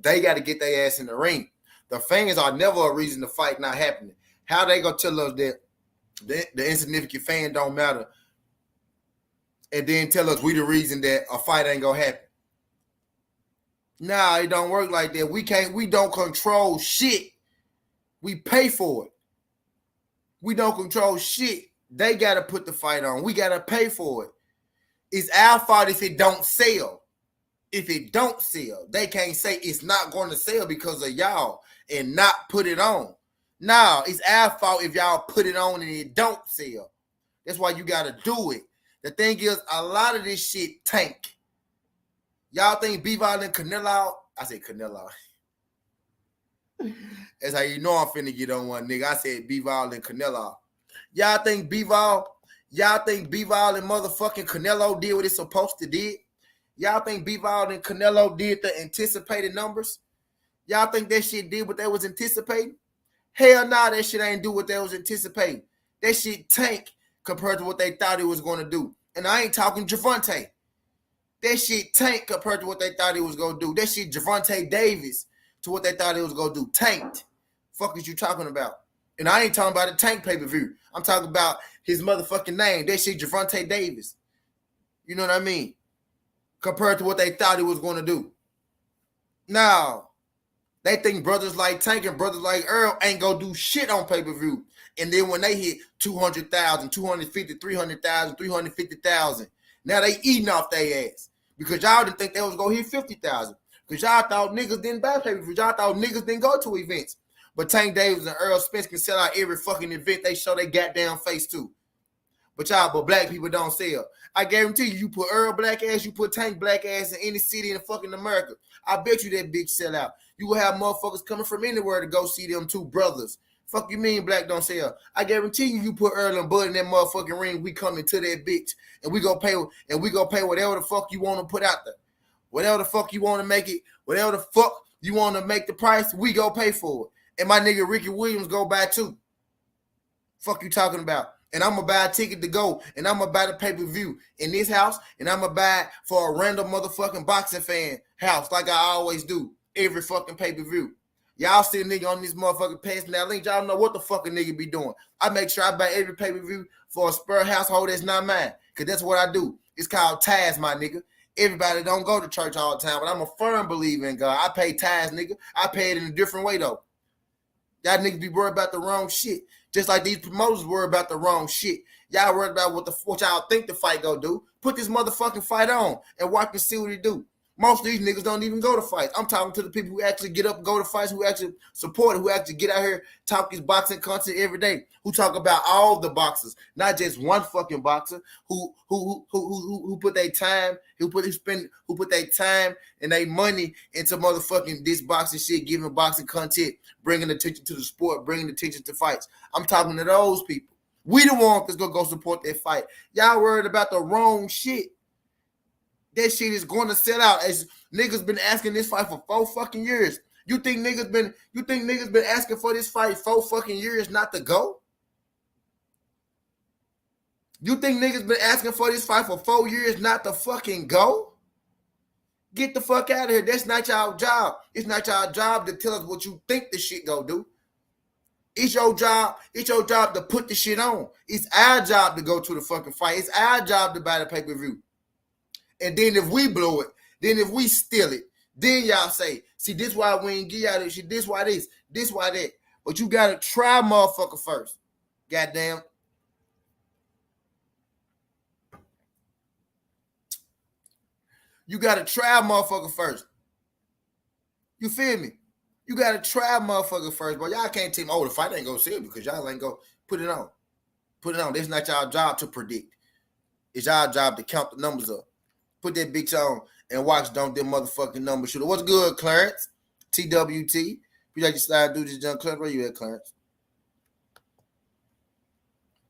They got to get their ass in the ring. The fans are never a reason the fight not happening. How they going to tell us that the insignificant fan don't matter and then tell us we the reason that a fight ain't gonna happen. Nah, it don't work like that. We don't control shit. We pay for it. We don't control shit. They gotta put the fight on. We gotta pay for it. It's our fault if it don't sell. If it don't sell, they can't say it's not going to sell because of y'all and not put it on. Nah, it's our fault if y'all put it on and it don't sell. That's why you gotta do it. The thing is, a lot of this shit tank. Y'all think Bivol and Canelo? I said Canelo. That's how you know I'm finna get on one, nigga. I said Bivol and Canelo. Y'all think Bivol and motherfucking Canelo did what it's supposed to did? Y'all think Bivol and Canelo did the anticipated numbers? Y'all think that shit did what they was anticipating? Hell nah, that shit ain't do what they was anticipating. That shit tank compared to what they thought it was going to do. And I ain't talking Gervonta. That shit tank compared to what they thought it was going to do. That shit Gervonta Davis to what they thought it was going to do. Tanked. Fuck is you talking about? And I ain't talking about a tank pay-per-view. I'm talking about his motherfucking name. That shit Gervonta Davis. You know what I mean? Compared to what they thought it was going to do. Now, they think brothers like Tank and brothers like Errol ain't going to do shit on pay-per-view. And then when they hit 200,000, 250, 300,000, 350,000, now they eating off their ass. Because y'all didn't think they was going to hit 50,000. Because y'all thought niggas didn't buy pay-per-view. Y'all thought niggas didn't go to events. But Tank Davis and Errol Spence can sell out every fucking event they show they goddamn face to. But black people don't sell. I guarantee you put Errol black ass, you put Tank black ass in any city in fucking America. I bet you that bitch sell out. You will have motherfuckers coming from anywhere to go see them two brothers. Fuck you mean black don't sell? I guarantee you put Errol and Bud in that motherfucking ring, we coming to that bitch. And we gonna pay whatever the fuck you want to put out there. Whatever the fuck you want to make it, whatever the fuck you want to make the price, we go pay for it. And my nigga Ricky Williams go buy too. Fuck you talking about? And I'm going to buy a ticket to go, and I'm going to buy the pay-per-view in this house, and I'm going to buy it for a random motherfucking boxing fan house like I always do, every fucking pay-per-view. Y'all see a nigga on this motherfucking passing that link, y'all know what the fucking nigga be doing. I make sure I buy every pay-per-view for a Spur household that's not mine, because that's what I do. It's called tithes, my nigga. Everybody don't go to church all the time, but I'm a firm believer in God. I pay tithes, nigga. I pay it in a different way, though. Y'all niggas be worried about the wrong shit. Just like these promoters worry about the wrong shit. Y'all worried about what y'all think the fight go do. Put this motherfucking fight on and watch and see what it do. Most of these niggas don't even go to fights. I'm talking to the people who actually get up and go to fights, who actually support it, who actually get out here, talk this boxing content every day, who talk about all the boxers, not just one fucking boxer, who put their time, who put their time and their money into motherfucking this boxing shit, giving boxing content, bringing attention to the sport, bringing attention to fights. I'm talking to those people. We the ones that's gonna go support that fight. Y'all worried about the wrong shit. That shit is going to sell out. As niggas been asking this fight for 4 fucking years. You think niggas been asking for this fight 4 fucking years not to go? You think niggas been asking for this fight for 4 years not to fucking go? Get the fuck out of here. That's not y'all job. It's not y'all job to tell us what you think the shit go do. It's your job to put the shit on. It's our job to go to the fucking fight. It's our job to buy the pay-per-view. And then if we blow it, then if we steal it, then y'all say, see, this why we ain't get y'all this shit, this why that. But you gotta try motherfucker first. Goddamn. You gotta try motherfucker first. You feel me? You gotta try motherfucker first, but y'all can't tell me, oh, the fight ain't gonna sell because y'all ain't gonna put it on. Put it on. It's not y'all job to predict. It's y'all job to count the numbers up. Put that bitch on and watch don't them motherfucking numbers shooter. What's good, Clarence? TWT. You like to slide do this, John Clarence. Where you at, Clarence?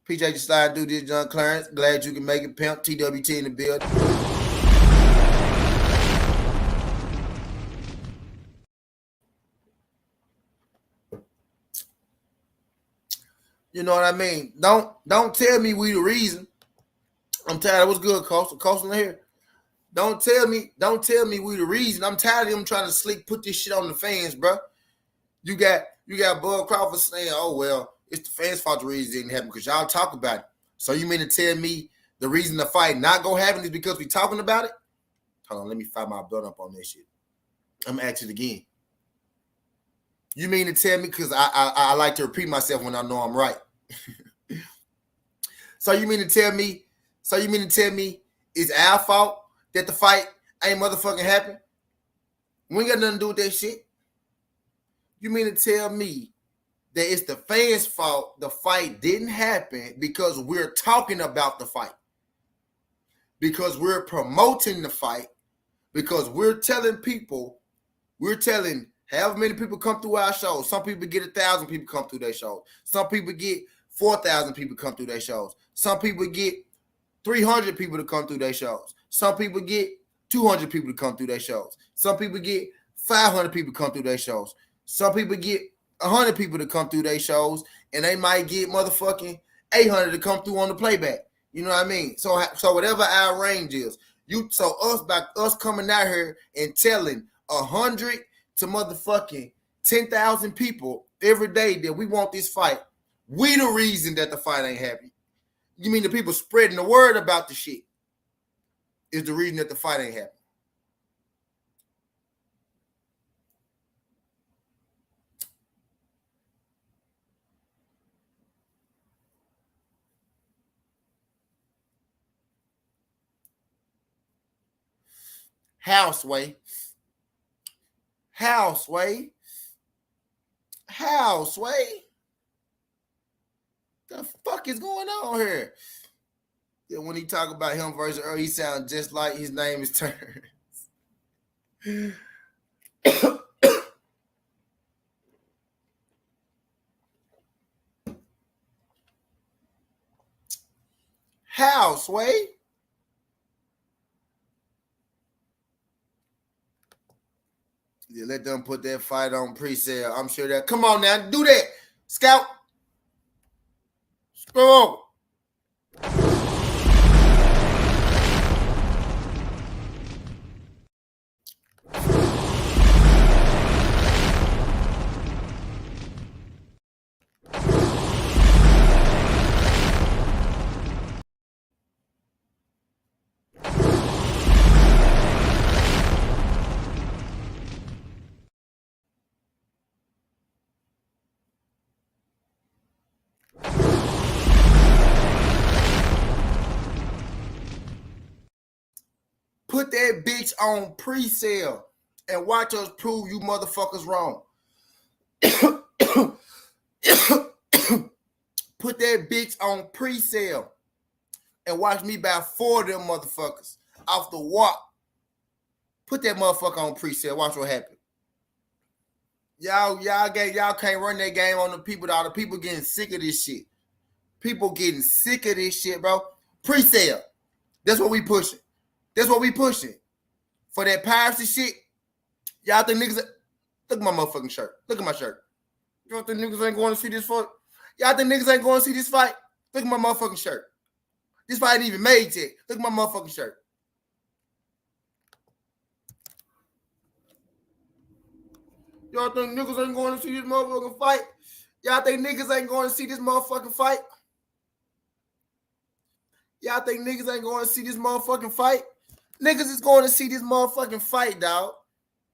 PJ just slide do this, John Clarence. Glad you can make it, pimp. TWT in the building. You know what I mean? Don't tell me we the reason. I'm tired. What's good, Coastal? Coastal in here. Don't tell me we the reason. I'm tired of them trying to put this shit on the fans, bro. You got Bud Crawford saying, oh, well, it's the fans' fault the reason it didn't happen because y'all talk about it. So you mean to tell me The reason the fight not gonna happen is because we talking about it. Hold on, let me find my blood up on this shit. I'm gonna ask it again. You mean to tell me, because I like to repeat myself when I know I'm right. So you mean to tell me it's our fault that the fight ain't motherfucking happen? We ain't got nothing to do with that shit. You mean to tell me that it's the fans' fault the fight didn't happen because we're talking about the fight, because we're promoting the fight, because we're telling however many people come through our shows. Some people get 1,000 people come through their shows. Some people get 4,000 people come through their shows. Some people get 300 people to come through their shows. Some people get 200 people to come through their shows. Some people get 500 people to come through their shows. Some people get 100 people to come through their shows, and they might get motherfucking 800 to come through on the playback. You know what I mean? So whatever our range is, us coming out here and telling 100 to motherfucking 10,000 people every day that we want this fight, we the reason that the fight ain't happening. You mean the people spreading the word about the shit is the reason that the fight ain't happening? Houseway. The fuck is going on here? Then when he talk about him versus Earl, he sounds just like his name is Turner. Houseway. Yeah, let them put that fight on pre-sale. I'm sure that. Come on now, do that, Scout. Screw over. Put that bitch on pre-sale and watch us prove you motherfuckers wrong. Put that bitch on pre-sale and watch me buy 4 of them motherfuckers off the walk. Put that motherfucker on pre-sale. Watch what happens. Y'all can't run that game on the people. All the people getting sick of this shit. People getting sick of this shit, bro. Pre-sale. That's what we pushing. That's what we pushing. For that piracy shit, y'all think niggas... Look at my motherfucking shirt. Look at my shirt. Y'all think niggas ain't going to see this fight? Y'all think niggas ain't going to see this fight? Look at my motherfucking shirt. This fight ain't even made yet. Look at my motherfucking shirt. Y'all think niggas ain't going to see this motherfucking fight? Y'all think niggas ain't going to see this motherfucking fight? Y'all think niggas ain't going to see this motherfucking fight? Niggas is going to see this motherfucking fight, dog.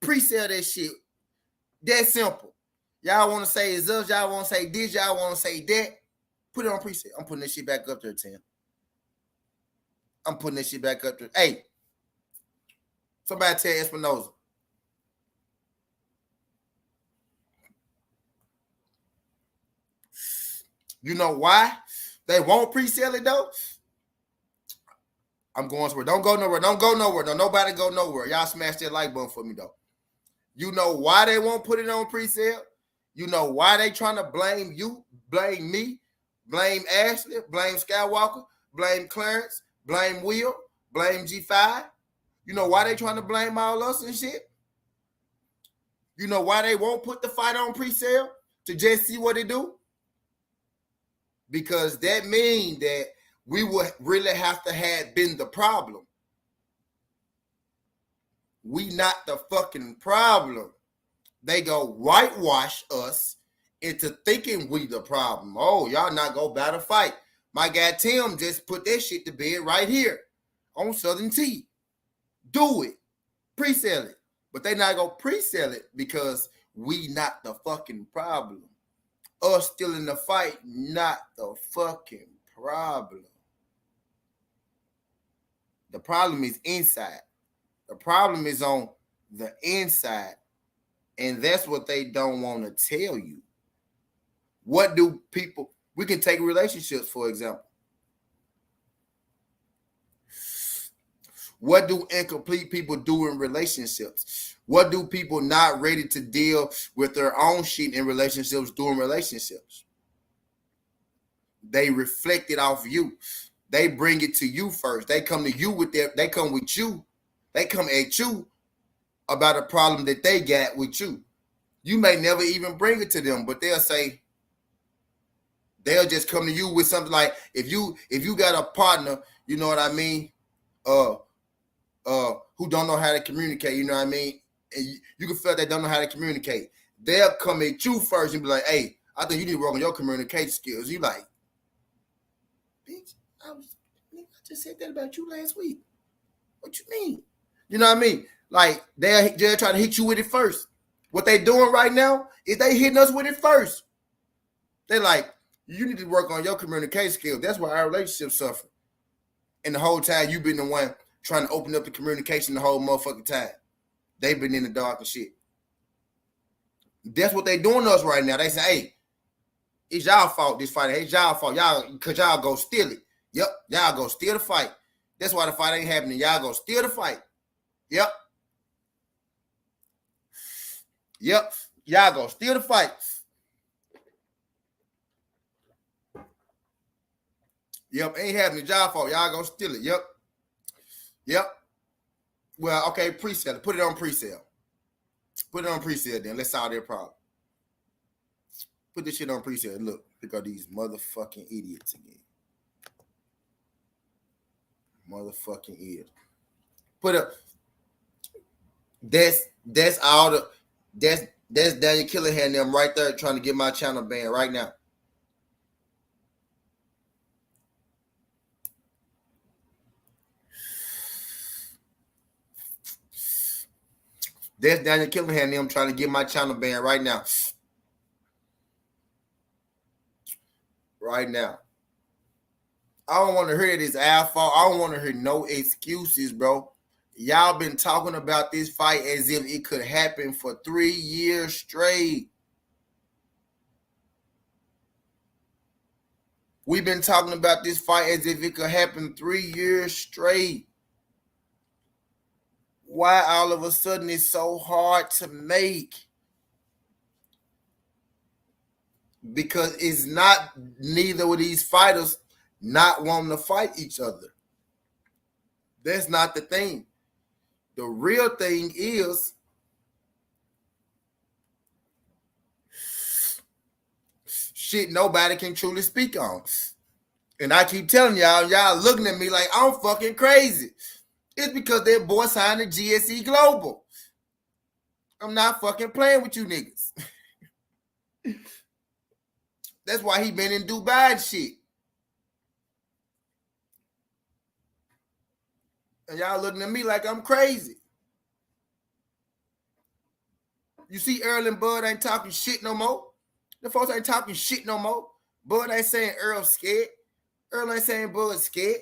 Pre-sale that shit. That simple. Y'all want to say it's us. Y'all want to say this. Y'all want to say that. Put it on pre-sale. I'm putting this shit back up there, Tim. I'm putting this shit back up there. Hey, somebody tell Espinoza. You know why they won't pre-sale it, though? I'm going somewhere. Don't go nowhere. Don't go nowhere. Don't nobody go nowhere. Y'all smash that like button for me, though. You know why they won't put it on pre-sale? You know why they trying to blame you, blame me, blame Ashley, blame Skywalker, blame Clarence, blame Will, blame G5? You know why they trying to blame all us and shit? You know why they won't put the fight on pre-sale? To just see what they do? Because that means that we would really have to have been the problem. We not the fucking problem. They go whitewash us into thinking we the problem. Oh, y'all not go battle fight. My guy Tim just put that shit to bed right here on Southerntea. Do it. Pre-sell it. But they not going to pre-sell it because we not the fucking problem. Us still in the fight, not the fucking problem. The problem is inside. The problem is on the inside. And that's what they don't want to tell you. What do people, we can take relationships, for example. What do incomplete people do in relationships? What do people not ready to deal with their own shit in relationships do in relationships? They reflect it off you. They bring it to you first. They come to you with their, they come with you. They come at you about a problem that they got with you. You may never even bring it to them, but they'll say, they'll just come to you with something like, if you got a partner, you know what I mean, who don't know how to communicate, you know what I mean, and you can feel they don't know how to communicate. They'll come at you first and be like, hey, I think you need to work on your communication skills. You like, bitch, I just said that about you last week. What you mean? You know what I mean? Like, they're trying to hit you with it first. What they doing right now is they hitting us with it first. They like, you need to work on your communication skills. That's why our relationship suffer. And the whole time you've been the one trying to open up the communication the whole motherfucking time. They've been in the dark and shit. That's what they doing to us right now. They say, hey, it's y'all fault this fight. Hey, it's y'all fault. Y'all, because y'all go steal it. Yep, y'all go steal the fight. That's why the fight ain't happening. Y'all go steal the fight. Yep. Yep. Y'all go steal the fight. Yep, ain't happening. Y'all fault. Y'all go steal it. Yep. Yep. Well, okay, pre-sale. Put it on pre-sale. Put it on pre-sale then. Let's solve their problem. Put this shit on pre-sale. Look, pick up these motherfucking idiots again. Motherfucking idiots. Put up. That's all the that's Daniel Killihan and them right there trying to get my channel banned right now. That's Daniel Killihan and them trying to get my channel banned right now. Right now. I don't want to hear this alpha. I don't want to hear no excuses, bro. Y'all been talking about this fight as if it could happen for 3 years straight. We've been talking about this fight as if it could happen 3 years straight. Why all of a sudden it's so hard to make? Because it's not neither of these fighters not wanting to fight each other. That's not the thing. The real thing is shit nobody can truly speak on. And I keep telling y'all looking at me like I'm fucking crazy. It's because that boy signed a GSE Global. I'm not fucking playing with you niggas. That's why he been in Dubai and shit. And y'all looking at me like I'm crazy. You see Errol and Bud ain't talking shit no more. The folks ain't talking shit no more. Bud ain't saying Errol's scared. Errol ain't saying Bud's scared.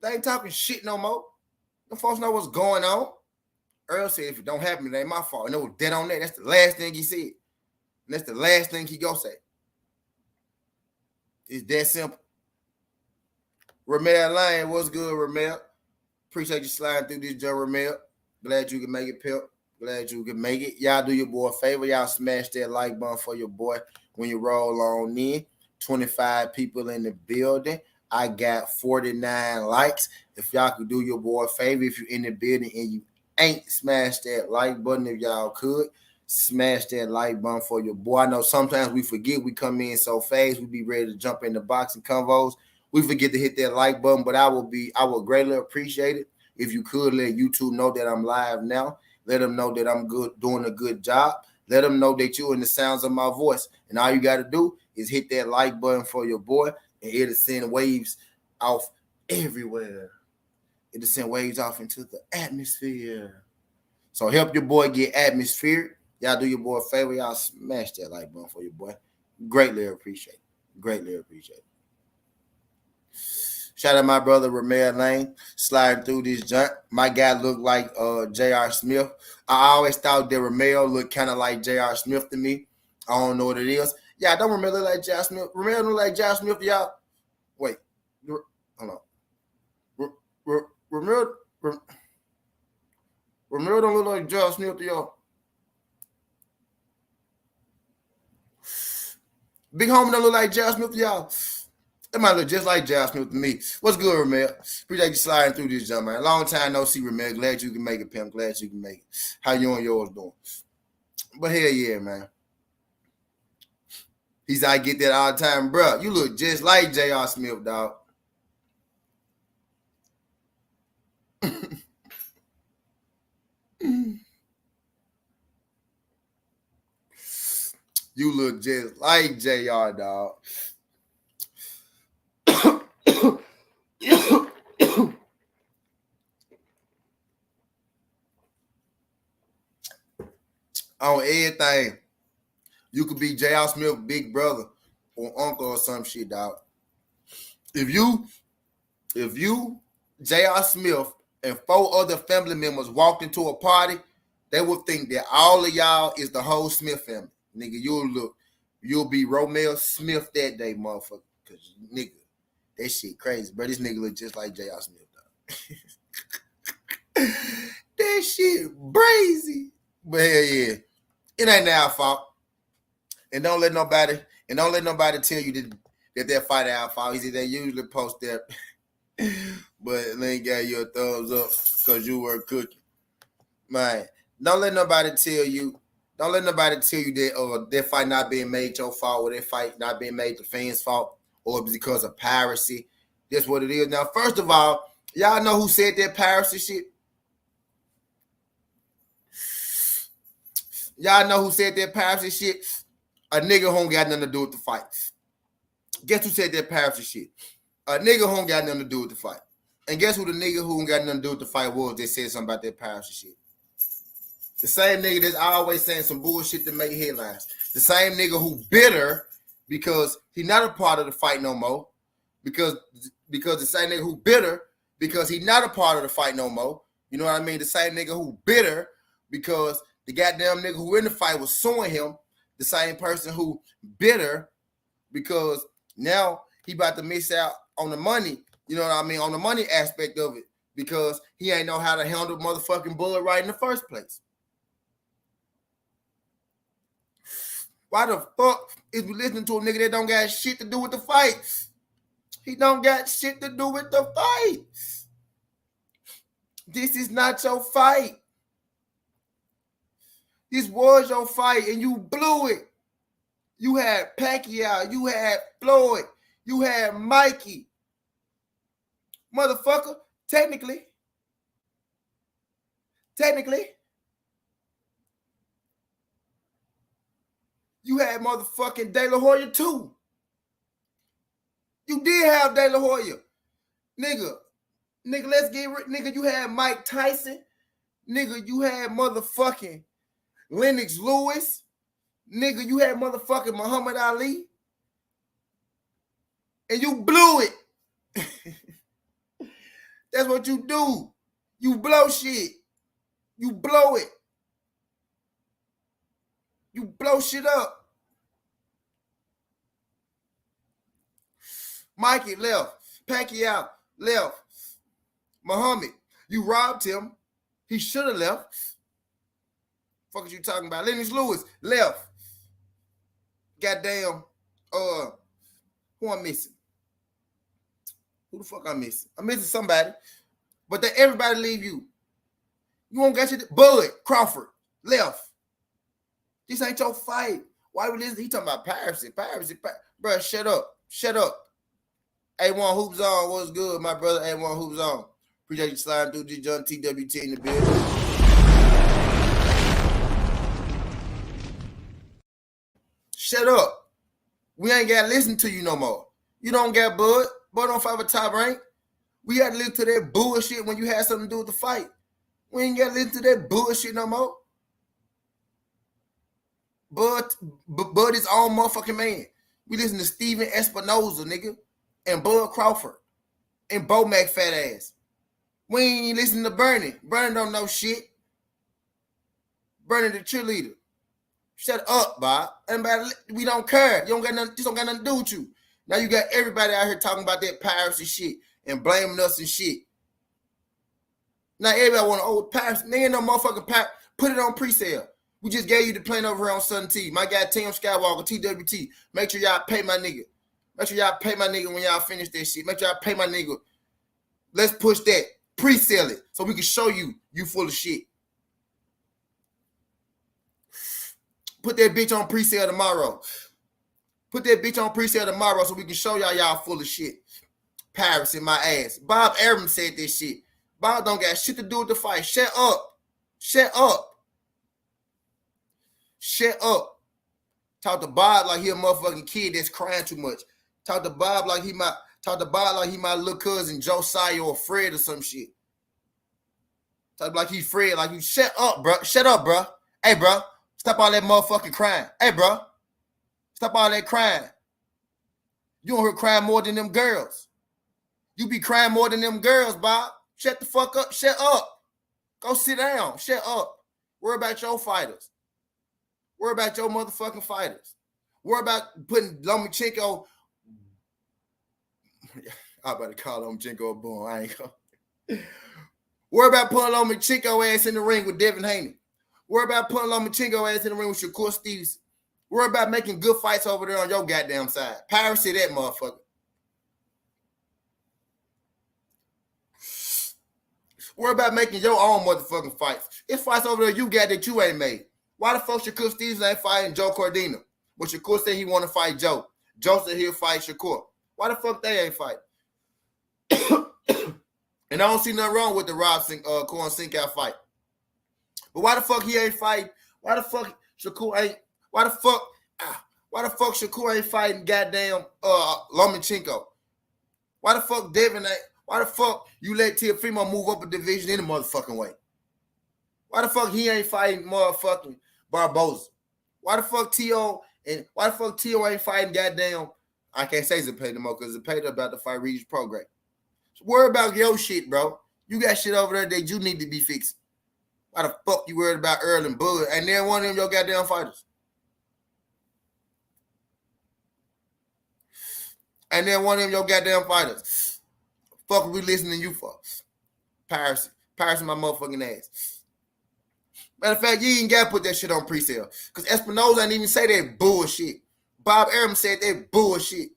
They ain't talking shit no more. The folks know what's going on. Errol said, if it don't happen, it ain't my fault. And it was dead on that. That's the last thing he said. And that's the last thing he gonna say. It's that simple. Ramel Lane, what's good, Ramel? Appreciate you sliding through this, Joe Ramel. Glad you can make it, Pimp. Glad you can make it. Y'all do your boy a favor. Y'all smash that like button for your boy when you roll on in. 25 people in the building. I got 49 likes. If y'all could do your boy a favor, if you're in the building and you ain't smashed that like button, if y'all could, smash that like button for your boy. I know sometimes we forget. We come in so fast. We be ready to jump in the boxing convos. We forget to hit that like button, but I would greatly appreciate it if you could let YouTube know that I'm live now. Let them know that I'm good, doing a good job. Let them know that you're in the sounds of my voice. And all you got to do is hit that like button for your boy. And it'll send waves off everywhere. It'll send waves off into the atmosphere. So help your boy get atmospheric. Y'all do your boy a favor. Y'all smash that like button for your boy. Greatly appreciate it. Greatly appreciate it. Shout out my brother Ramel Lane sliding through this junk. My guy looked like J.R. Smith. I always thought that Ramel looked kind of like J.R. Smith to me. I don't know what it is. Yeah, don't Ramel look like J.R. Smith? Ramel look like J.R. Smith to y'all? Wait. Hold on. Ramel don't look like J.R. Smith to y'all. Big homie don't look like J.R. Smith to y'all. That might look just like J.R. Smith to me. What's good, Ramel? Appreciate you sliding through this jump, man. Long time no see, Ramel. Glad you can make it, pimp. Glad you can make it. How you and yours doing? But hell yeah, man. He's I get that all the time, bro. You look just like J.R. Smith, dog. You look just like J.R., dog. On everything. You could be J.R. Smith's big brother or uncle or some shit, dog. If you, J.R. Smith, and 4 other family members walked into a party, they would think that all of y'all is the whole Smith family. Nigga, you'll be Romeo Smith that day, motherfucker. Cause nigga, that shit crazy, bro. This nigga look just like J.R. Smith, dog. That shit crazy. But hell yeah. It ain't our fault. And don't let nobody tell you that they're fighting our fault. They usually post that, but they ain't got you a thumbs up because you were cooking. Man, don't let nobody tell you that their fight not being made your fault or their fight not being made the fans' fault or because of piracy. That's what it is. Now, first of all, y'all know who said that piracy shit? Y'all know who said that piracy shit? A nigga who ain't got nothing to do with the fight. Guess who said that piracy shit? A nigga who ain't got nothing to do with the fight. And guess who the nigga who ain't got nothing to do with the fight was that said something about that piracy shit? The same nigga that's always saying some bullshit to make headlines. The same nigga who bitter because he not a part of the fight no more. Because the same nigga who bitter because he not a part of the fight no more. You know what I mean? The same nigga who bitter because the goddamn nigga who in the fight was suing him. The same person who bitter because now he about to miss out on the money. You know what I mean? On the money aspect of it because he ain't know how to handle motherfucking bullet right in the first place. Why the fuck is we listening to a nigga that don't got shit to do with the fights? He don't got shit to do with the fights. This is not your fight. This was your fight and you blew it. You had Pacquiao, you had Floyd, you had Mikey. Motherfucker, technically, you had motherfucking De La Hoya too. You did have De La Hoya. Nigga, let's get rid. Nigga, you had Mike Tyson. Nigga, you had motherfucking Lennox Lewis. Nigga, you had motherfucking Muhammad Ali. And you blew it. That's what you do. You blow shit. You blow it. You blow shit up. Mikey left. Pacquiao left. Muhammad, you robbed him. He should have left. Fuck is you talking about? Lennox Lewis left. Goddamn. Who I'm missing? Who the fuck I'm missing? I'm missing somebody. But then everybody leave you. You won't get shit. Bud Crawford left. This ain't your fight. Why we listen? He talking about piracy. Bro, shut up. Shut up. A1 Hoops On. What's good, my brother? A1 Hoops On. Appreciate you sliding through this John TWT in the building. Shut up. We ain't got to listen to you no more. You don't got Bud. Bud don't fight for top rank. We had to listen to that bullshit when you had something to do with the fight. We ain't got to listen to that bullshit no more. Bud is all motherfucking man. We listen to Steven Espinoza, nigga, and Bud Crawford, and Bo Mac fat ass. We ain't listen to Bernie. Bernie don't know shit. Bernie the cheerleader. Shut up, Bob. We don't care. You don't got nothing. This don't got nothing to do with you. Now you got everybody out here talking about that piracy shit and blaming us and shit. Now everybody want to piracy. They ain't no motherfucking pirate. Put it on pre-sale. We just gave you the plane over here on Southerntea. My guy Tim Skywalker, TWT. Make sure y'all pay my nigga. Make sure y'all pay my nigga when y'all finish that shit. Make sure y'all pay my nigga. Let's push that. Pre-sale it so we can show you full of shit. Put that bitch on pre-sale tomorrow. Put that bitch on pre-sale tomorrow so we can show y'all full of shit. Paris in my ass. Bob Arum said this shit. Bob don't got shit to do with the fight. Shut up. Shut up. Shut up. Talk to Bob like he a motherfucking kid that's crying too much. Talk to Bob like he my little cousin Josiah or Fred or some shit. Talk like he Fred, like you shut up, bro. Shut up, bro. Hey, bro. Stop all that motherfucking crying. Hey, bro. Stop all that crying. You don't hear crying more than them girls. You be crying more than them girls, Bob. Shut the fuck up. Shut up. Go sit down. Shut up. Worry about your fighters. Worry about your motherfucking fighters. Worry about putting Lomachenko. I'm about to call Lomachenko a bum. I ain't gonna. Worry about putting Lomachenko ass in the ring with Devin Haney. Worry about putting Lomachenko ass in the ring with Shakur Stevenson. Worry about making good fights over there on your goddamn side. Piracy that motherfucker. Worry about making your own motherfucking fights. It's fights over there you got that you ain't made. Why the fuck Shakur Stevenson ain't fighting Joe Cordina? But Shakur said he want to fight Joe. Joe said he'll fight Shakur. Why the fuck they ain't fighting? And I don't see nothing wrong with the Rob Corn Sinkow fight. But why the fuck he ain't fighting? Why the fuck Shakur ain't? Why the fuck Shakur ain't fighting goddamn Lomachenko? Why the fuck Devin ain't? Why the fuck you let Teofimo move up a division in a motherfucking way? Why the fuck he ain't fighting motherfucking Barboza? Why the fuck Tio ain't fighting goddamn? I can't say Zepeda no more because Zepeda about to fight Regis Prograis. So worry about your shit, bro. You got shit over there that you need to be fixing. Why the fuck you worried about Errol and Bud? And then one of them your goddamn fighters. And then one of them your goddamn fighters. Fuck are we listening to you for? Piracy my motherfucking ass. Matter of fact, you ain't got to put that shit on pre-sale. Because Espinoza ain't even say that bullshit. Bob Arum said that bullshit.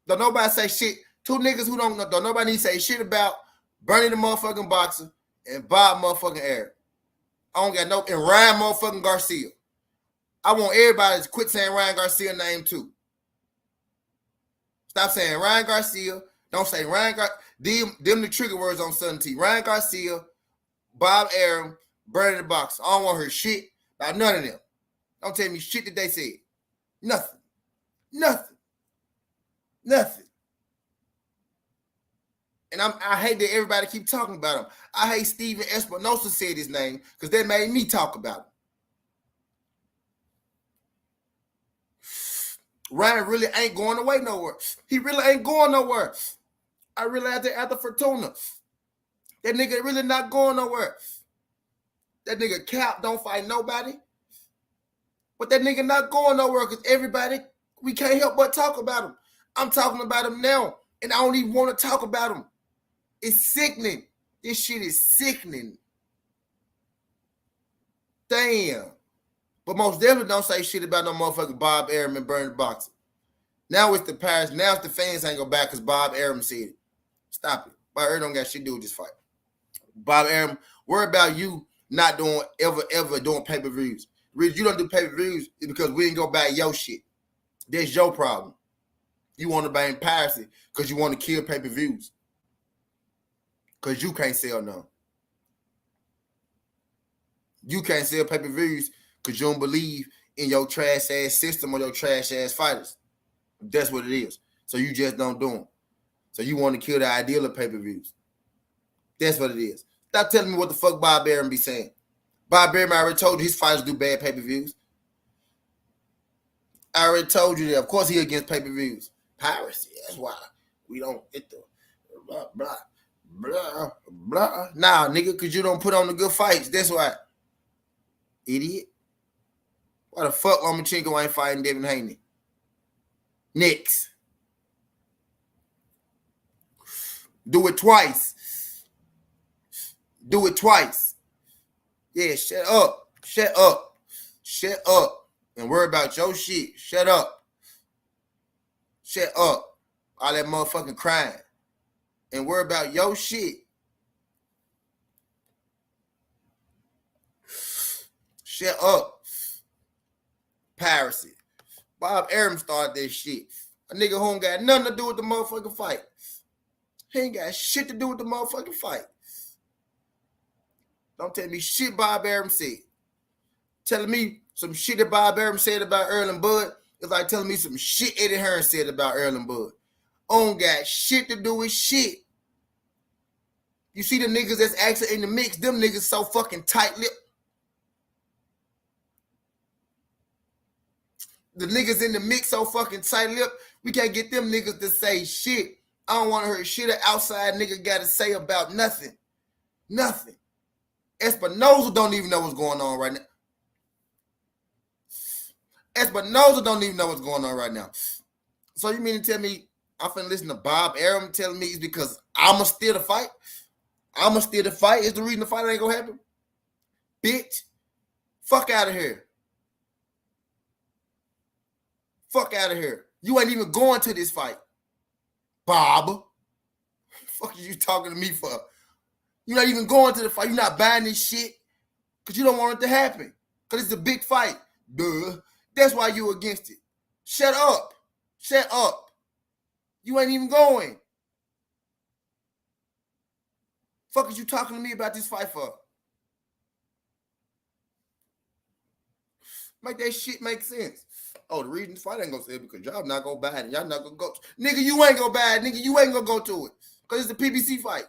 Don't nobody say shit. Two niggas who don't nobody need to say shit about Bernie the motherfucking boxer and Bob motherfucking Arum. I don't got no, and Ryan motherfucking Garcia. I want everybody to quit saying Ryan Garcia name too. Stop saying Ryan Garcia. Don't say Ryan Garcia. Them the trigger words on Southerntea. Ryan Garcia, Bob Arum, Bernie the boxer. I don't want to hear shit about none of them. Don't tell me shit that they said. Nothing. And I hate that everybody keep talking about him. I hate Steven Espinoza said his name because that made me talk about him. Ryan really ain't going away nowhere. He really ain't going nowhere. I realized that after Fortuna. That nigga really not going nowhere. That nigga Cap don't fight nobody. But that nigga not going nowhere because everybody, we can't help but talk about him. I'm talking about him now, and I don't even want to talk about him. It's sickening. This shit is sickening. Damn. But most definitely don't say shit about no motherfucking Bob Arum and Bernie Boxer. Now it's the Paris. Now it's the fans ain't go back because Bob Arum said it. Stop it. Bob Arum don't got shit to do with this fight. Bob Arum, worry about you not doing ever doing pay-per-views. The reason you don't do pay-per-views is because we didn't go back your shit. That's your problem. You want to blame piracy because you want to kill pay-per-views. Because you can't sell none. You can't sell pay-per-views because you don't believe in your trash-ass system or your trash-ass fighters. That's what it is. So you just don't do them. So you want to kill the ideal of pay-per-views. That's what it is. Stop telling me what the fuck Bob Arum be saying. Bob Arum, I already told you his fighters do bad pay-per-views. I already told you that. Of course he against pay-per-views. Piracy. That's why we don't get the blah, blah, blah, blah. Nah, nigga, because you don't put on the good fights. That's why. Idiot. Why the fuck Lomachenko ain't fighting Devin Haney? Next. Do it twice. Do it twice. Yeah, shut up. Shut up. Shut up. And worry about your shit. Shut up. Shut up. All that motherfucking crying. And worry about your shit. Shut up. Piracy. Bob Arum started this shit. A nigga who ain't got nothing to do with the motherfucking fight. He ain't got shit to do with the motherfucking fight. Don't tell me shit Bob Arum said. Telling me some shit that Bob Arum said about Errol and Bud is like telling me some shit Eddie Hearn said about Errol and Bud. Don't got shit to do with shit. You see the niggas that's actually in the mix, them niggas so fucking tight-lipped. The niggas in the mix so fucking tight-lipped, we can't get them niggas to say shit. I don't want to hear shit an outside nigga got to say about nothing. Nothing. Espinoza don't even know what's going on right now. Espinoza don't even know what's going on right now. So you mean to tell me I'm finna listen to Bob Arum telling me it's because I'ma steal the fight? I'ma steal the fight? Is the reason the fight ain't gonna happen? Bitch. Fuck out of here. Fuck out of here. You ain't even going to this fight. Bob. Fuck are you talking to me for? You're not even going to the fight. You're not buying this shit because you don't want it to happen. Because it's a big fight. Duh. That's why you against it. Shut up. Shut up. You ain't even going. Fuck is you talking to me about this fight for? Make that shit make sense. Oh, the reason this fight ain't gonna say it because y'all not gonna buy it. Y'all not gonna go. Nigga, you ain't gonna buy it. Nigga, you ain't gonna go to it. Because it's a PBC fight.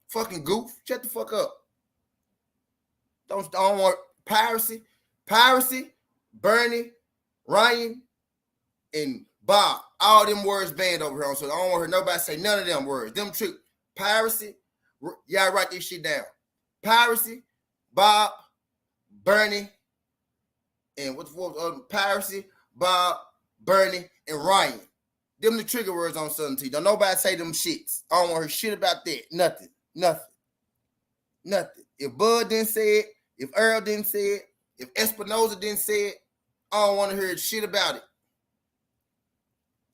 Fucking goof. Shut the fuck up. Don't want piracy. Piracy, Bernie, Ryan, and Bob. All them words banned over here. So I don't want to hear nobody say none of them words. Them trick. Piracy. Y'all write this shit down. Piracy, Bob, Bernie, and what the fuck? Piracy, Bob, Bernie, and Ryan. Them the trigger words on Southerntea. Don't nobody say them shits. I don't want to hear shit about that. Nothing. If Bud didn't say it, if Errol didn't say it, if Espinoza didn't say it, I don't want to hear shit about it.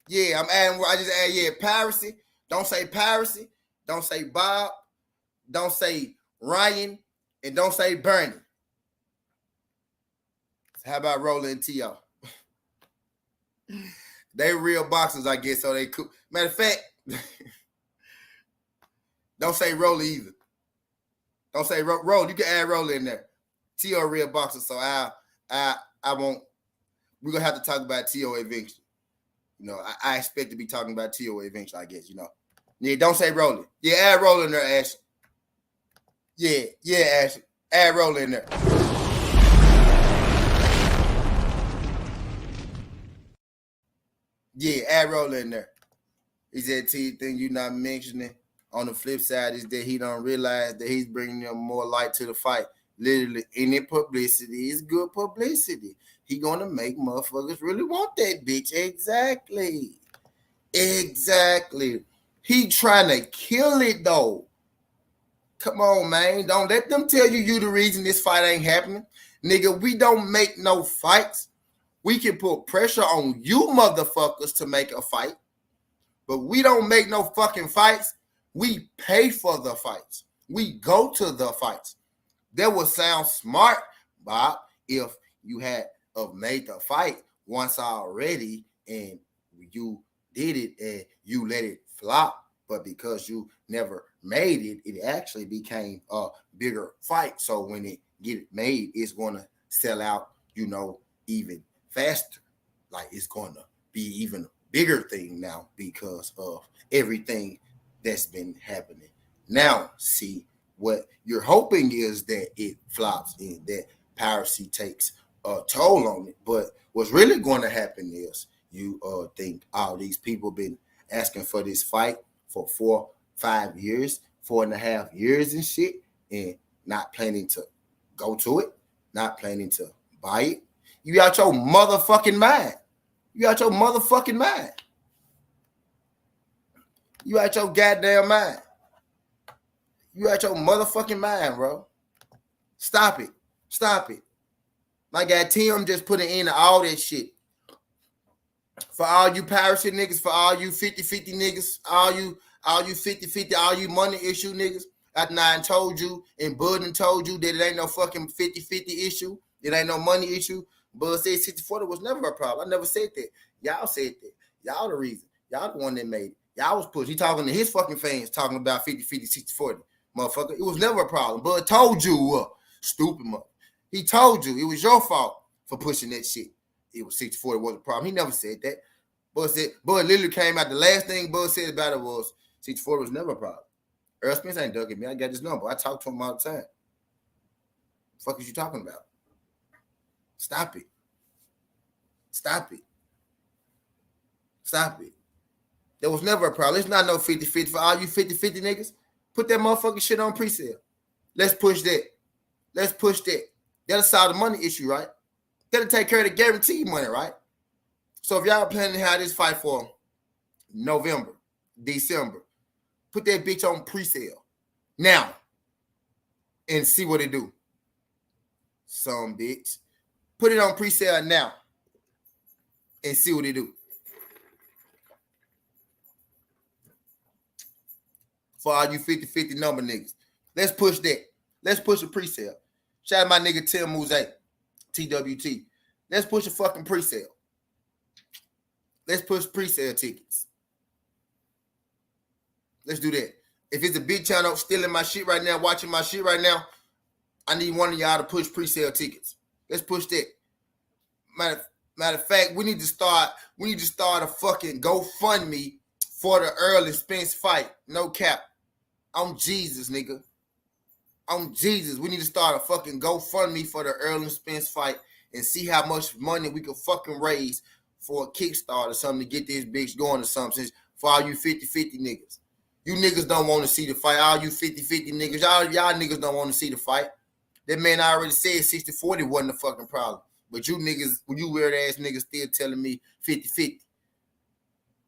Yeah, I'm adding. I just add, yeah, piracy. Don't say piracy. Don't say Bob. Don't say Ryan. And don't say Bernie. How about Roller and T.O.? They real boxers, I guess, so they cool. Matter of fact, don't say Roller either. Don't say Roll. You can add Roller in there. T.O. real boxer, so I won't. We're gonna have to talk about T.O. eventually. You know, I expect to be talking about T.O. eventually, I guess, you know. Yeah, don't say Roller. Yeah, add Roller in there, Ashley. Yeah, Ashley. Add Roller in there. Yeah, add Roller in there. Is that T thing you not mentioning? On the flip side is that he don't realize that he's bringing them more light to the fight. Literally, any publicity is good publicity. He gonna make motherfuckers really want that bitch. Exactly. He trying to kill it though. Come on, man. Don't let them tell you the reason this fight ain't happening. Nigga, we don't make no fights. We can put pressure on you motherfuckers to make a fight. But we don't make no fucking fights. We pay for the fights. We go to the fights. That would sound smart, Bob, if you had made the fight once already and you did it and you let it flop. But because you never made it, it actually became a bigger fight. So when it get made, it's going to sell out, you know, even faster. like it's going to be even a bigger thing now because of everything that's been happening. Now, see, what you're hoping is that it flops and that piracy takes a toll on it. But what's really going to happen is you think all these people been asking for this fight for 4-5 years, 4.5 years and shit, and not planning to go to it, not planning to buy it. You out your motherfucking mind. You out your motherfucking mind. You out your goddamn mind. You out your motherfucking mind, bro. Stop it. Stop it. My guy Tim just put an end to all that shit. For all you piracy niggas, for all you 50-50 niggas, all you 50-50, all you money issue niggas, I done told you and Bud done told you that it ain't no fucking 50-50 issue. It ain't no money issue. Bud said 60-40 was never a problem. I never said that. Y'all said that. Y'all the reason. Y'all the one that made it. Y'all was pushed. He talking to his fucking fans, talking about 50-50, 60-40. Motherfucker, it was never a problem. Bud told you, stupid mother. He told you it was your fault for pushing that shit. It was 60-40 was a problem. He never said that. Bud literally came out. The last thing Bud said about it was 60-40 was never a problem. Errol Spence ain't ducking me. I got his number. I talk to him all the time. The fuck is you talking about? Stop it. Stop it. Stop it. There was never a problem. It's not no 50-50 for all you 50-50 niggas. Put that motherfucking shit on pre-sale. Let's push that. Let's push that. That'll solve the money issue, right? That'll take care of the guaranteed money, right? So if y'all planning to have this fight for November, December, put that bitch on pre-sale now and see what it do. Some bitch. Put it on pre-sale now and see what it do. For all you 50-50 number niggas. Let's push that. Let's push a pre-sale. Shout out my nigga Tim Mouze, TWT. Let's push a fucking pre-sale. Let's push pre-sale tickets. Let's do that. If it's a big channel stealing my shit right now, watching my shit right now, I need one of y'all to push pre-sale tickets. Let's push that. Matter of fact, we need to start a fucking GoFundMe for the Errol and Spence fight. No cap. I'm Jesus, nigga. I'm Jesus. We need to start a fucking GoFundMe for the Errol and Spence fight and see how much money we can fucking raise for a Kickstarter or something to get this bitch going or something. For all you 50-50 niggas. You niggas don't want to see the fight. All you 50-50 niggas, y'all niggas don't want to see the fight. That man already said 60-40 wasn't a fucking problem. But you niggas, you weird ass niggas still telling me 50-50.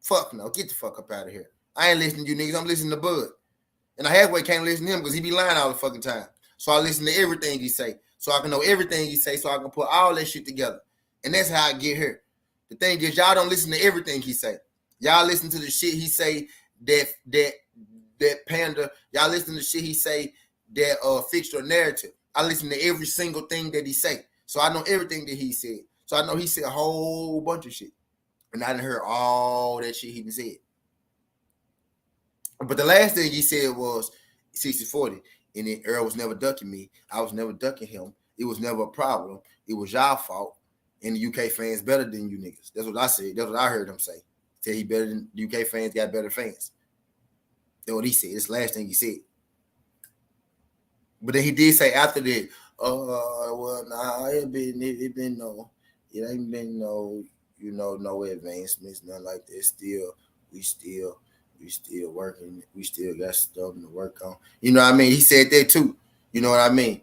Fuck no. Get the fuck up out of here. I ain't listening to you niggas. I'm listening to Bud. And I halfway can't listen to him because he be lying all the fucking time. So I listen to everything he say. So I can know everything he say so I can put all that shit together. And that's how I get here. The thing is, y'all don't listen to everything he say. Y'all listen to the shit he say that panda. Y'all listen to the shit he say that fixed your narrative. I listen to every single thing that he say. So I know everything that he said. So I know he said a whole bunch of shit. And I done heard all that shit he done said. But the last thing he said was 60-40. And then Errol was never ducking me. I was never ducking him. It was never a problem. It was y'all fault. And the UK fans better than you niggas. That's what I said. That's what I heard him say. Said he better than UK fans got better fans. That's what he said. That's the last thing he said. But then he did say after that, well, nah, it ain't been no advancements, nothing like that. We still working. We still got stuff to work on. You know what I mean? He said that too. You know what I mean?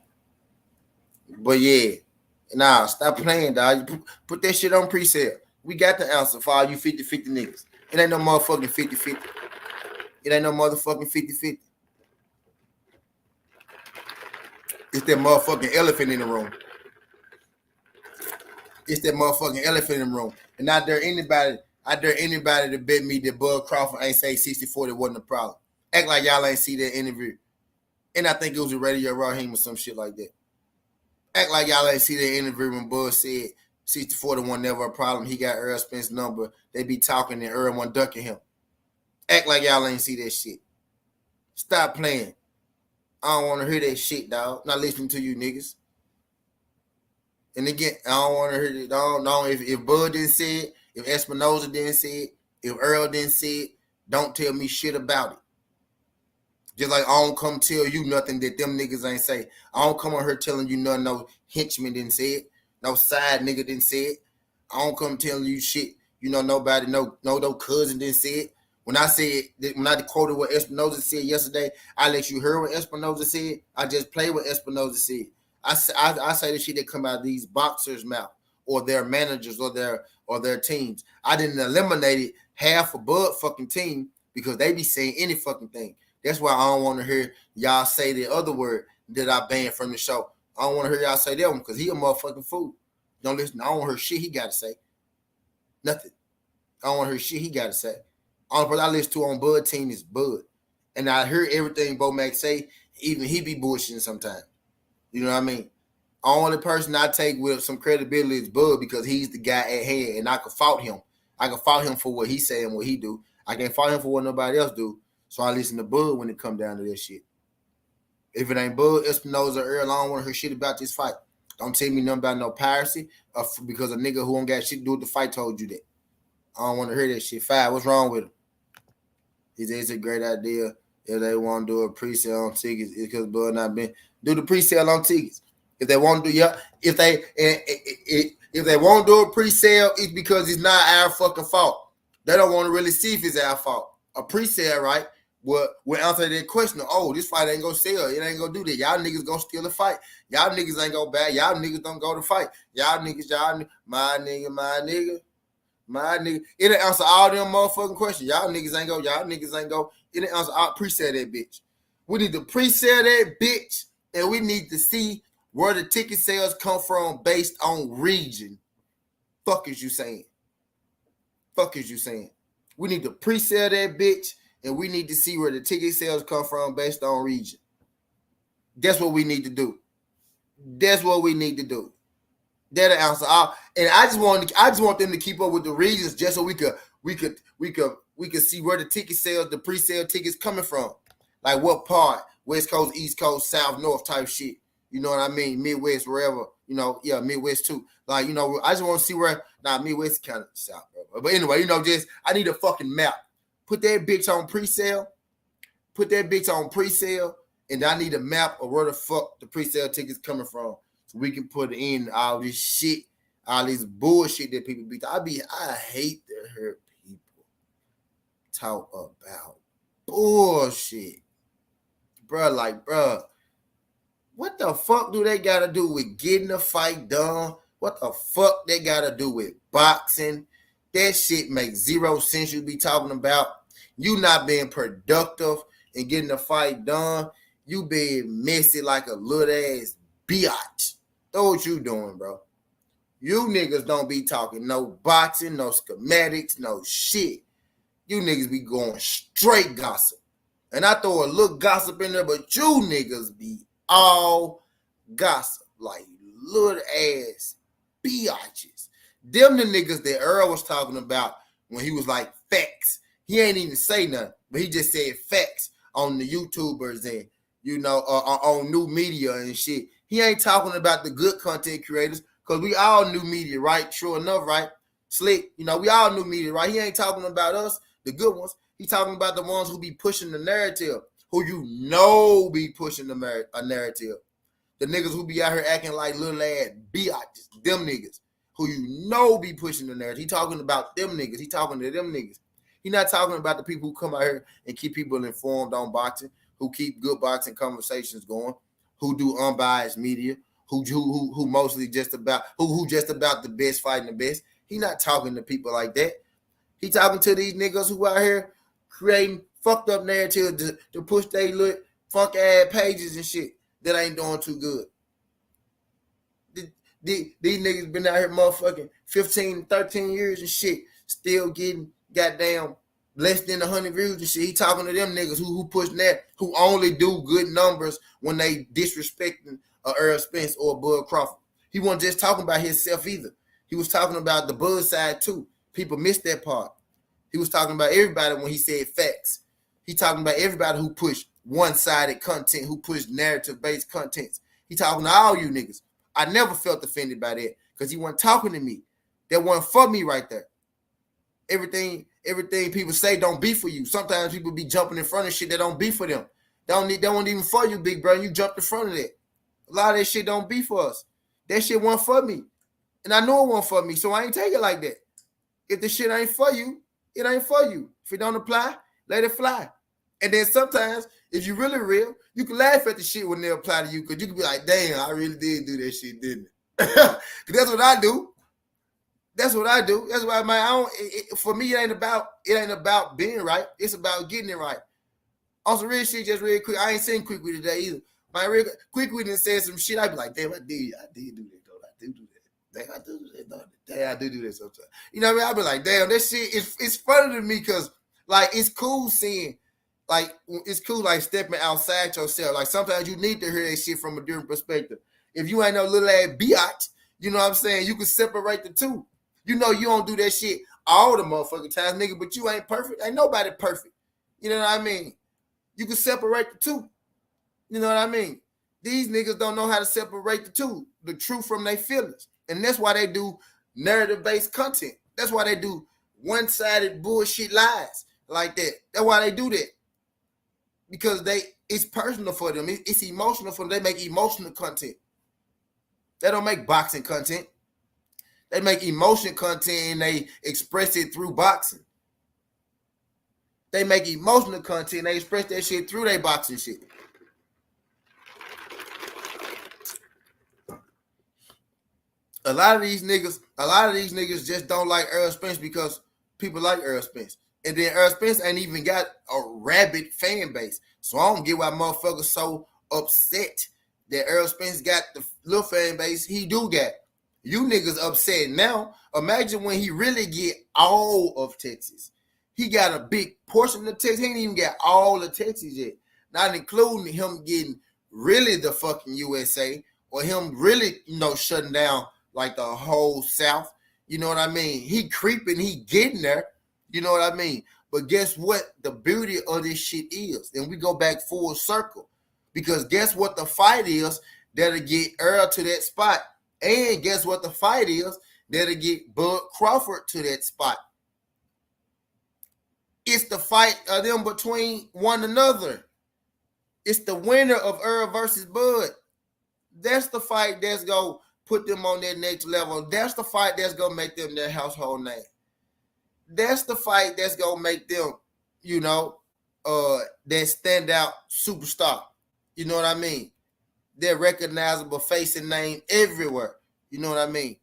But yeah, nah, stop playing, dog. Put that shit on pre-sale. We got the answer for all you 50-50 niggas. It ain't no motherfucking 50-50. It ain't no motherfucking 50-50. It's that motherfucking elephant in the room. It's that motherfucking elephant in the room. And I dare anybody to bet me that Bud Crawford ain't say 60-40 wasn't a problem. Act like y'all ain't see that interview. And I think it was a Radio Raheem or some shit like that. Act like y'all ain't see that interview when Bud said 60-40 wasn't never a problem. He got Errol Spence's number. They be talking and Errol wasn't ducking him. Act like y'all ain't see that shit. Stop playing. I don't want to hear that shit, dog. Not listening to you niggas. And again, I don't want to hear it. I don't know if Bud didn't say it, if Espinoza didn't say it, if Errol didn't say it, don't tell me shit about it. Just like I don't come tell you nothing that them niggas ain't say. I don't come on here telling you nothing no henchman didn't say it. No side nigga didn't say it. I don't come telling you shit. Nobody, no cousin didn't say it. When I quoted what Espinoza said yesterday, I let you hear what Espinoza said. I just play what Espinoza said. I say the shit that come out of these boxers' mouth or their managers or their teams. I didn't eliminate half a Bud fucking team because they be saying any fucking thing. That's why I don't want to hear y'all say the other word that I banned from the show. I don't want to hear y'all say that one because he a motherfucking fool. Don't listen. I don't want to hear shit he got to say. Nothing. I don't want to hear shit he got to say. Only person I listen to on Bud team is Bud. And I hear everything Bo Mac say. Even he be bullshitting sometimes. You know what I mean? Only person I take with some credibility is Bud because he's the guy at hand and I can fault him. I can fault him for what he say and what he do. I can't fault him for what nobody else do. So I listen to Bud when it come down to that shit. If it ain't Bud, Espinoza, or Errol, I don't want to hear shit about this fight. Don't tell me nothing about no piracy because a nigga who don't got shit to do with the fight told you that. I don't want to hear that shit. Five, what's wrong with him? It's a great idea if they want to do a pre-sale on tickets. It's because Bud not been do the pre-sale on tickets. If they want to do if they won't do a pre-sale, it's because it's not our fucking fault. They don't want to really see if it's our fault. A pre-sale, right? Will answer that question. Oh, this fight ain't gonna sell. It ain't gonna do that. Y'all niggas gonna steal the fight. Y'all niggas ain't gonna bad. Y'all niggas don't go to fight. Y'all niggas, my nigga. It'll answer all them motherfucking questions. Y'all niggas ain't go. It'll answer all pre-sale that bitch. We need to pre-sale that bitch, and we need to see where the ticket sales come from based on region. Fuck is you saying? We need to pre-sale that bitch, and we need to see where the ticket sales come from based on region. That's what we need to do. That'll answer all. And I just want them to keep up with the regions just so we could see where the ticket sales, the pre-sale tickets coming from. Like what part, West Coast, East Coast, South, North type shit. You know what I mean? Midwest, wherever. Midwest too. Like, I just want to see where. Midwest kind of South, bro. But anyway, I need a fucking map. Put that bitch on pre-sale. And I need a map of where the fuck the pre-sale tickets coming from. So we can put in all this shit, all this bullshit that people be. I hate to hear people talk about bullshit. Bruh. What the fuck do they gotta do with getting a fight done? What the fuck they gotta do with boxing? That shit makes zero sense. You be talking about you not being productive and getting the fight done. You being messy like a little ass biatch. That's what you doing, bro. You niggas don't be talking no boxing, no schematics, no shit. You niggas be going straight gossip. And I throw a little gossip in there, but you niggas be all gossip like little ass biatches. Them the niggas that Errol was talking about when he was like facts. He ain't even say nothing, but he just said facts on the YouTubers and on new media and shit. He ain't talking about the good content creators because we all new media, right? Sure enough, right? Slick, we all new media, right? He ain't talking about us, the good ones. He talking about the ones who be pushing the narrative, who be pushing the narrative. The niggas who be out here acting like little ass biatches, them niggas who be pushing the narrative. He talking about them niggas. He talking to them niggas. He not talking about the people who come out here and keep people informed on boxing, who keep good boxing conversations going, who do unbiased media, who mostly just about the best fighting the best. He not talking to people like that. He talking to these niggas who out here creating fucked up narratives to push they little funk ass pages and shit that ain't doing too good. These niggas been out here motherfucking 15, 13 years and shit, still getting goddamn less than 100 views and shit. He talking to them niggas who push that, who only do good numbers when they disrespecting Errol Spence or Bud Crawford. He wasn't just talking about himself either. He was talking about the Bud side too. People missed that part. He was talking about everybody when he said facts. He talking about everybody who pushed one-sided content, who pushed narrative-based contents. He talking to all you niggas. I never felt offended by that because he wasn't talking to me. That wasn't for me right there. Everything people say don't be for you. Sometimes people be jumping in front of shit that don't be for them. They don't even for you, big bro. You jumped in front of that. A lot of that shit don't be for us. That shit wasn't for me. And I know it wasn't for me, so I ain't take it like that. If the shit ain't for you, it ain't for you. If it don't apply, let it fly. And then sometimes, if you really real, you can laugh at the shit when they apply to you because you can be like, damn, I really did do that shit, didn't it? That's what I do. That's what I do. That's why, man, for me, it ain't about being right. It's about getting it right. On some real shit, just real quick. I ain't seen Quick Wit today either. My real Quick Wit done said some shit. I be like, damn, I did do that, though. I do that. Damn, I do that, though. Damn, I do that sometimes. You know what I mean? I be like, damn, that shit it's funny to me because, like, it's cool seeing, like, it's cool, like, stepping outside yourself. Like, sometimes you need to hear that shit from a different perspective. If you ain't no little ass biatch, you know what I'm saying? You can separate the two. You know you don't do that shit all the motherfucking times, nigga, but you ain't perfect. Ain't nobody perfect. You know what I mean? You can separate the two. You know what I mean? These niggas don't know how to separate the two, the truth from their feelings. And that's why they do narrative-based content. That's why they do one-sided bullshit lies like that. That's why they do that. Because it's personal for them. It's emotional for them. They make emotional content. They don't make boxing content. They make emotion content and they express it through boxing. They make emotional content and they express that shit through their boxing shit. A lot of these niggas just don't like Errol Spence because people like Errol Spence. And then Errol Spence ain't even got a rabid fan base. So I don't get why motherfuckers so upset that Errol Spence got the little fan base he do got. You niggas upset now. Imagine when he really get all of Texas. He got a big portion of Texas. He ain't even got all of Texas yet. Not including him getting really the fucking USA or him really, shutting down like the whole South. You know what I mean? He creeping, he getting there. You know what I mean? But guess what the beauty of this shit is? And we go back full circle. Because guess what the fight is that'll get Errol to that spot. And guess what the fight is that'll get Bud Crawford to that spot. It's the fight of them between one another. It's the winner of Errol versus Bud. That's the fight that's going to put them on that next level. That's the fight that's going to make them their household name. That's the fight that's going to make them, that standout superstar. You know what I mean? They're recognizable face and name everywhere. You know what I mean?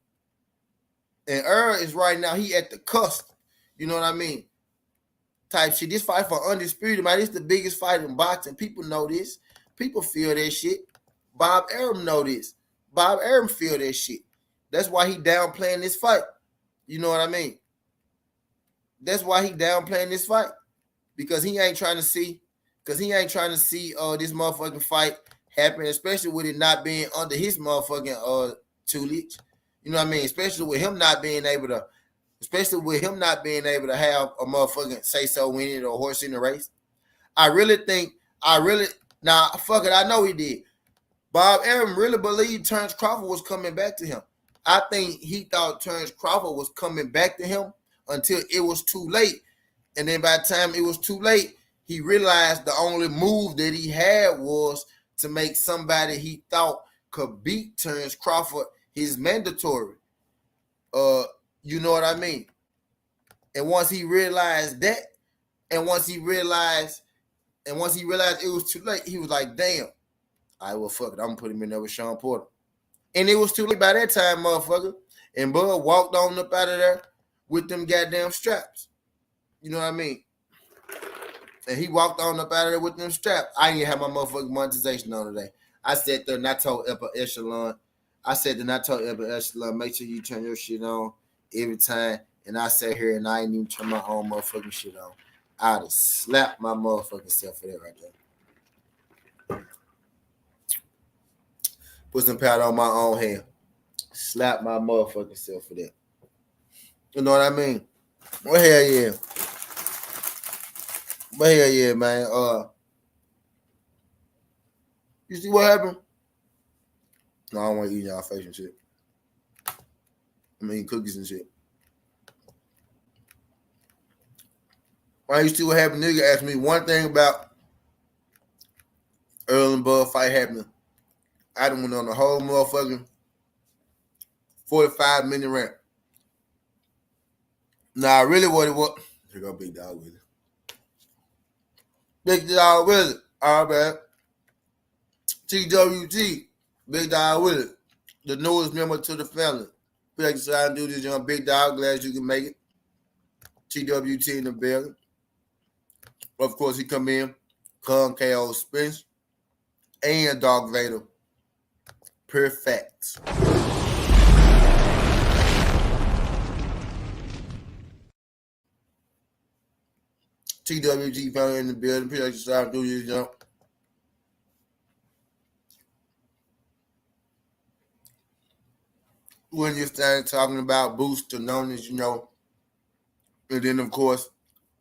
And Errol is right now, he at the cusp. You know what I mean? Type shit. This fight for undisputed, man. This is the biggest fight in boxing. People know this. People feel that shit. Bob Arum know this. Bob Arum feel that shit. That's why he downplaying this fight. You know what I mean? That's why he downplaying this fight. Because he ain't trying to see this motherfucking fight happen, especially with it not being under his motherfucking tutelage. You know what I mean? Especially with him not being able to have a motherfucking say so in it or horse in the race. I know he did. Bob Arum really believed Terence Crawford was coming back to him. I think he thought Terence Crawford was coming back to him until it was too late. And then by the time it was too late, he realized the only move that he had was to make somebody he thought could beat Terence Crawford his mandatory. You know what I mean? And once he realized that, and once he realized it was too late, he was like, damn, all right, well, fuck it. I'm going to put him in there with Sean Porter. And it was too late by that time, motherfucker. And Bud walked on up out of there with them goddamn straps. You know what I mean? And he walked on up out of there with them straps. I didn't have my motherfucking monetization on today. I said the Nato Upper Echelon. Make sure you turn your shit on every time. And I sat here and I ain't even turn my own motherfucking shit on. I'd have slapped my motherfucking self for that right there. Put some powder on my own hand. Slap my motherfucking self for that. You know what I mean? Well, hell yeah. But hell yeah, man. You see what happened? No, I don't want to eat y'all face and shit. I mean cookies and shit. Why you see what happened? Nigga asked me one thing about Errol and Bud fight happening. I done went on the whole motherfucking 45-minute rant. Nah, really what it was. Here go Big Dog with it. Big Dog with it. All right. TWT. Big Dog with it. The newest member to the family. We excited to do this, young Big Dog. Glad you can make it. TWT in the building. Of course, he come in. Kung KO Spence. And Dog Vader. Perfect. TWG family in the building. Appreciate you starting to do this, jump. When you started talking about Boots Stanionis, you know, and then of course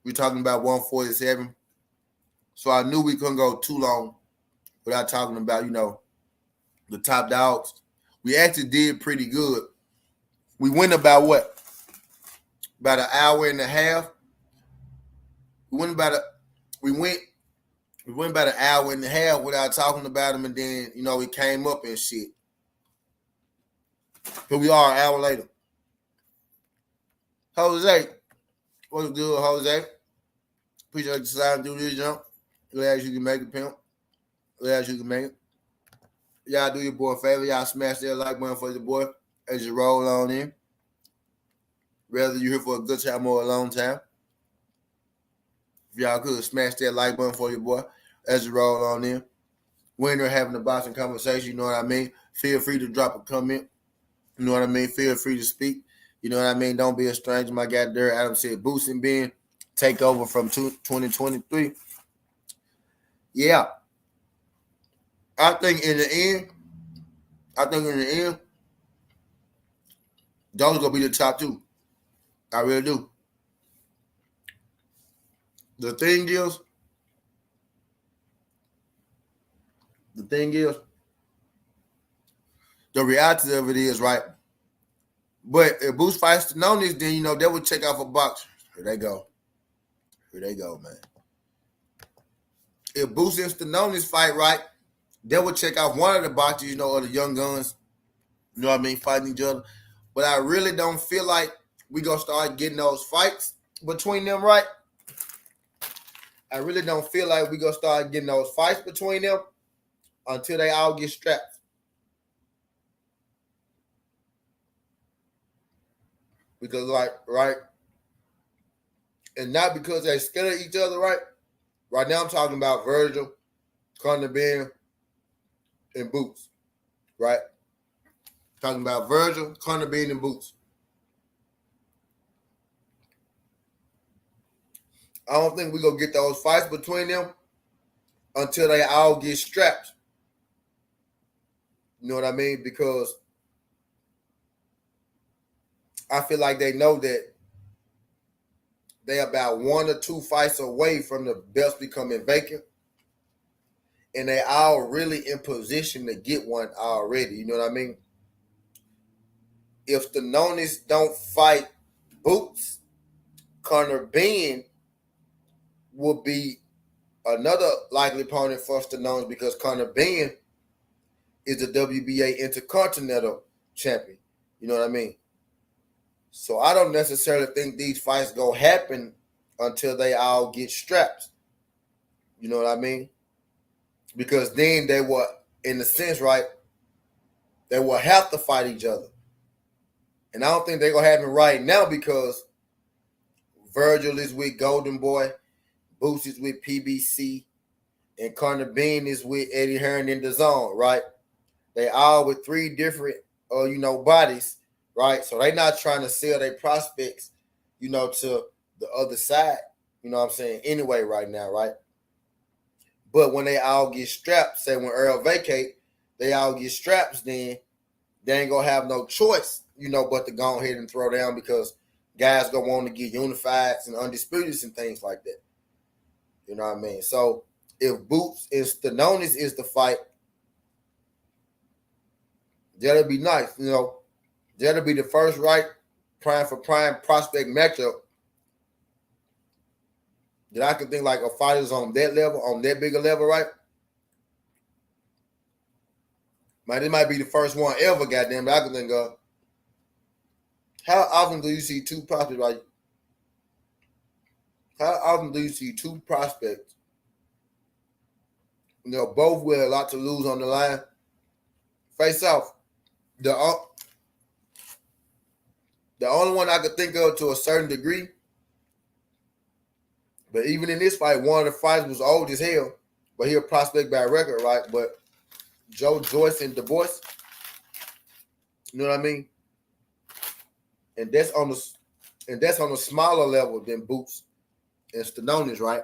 we're talking about 147. So I knew we couldn't go too long without talking about, you know, the top dogs. We actually did pretty good. We went about what? About an hour and a half. We went about an hour and a half without talking about them, and then, you know, we came up and shit. Here we are an hour later. Jose. What's good, Jose? Appreciate you deciding to do this jump. Glad you can make it, pimp. Glad you can make it. Y'all do your boy a favor. Y'all smash that like button for your boy as you roll on in. Whether you're here for a good time or a long time. If y'all could smash that like button for your boy as you roll on in. When they're having a boxing conversation, you know what I mean? Feel free to drop a comment. You know what I mean? Feel free to speak. You know what I mean? Don't be a stranger. My guy Derek Adams said, Boosting Ben, take over from 2023. Yeah. I think in the end, those are going to be the top two. I really do. The thing is, the reality of it is, right? But if Boost fights Stanionis, then, you know, they would check off a box. Here they go, man. If Boost and Stanionis fight, right, they would check off one of the boxes, you know, of the young guns, you know what I mean, fighting each other. But I really don't feel like we going to start getting those fights between them, right? I really don't feel like we going to start getting those fights between them until they all get strapped. Because, like, right? And not because they're scared of each other, right? Right now I'm talking about Virgil, Conor Ben, and Boots, right? Talking about Virgil, Conor Ben, and Boots. I don't think we're going to get those fights between them until they all get strapped. You know what I mean? Because I feel like they know that they're about 1 or 2 fights away from the belts becoming vacant. And they all really in position to get one already. You know what I mean? If Stanionis don't fight Boots, Conor Ben will be another likely opponent for Stanionis because Conor Ben is the WBA Intercontinental Champion. You know what I mean? So I don't necessarily think these fights go happen until they all get strapped. You know what I mean? Because then they will, in a sense, right, they will have to fight each other. And I don't think they're going to happen right now because Virgil is with Golden Boy, Boots is with PBC, and Conor Ben is with Eddie Hearn in the zone, right? They all with 3 different, bodies, right? So they're not trying to sell their prospects, to the other side, you know what I'm saying, anyway right now, right? But when they all get strapped, say when Errol vacate, they all get straps, then they ain't going to have no choice, but to go ahead and throw down because guys going to want to get unified and undisputed and things like that. You know what I mean? So if Boots and Stanionis is the fight, That'll be nice, you know. That'll be the first prime for prime prospect matchup that I can think like a fighter's on that level, on that bigger level, right? Man, this might be the first one ever, goddamn, that I can think of. How often do you see two prospects, right? How often do you see two prospects, you know, both with a lot to lose on the line, face off? The only one I could think of to a certain degree, but even in this fight, one of the fighters was old as hell, but he a prospect by record, right? But Joe Joyce and Du Bois, you know what I mean? And that's on the smaller level than Boots and Stanionis, right?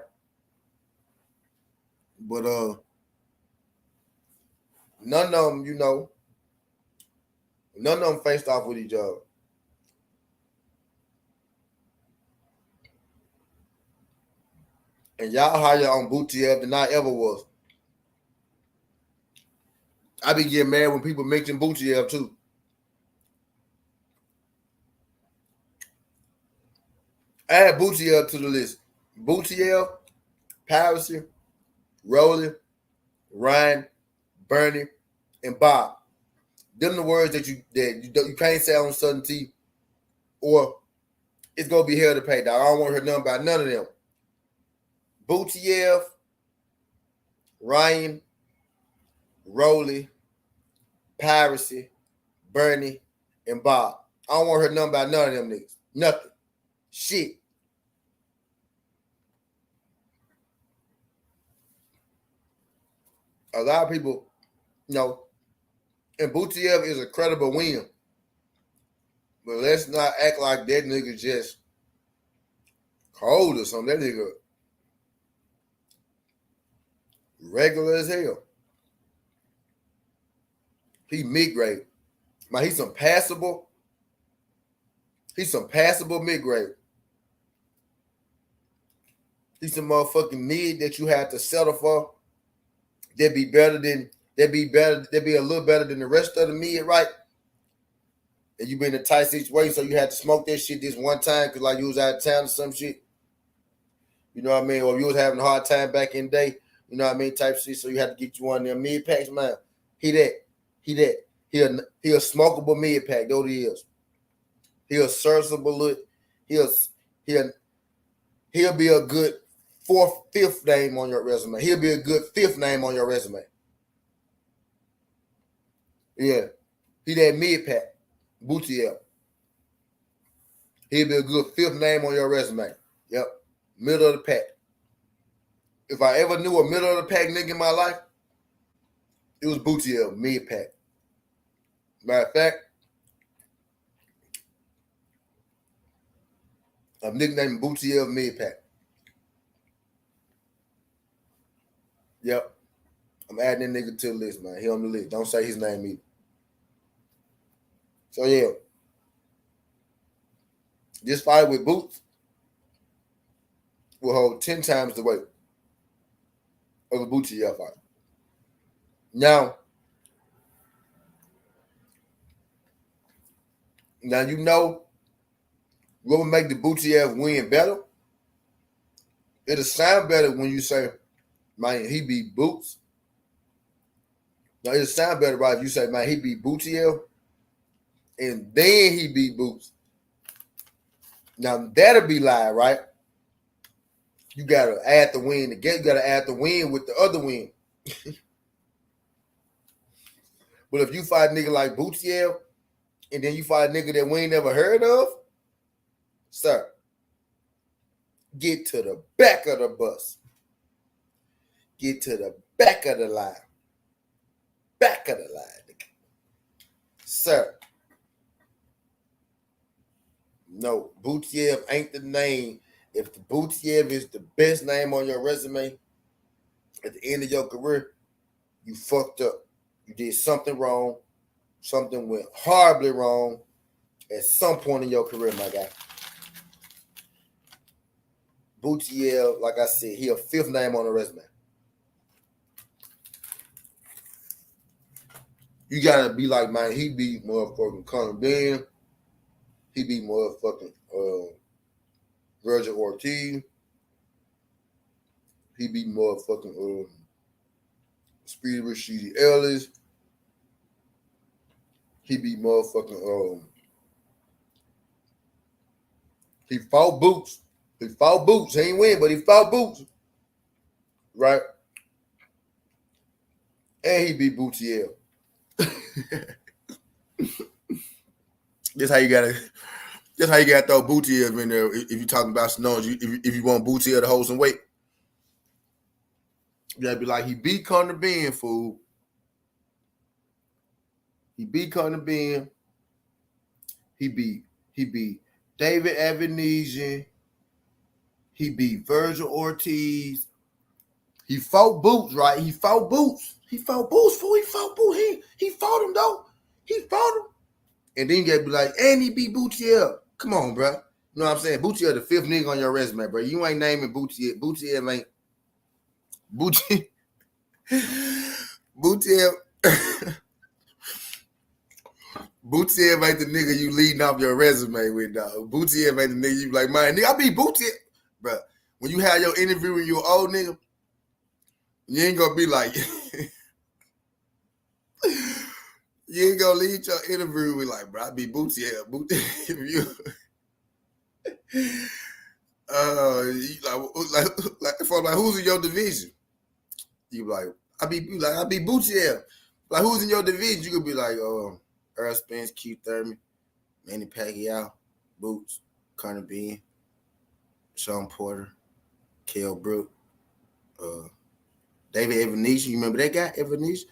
But none of them, you know, none of them faced off with each other. And y'all higher on Butiev than I ever was. I be getting mad when people mention Butiev too. Add Butiev to the list. Butiev, Piracy, Rolly, Ryan, Bernie, and Bob. Them the words that you can't say on Southerntea, or it's gonna be hell to pay, dog. I don't want to hear nothing about none of them. Butiev, Ryan, Rolly, Piracy, Bernie, and Bob. I don't want to hear nothing about none of them niggas. Nothing. Shit. A lot of people, you know, and Butiev is a credible win. But let's not act like that nigga just cold or something. That nigga regular as hell. He mid-grade. Man, he's some passable mid-grade. He's some motherfucking mid that you have to settle for. They'd be a little better than the rest of the mid, right? And you been in a tight situation, so you had to smoke that shit this one time because like you was out of town or some shit. You know what I mean? Or you was having a hard time back in the day, you know what I mean, type shit. So you had to get you one of them mid packs, man. He a smokable mid pack, though he is. He a serviceable look. He'll be a good fifth name on your resume. He'll be a good fifth name on your resume. Yeah. He that mid pack. Butiev. He'll be a good fifth name on your resume. Yep. Middle of the pack. If I ever knew a middle of the pack nigga in my life, it was Butiev, mid pack. Matter of fact, I'm nicknamed Butiev mid pack. Yep. I'm adding that nigga to the list, man. He on the list. Don't say his name either. So yeah. This fight with Boots will hold 10 times the weight of a Butiev fight. Now you know what will make the Butiev win better? It'll sound better when you say, man, he beat Boots. Now it'll sound better, right, if you say, man, he beat Butiev and then he beat Boots. Now that'll be lie, right? You gotta add the win together. You gotta add the win with the other win. But if you fight a nigga like Butiev and then you fight a nigga that we ain't never heard of, sir, get to the back of the bus. Get to the back of the line. Back of the line, nigga. Sir. No, Butiev ain't the name. If the Butiev is the best name on your resume at the end of your career, you fucked up. You did something wrong. Something went horribly wrong at some point in your career, my guy. Butiev, like I said, he a fifth name on the resume. You gotta be like, man, he beat motherfucking Conor Ben. He beat motherfucking Virgil Ortiz. He beat motherfucking Speedy Rashidi Ellis. He beat motherfucking he fought Boots. He fought Boots. He ain't win, but he fought Boots. Right? And he beat Boutier. That's how you gotta throw Boutier in there if you're talking about Stanionis. If you want Boutier to hold some weight. You gotta be like, he beat Conor Ben, fool. He beat Conor Ben. He beat David Avenesian. He beat Virgil Ortiz. He fought Boots, right? He fought Boots. He fought Boots, fool. He fought Boots. He fought him, though. He fought him. And then you gotta be like, and he beat Boutier. Come on, bro. You know what I'm saying? Boutier the 5th nigga on your resume, bro. You ain't naming Boutier. Boutier ain't. Boutier. Boutier. Boutier ain't the nigga you leading off your resume with, dog. Boutier ain't the nigga you like, man, nigga, I beat Boutier. Bro, when you have your interview with your old nigga, you ain't gonna be like, you ain't gonna lead your interview with like, bro, I beat Boutier. Like, who's in your division? You like, I beat Boutier. Like, who's in your division? You could be like, Errol Spence, Keith Thurman, Manny Pacquiao, Boots, Conor Ben, Sean Porter, Kell Brook, David Evanesha. You remember that guy, Evanesha?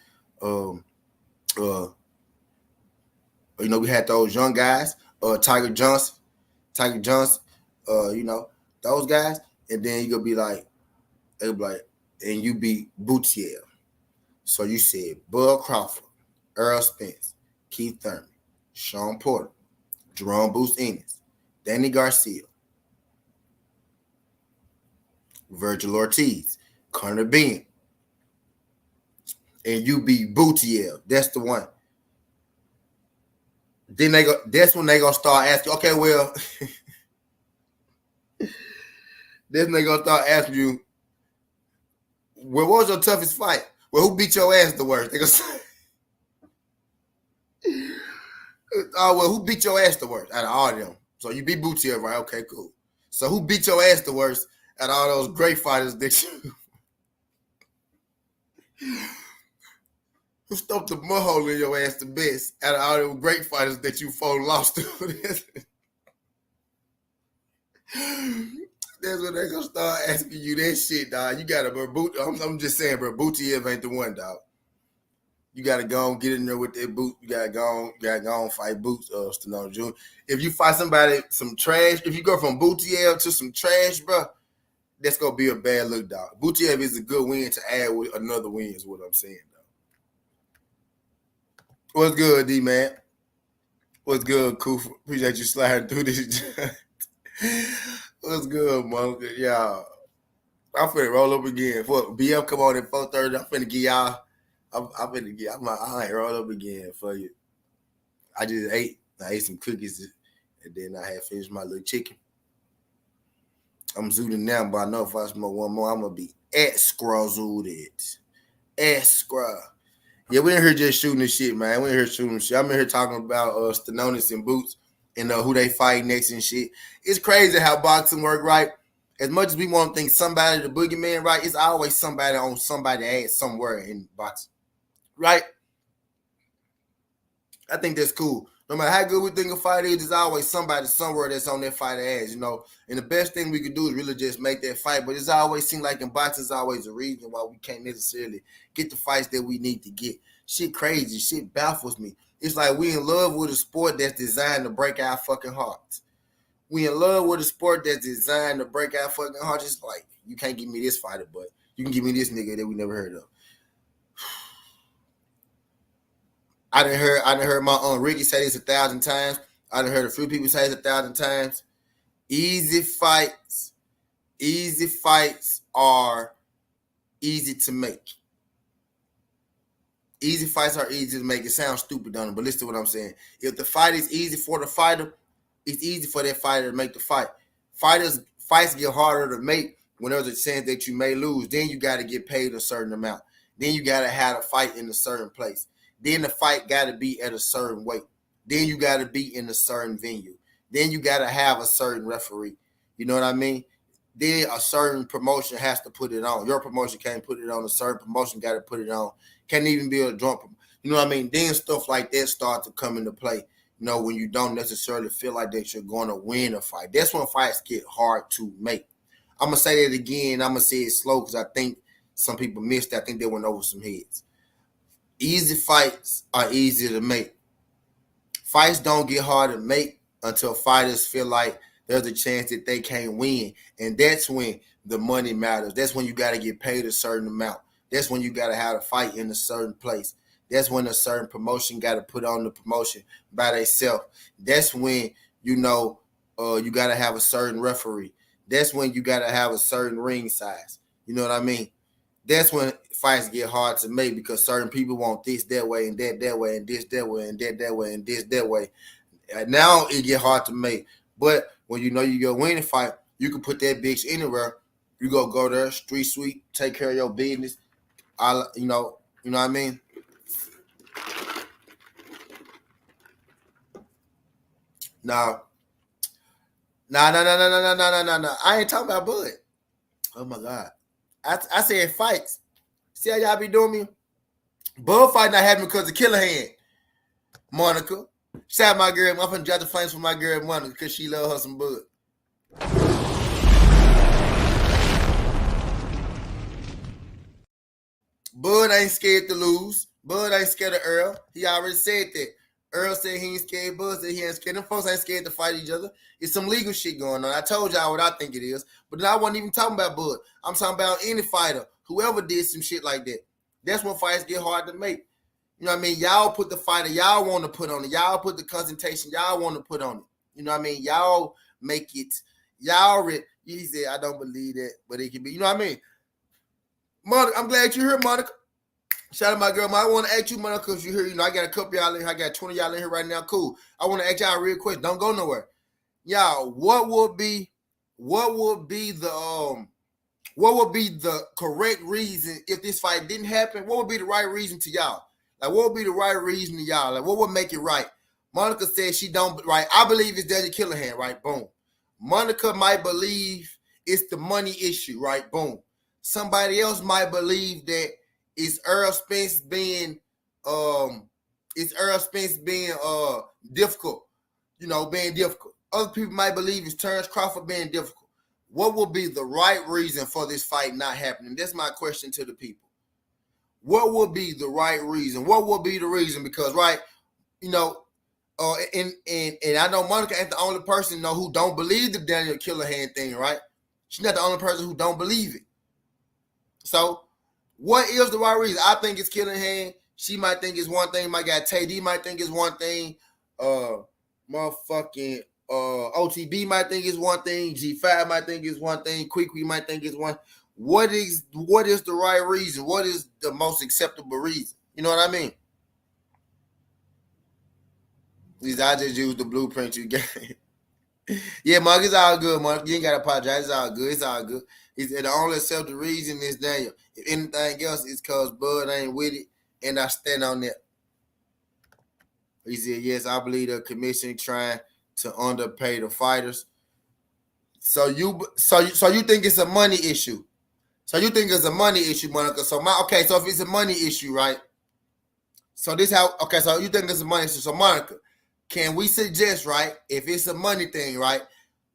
We had those young guys, Tiger Johnson, those guys. And then you could be like, and you beat Boutier. So you said Bud Crawford, Errol Spence, Keith Thurman, Sean Porter, Jaron Ennis, Danny Garcia, Virgil Ortiz, Conor Ben, and you beat Boutier. That's the one. Then that's when they gonna start asking, okay, well, then they gonna start asking you, well, what was your toughest fight? Well, who beat your ass the worst? They gonna say, oh, well, who beat your ass the worst out of all of them? So you beat Boutier, right? Okay, cool. So who beat your ass the worst out of all those great fighters that you who stuffed the mud hole in your ass the best out of all those great fighters that you fought and lost to? That's when they gonna start asking you that shit, dog. You gotta, bro. I'm just saying, bro. Boutier ain't the one, dog. You gotta go and get in there with that boot. You gotta go and fight Boots, Stanionis Jr. If you fight somebody, some trash, if you go from Boutier to some trash, bro, that's gonna be a bad look, dog. Boutier is a good win to add with another win, is what I'm saying, dog. What's good, D man? What's good, Koof? Appreciate you sliding through this. What's good, motherfucker? Y'all. I'm finna roll up again. For BM come on at 4:30. I'm finna give y'all. I ain't roll up again for you. I ate some cookies and then I had finished my little chicken. I'm zooted now, but I know if I smoke one more, I'm gonna be zooted. Yeah, we in here just shooting this shit, man. We in here shooting shit. I'm in here talking about Stanionis and Boots and who they fight next and shit. It's crazy how boxing work, right? As much as we want to think somebody the boogeyman, right? It's always somebody on somebody's ass somewhere in boxing, right? I think that's cool. No matter how good we think a fight is, there's always somebody somewhere that's on that fighter ass, you know. And the best thing we could do is really just make that fight. But it's always seemed like in boxing, it's always a reason why we can't necessarily get the fights that we need to get. Shit crazy. Shit baffles me. It's like we in love with a sport that's designed to break our fucking hearts. We in love with a sport that's designed to break our fucking hearts. It's like, you can't give me this fighter, but you can give me this nigga that we never heard of. I done heard my Aunt Ricky say this 1,000 times. I done heard a few people say this 1,000 times. Easy fights are easy to make. Easy fights are easy to make. It sounds stupid, don't it? But listen to what I'm saying. If the fight is easy for the fighter, it's easy for that fighter to make the fight. Fights get harder to make when there's a chance that you may lose. Then you got to get paid a certain amount. Then you got to have a fight in a certain place. Then the fight got to be at a certain weight. Then you got to be in a certain venue. Then you got to have a certain referee. You know what I mean? Then a certain promotion has to put it on. Your promotion can't put it on. A certain promotion got to put it on. Can't even be a joint. You know what I mean? Then stuff like that start to come into play. You know, when you don't necessarily feel like that you're going to win a fight. That's when fights get hard to make. I'm going to say that again. I'm going to say it slow because I think some people missed it. I think they went over some heads. Easy fights are easy to make. Fights don't get hard to make until fighters feel like there's a chance that they can't win. And that's when the money matters. That's when you got to get paid a certain amount. That's when you got to have a fight in a certain place. That's when a certain promotion got to put on the promotion by themselves. That's when, you know, you got to have a certain referee. That's when you got to have a certain ring size. You know what I mean? That's when fights get hard to make because certain people want this that way and that way and this that way and that way and this that way. And now it get hard to make. But when you know you go win a fight, you can put that bitch anywhere. You go there, street sweep, take care of your business. You know what I mean? No. I ain't talking about Bud. Oh my God. I said fights. See how y'all be doing me? Bud fight not happening because of Killer Hand. Monica. Shout out my girl. I'm finna drop the flames for my girl Monica because she love her some Bud. Bud ain't scared to lose. Bud ain't scared of Errol. He already said that. Errol said he ain't scared. Bud said he ain't scared. Them folks ain't scared to fight each other. It's some legal shit going on. I told y'all what I think it is. But then I wasn't even talking about Bud. I'm talking about any fighter. Whoever did some shit like that. That's when fights get hard to make. You know what I mean? Y'all put the fighter y'all want to put on it. Y'all put the concentration y'all want to put on it. You know what I mean? Y'all make it. He said, I don't believe that, but it can be. You know what I mean? Monica, I'm glad you're here, Monica. Shout out my girl. I want to ask you, Monica, because you're here. You know, I got a couple y'all in here. I got 20 y'all in here right now. Cool. I want to ask y'all a real quick. Don't go nowhere. Y'all, what would be the correct reason if this fight didn't happen? What would be the right reason to y'all? Like, what would be the right reason to y'all? Like, what would make it right? Monica said she don't, right? I believe it's Daniel Killihan, right? Boom. Monica might believe it's the money issue, right? Boom. Somebody else might believe that it's Errol Spence being difficult, you know, being difficult. Other people might believe it's Terrence Crawford being difficult. What will be the right reason for this fight not happening? That's my question to the people. What will be the right reason? What will be the reason? Because, right, you know, and I know Monica ain't the only person, you know, who don't believe the Daniel Killihan thing, right? She's not the only person who don't believe it. So, what is the right reason? I think it's Killihan. She might think it's one thing. My guy Tay might think it's one thing. Motherfucking OTB might think it's one thing. G5 might think it's one thing. Quick might think it's one. What is the right reason? What is the most acceptable reason? You know what I mean? I just used the blueprint you gave. Yeah, Mark, it's all good, Mark. You ain't got to apologize. It's all good. It's all good. The only acceptable reason is Daniel. If anything else, it's because Bud ain't with it, and I stand on that. He said, yes, I believe the commission trying to underpay the fighters. So you think it's a money issue? So you think it's a money issue, Monica? So if it's a money issue, right? So you think it's a money issue. So Monica, can we suggest, right, if it's a money thing, right,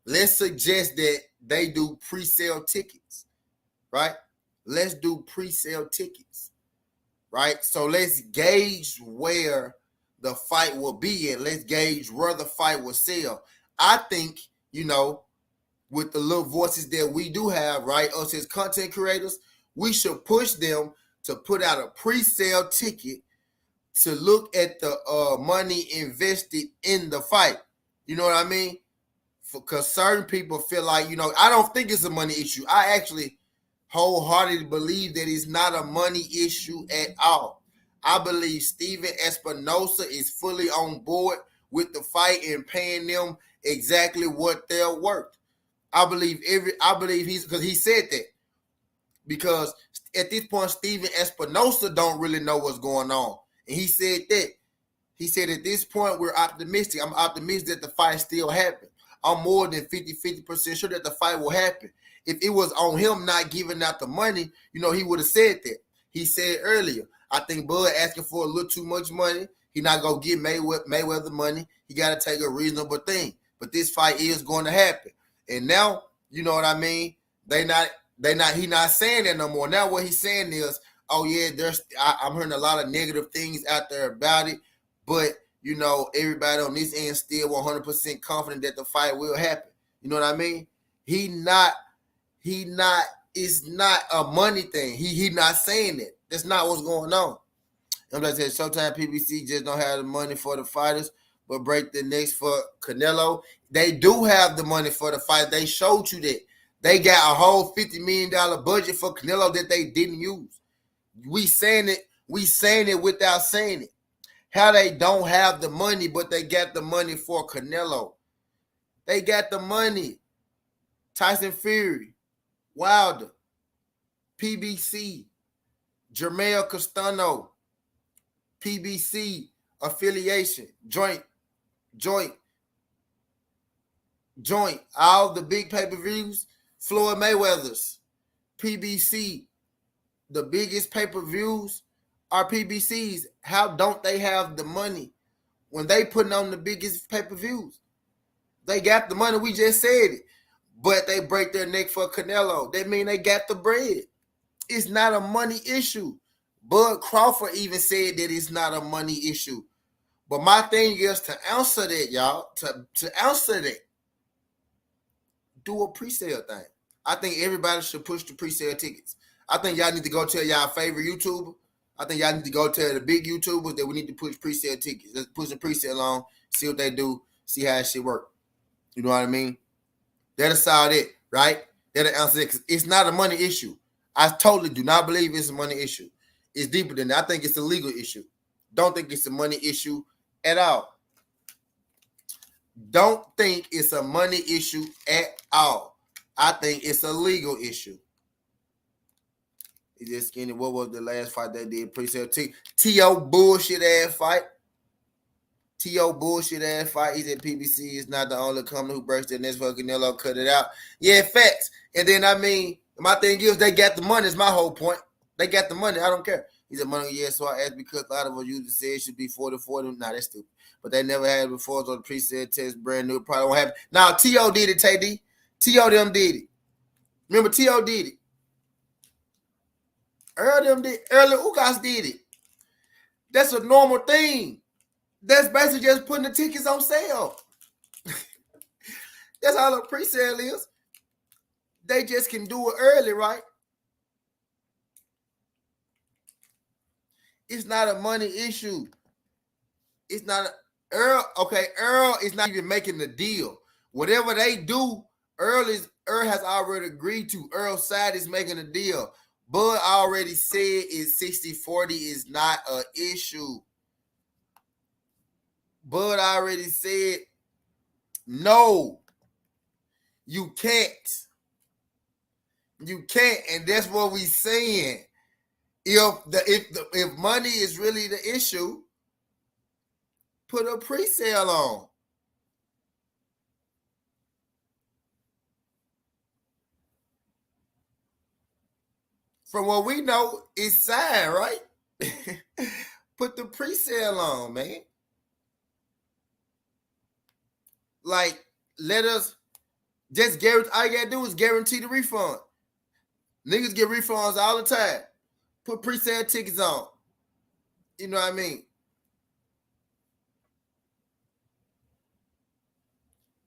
let's suggest that they do pre-sale tickets, right? Let's do pre-sale tickets, right? So let's gauge where the fight will be at. Let's gauge where the fight will sell. I think, you know, with the little voices that we do have, right, us as content creators, we should push them to put out a pre-sale ticket to look at the money invested in the fight. You know what I mean? Because certain people feel like, you know, I don't think it's a money issue. I actually wholeheartedly believe that it's not a money issue at all. I believe Steven Espinosa is fully on board with the fight and paying them exactly what they're worth. I believe he's, because he said that. Because at this point, Steven Espinosa don't really know what's going on. And he said that. He said at this point, we're optimistic. I'm optimistic that the fight still happen. I'm more than 50% sure that the fight will happen. If it was on him not giving out the money, he would have said that. He said earlier, I think Bud asking for a little too much money. He not going to get Mayweather money. He got to take a reasonable thing. But this fight is going to happen. And now, you know what I mean? He not saying that no more. Now what he's saying is, oh yeah, I'm hearing a lot of negative things out there about it. But, everybody on this end still 100% confident that the fight will happen. You know what I mean? It's not a money thing. He not saying that. That's not what's going on. I'm like I said, sometimes PBC just don't have the money for the fighters, but break the necks for Canelo. They do have the money for the fight. They showed you that. They got a whole $50 million budget for Canelo that they didn't use. We saying it without saying it. How they don't have the money, but they got the money for Canelo. They got the money. Tyson Fury, Wilder, PBC, Jermell Castano, PBC, affiliation, joint, all the big pay-per-views, Floyd Mayweather's, PBC, the biggest pay-per-views are PBCs. How don't they have the money when they putting on the biggest pay-per-views? They got the money. We just said it. But they break their neck for Canelo. That mean they got the bread. It's not a money issue. Bud Crawford even said that it's not a money issue. But my thing is to answer that, y'all, to answer that, do a pre-sale thing. I think everybody should push the pre-sale tickets. I think y'all need to go tell y'all favorite YouTuber. I think y'all need to go tell the big YouTubers that we need to push pre-sale tickets. Let's push the pre-sale on, see what they do, see how that shit work. You know what I mean? That'll solve it, right? That'll answer it, because it's not a money issue. I totally do not believe it's a money issue. It's deeper than that. I think it's a legal issue. Don't think it's a money issue at all. Don't think it's a money issue at all. I think it's a legal issue. He just skinny. What was the last fight they did? Pre-sale T.O. bullshit ass fight. T.O. bullshit ass fight. He said PBC is not the only company who breaks their necks for Canelo. Cut it out. Yeah, facts. And then, my thing is they got the money. Is my whole point. They got the money. I don't care. He said money. Yeah, so I asked because a lot of us users said it should be 40-40. Nah, that's stupid. But they never had it before. So the pre-sale test brand new. Probably won't happen. Now, T.O. did it, TD. T.O. them did it. Remember, T.O. did it. Earl Ugas did it. That's a normal thing. That's basically just putting the tickets on sale. That's all a pre-sale is. They just can do it early, right? It's not a money issue. It's not Earl is not even making the deal. Whatever they do, Earl has already agreed to. Earl's side is making a deal. Bud already said is 60-40 is not an issue. Bud already said, no, you can't. You can't, and that's what we saying. If money is really the issue, put a pre-sale on. From what we know, it's signed, right? Put the pre-sale on, man. Like, let us just guarantee. All you gotta do is guarantee the refund. Niggas get refunds all the time. Put pre-sale tickets on. You know what I mean?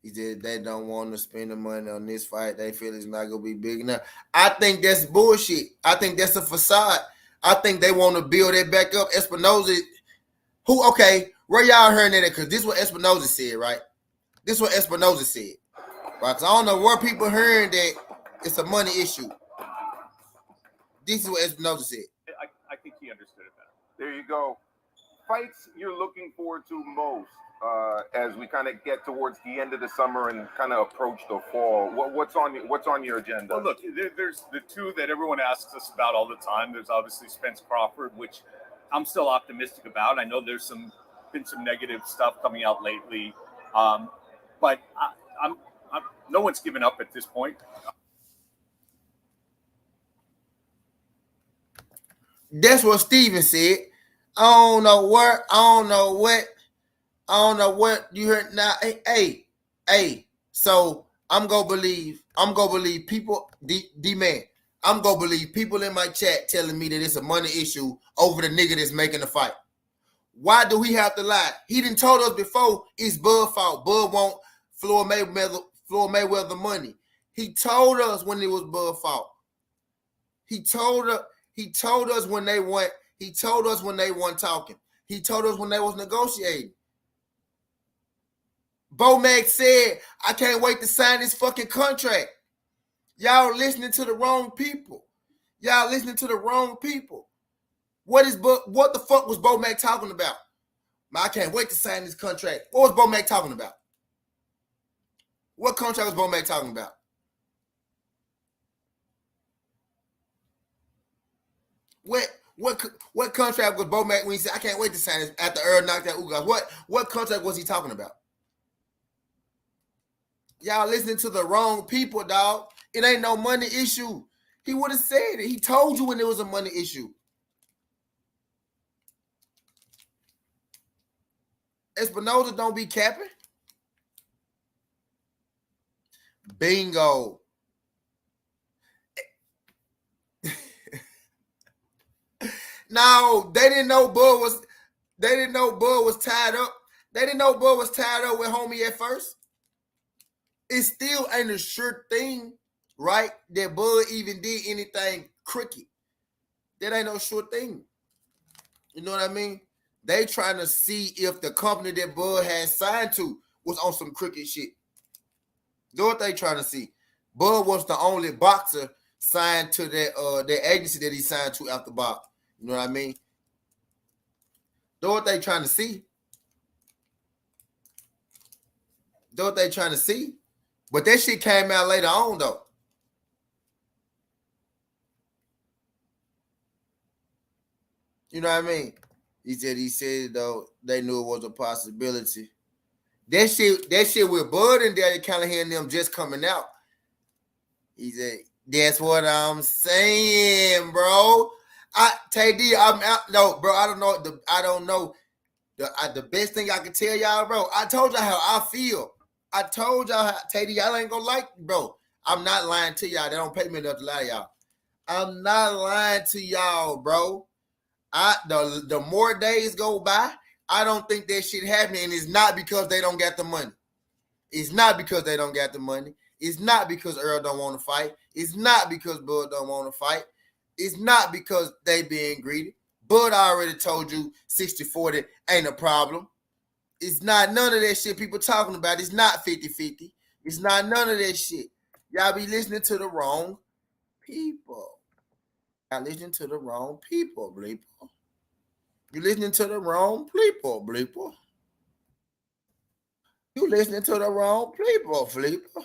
He said they don't want to spend the money on this fight. They feel it's not going to be big enough. I think that's bullshit. I think that's a facade. I think they want to build it back up. Espinosa, where y'all hearing that? Because this is what Espinosa said, right? This is what Espinosa said. Right? So I don't know where people hearing that it's a money issue. This is what Espinosa said. I think he understood it better. There you go. Fights you're looking forward to most as we kind of get towards the end of the summer and kind of approach the fall. What's on your agenda? Well, look, there's the two that everyone asks us about all the time. There's obviously Spence Crawford, which I'm still optimistic about. I know there's been some negative stuff coming out lately, but I'm no one's given up at this point. That's what Steven said. I don't know what you heard now. Hey. So I'm gonna believe people. D-man. I'm gonna believe people in my chat telling me that it's a money issue over the nigga that's making the fight. Why do he have to lie? He didn't told us before it's Bud fault. Bud want Floyd Mayweather money. He told us when it was Bud fault. He told us when they went. He told us when they weren't talking. He told us when they was negotiating. Bo Mag said, I can't wait to sign this fucking contract. Y'all listening to the wrong people. What the fuck was Bo Mag talking about? I can't wait to sign this contract. What was Bo Mag talking about? What contract was Bo Mag talking about? What contract was Bo Mac when he said, I can't wait to sign this after Errol knocked out Ugas? What contract was he talking about? Y'all listening to the wrong people, dog. It ain't no money issue. He would have said it. He told you when it was a money issue. Espinoza don't be capping. Bingo. No, they didn't know Bud was tied up. They didn't know Bud was tied up with homie at first. It still ain't a sure thing, right? That Bud even did anything crooked. That ain't no sure thing. You know what I mean? They trying to see if the company that Bud had signed to was on some crooked shit. That's what they trying to see. Bud was the only boxer signed to that agency that he signed to after box. You know what I mean? That's what they trying to see. But that shit came out later on, though. You know what I mean? He said, though, they knew it was a possibility. That shit with Bud and Daddy Callahan and them just coming out. He said, that's what I'm saying, bro. I'm out. No, bro, I don't know. The best thing I can tell y'all, bro, I told y'all how I feel. I told y'all, Teddy, y'all ain't gonna like me, bro. I'm not lying to y'all. They don't pay me enough to lie to y'all. I'm not lying to y'all, bro. The more days go by, I don't think that shit happening. And it's not because they don't got the money. It's not because they don't got the money. It's not because Errol don't want to fight. It's not because Bud don't want to fight. It's not because they being greedy. Bud already told you 60-40 ain't a problem. It's not none of that shit people talking about. It's not 50-50. It's not none of that shit. Y'all be listening to the wrong people. Y'all listening to the wrong people, bleeper. You listening to the wrong people, bleeper. You listening to the wrong people, bleeper.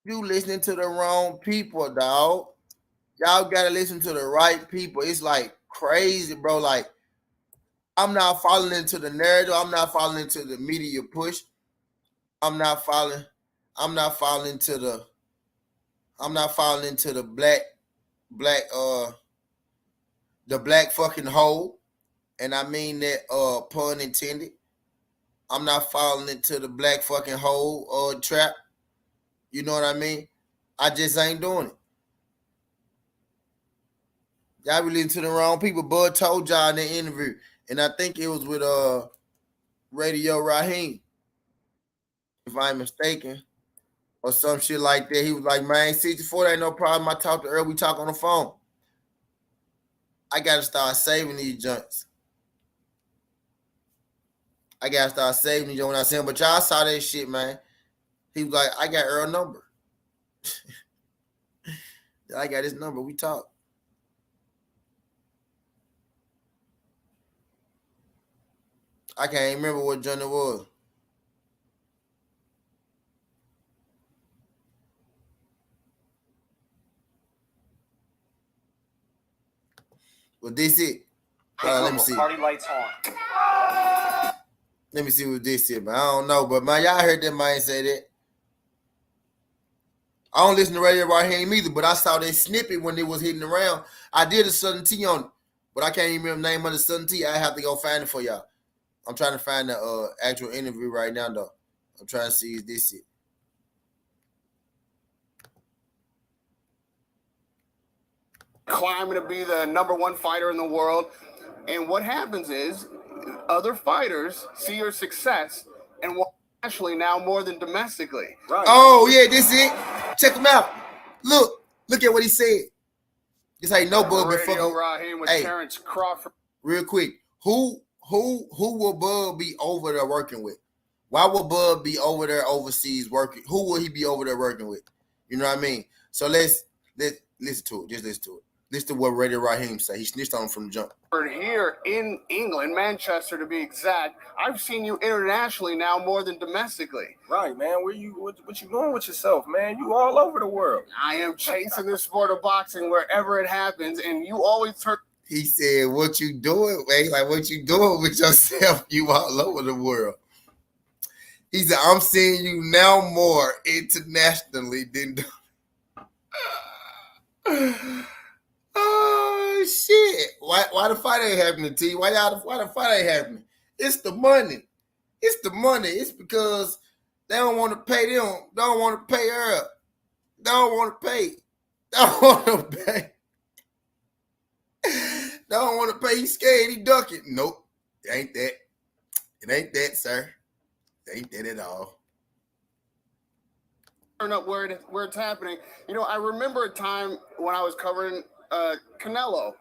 You listening to the wrong people, dog. Y'all gotta listen to the right people. It's like crazy, bro. Like, I'm not falling into the narrative. I'm not falling into the media push. I'm not falling into the black fucking hole. And I mean that pun intended. I'm not falling into the black fucking hole or trap. You know what I mean? I just ain't doing it. Y'all be listening to the wrong people. Bud told y'all in the interview, and I think it was with Radio Raheem, if I'm mistaken, or some shit like that. He was like, man, 64 ain't no problem. I talked to Earl, we talk on the phone. I gotta start saving these junks. When I see him. But y'all saw that shit, man. He was like, I got Earl number. I got his number. We talk. I can't remember what joint it was. Was this it? Let me see. Party lights on. Let me see what this is, man. I don't know, but man, y'all heard that man say that. I don't listen to Radio Raheem either, but I saw that snippet when it was hitting around. I did a Southerntea on it, but I can't even remember the name of the Southerntea. I have to go find it for y'all. I'm trying to find the actual interview right now, though. I'm trying to see if this it. Climbing to be the #1 fighter in the world. And what happens is other fighters see your success and want nationally now more than domestically. Right. Oh, yeah, this it. Check him out. Look at what he said. This ain't no Bud been fucking. Raheem with Terrence Crawford. Real quick, who will Bud be over there working with? Why will Bud be over there overseas working? Who will he be over there working with? You know what I mean? So let's listen to it. Just listen to it. Listen to what Radio Raheem say. He snitched on him from the jump. Here in England, Manchester to be exact, I've seen you internationally now more than domestically. Right, man. What you doing with yourself, man? You all over the world. I am chasing the sport of boxing wherever it happens, and you always turn. He said, "What you doing, man? Like what you doing with yourself? You all over the world." He said, "I'm seeing you now more internationally than." Oh shit! Why the fight ain't happening, T? Why the fight ain't happening? It's the money. It's the money. It's because they don't want to pay them. They don't want to pay her. They don't want to pay. They don't want to pay. They don't want to pay. He's scared. He ducking. Nope. It ain't that. It ain't that, sir. It ain't that at all. Turn up where it's happening. You know, I remember a time when I was covering Canelo,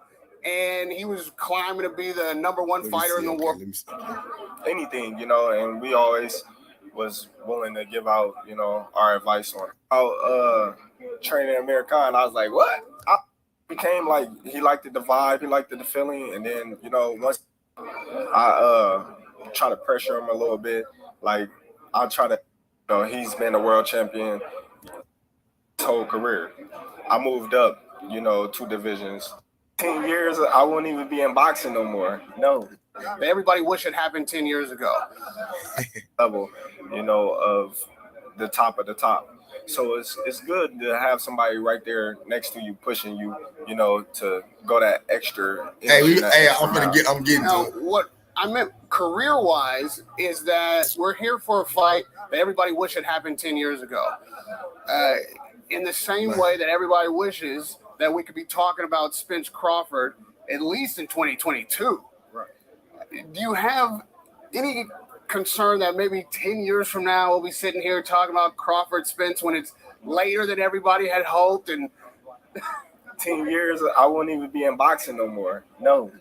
and he was climbing to be the #1 fighter in the world. Anything, you know, and we always was willing to give out, you know, our advice on how training America. And I was like, what? I became like, he liked the vibe, he liked the feeling, and then, you know, once I try to pressure him a little bit, like I try to, you know, he's been a world champion his whole career. I moved up, you know, 2 divisions. 10 years, I wouldn't even be in boxing no more. No. Everybody wish it happened 10 years ago. Level, you know, of the top of the top. So it's good to have somebody right there next to you, pushing you, you know, to go that extra. I'm getting now, to it. What I meant career-wise is that we're here for a fight that everybody wish it happened 10 years ago. In the same way that everybody wishes that we could be talking about Spence Crawford at least in 2022. Right. Do you have any concern that maybe 10 years from now we'll be sitting here talking about Crawford Spence when it's later than everybody had hoped? And 10 years, I wouldn't even be in boxing no more. No.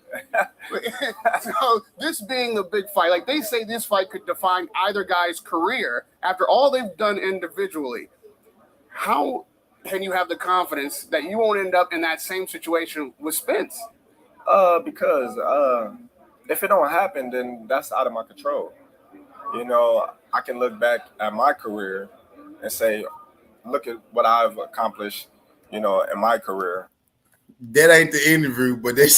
So this being the big fight, like they say this fight could define either guy's career after all they've done individually. How can you have the confidence that you won't end up in that same situation with Spence? Because if it don't happen, then that's out of my control. You know, I can look back at my career and say, look at what I've accomplished, you know, in my career. That ain't the interview, but that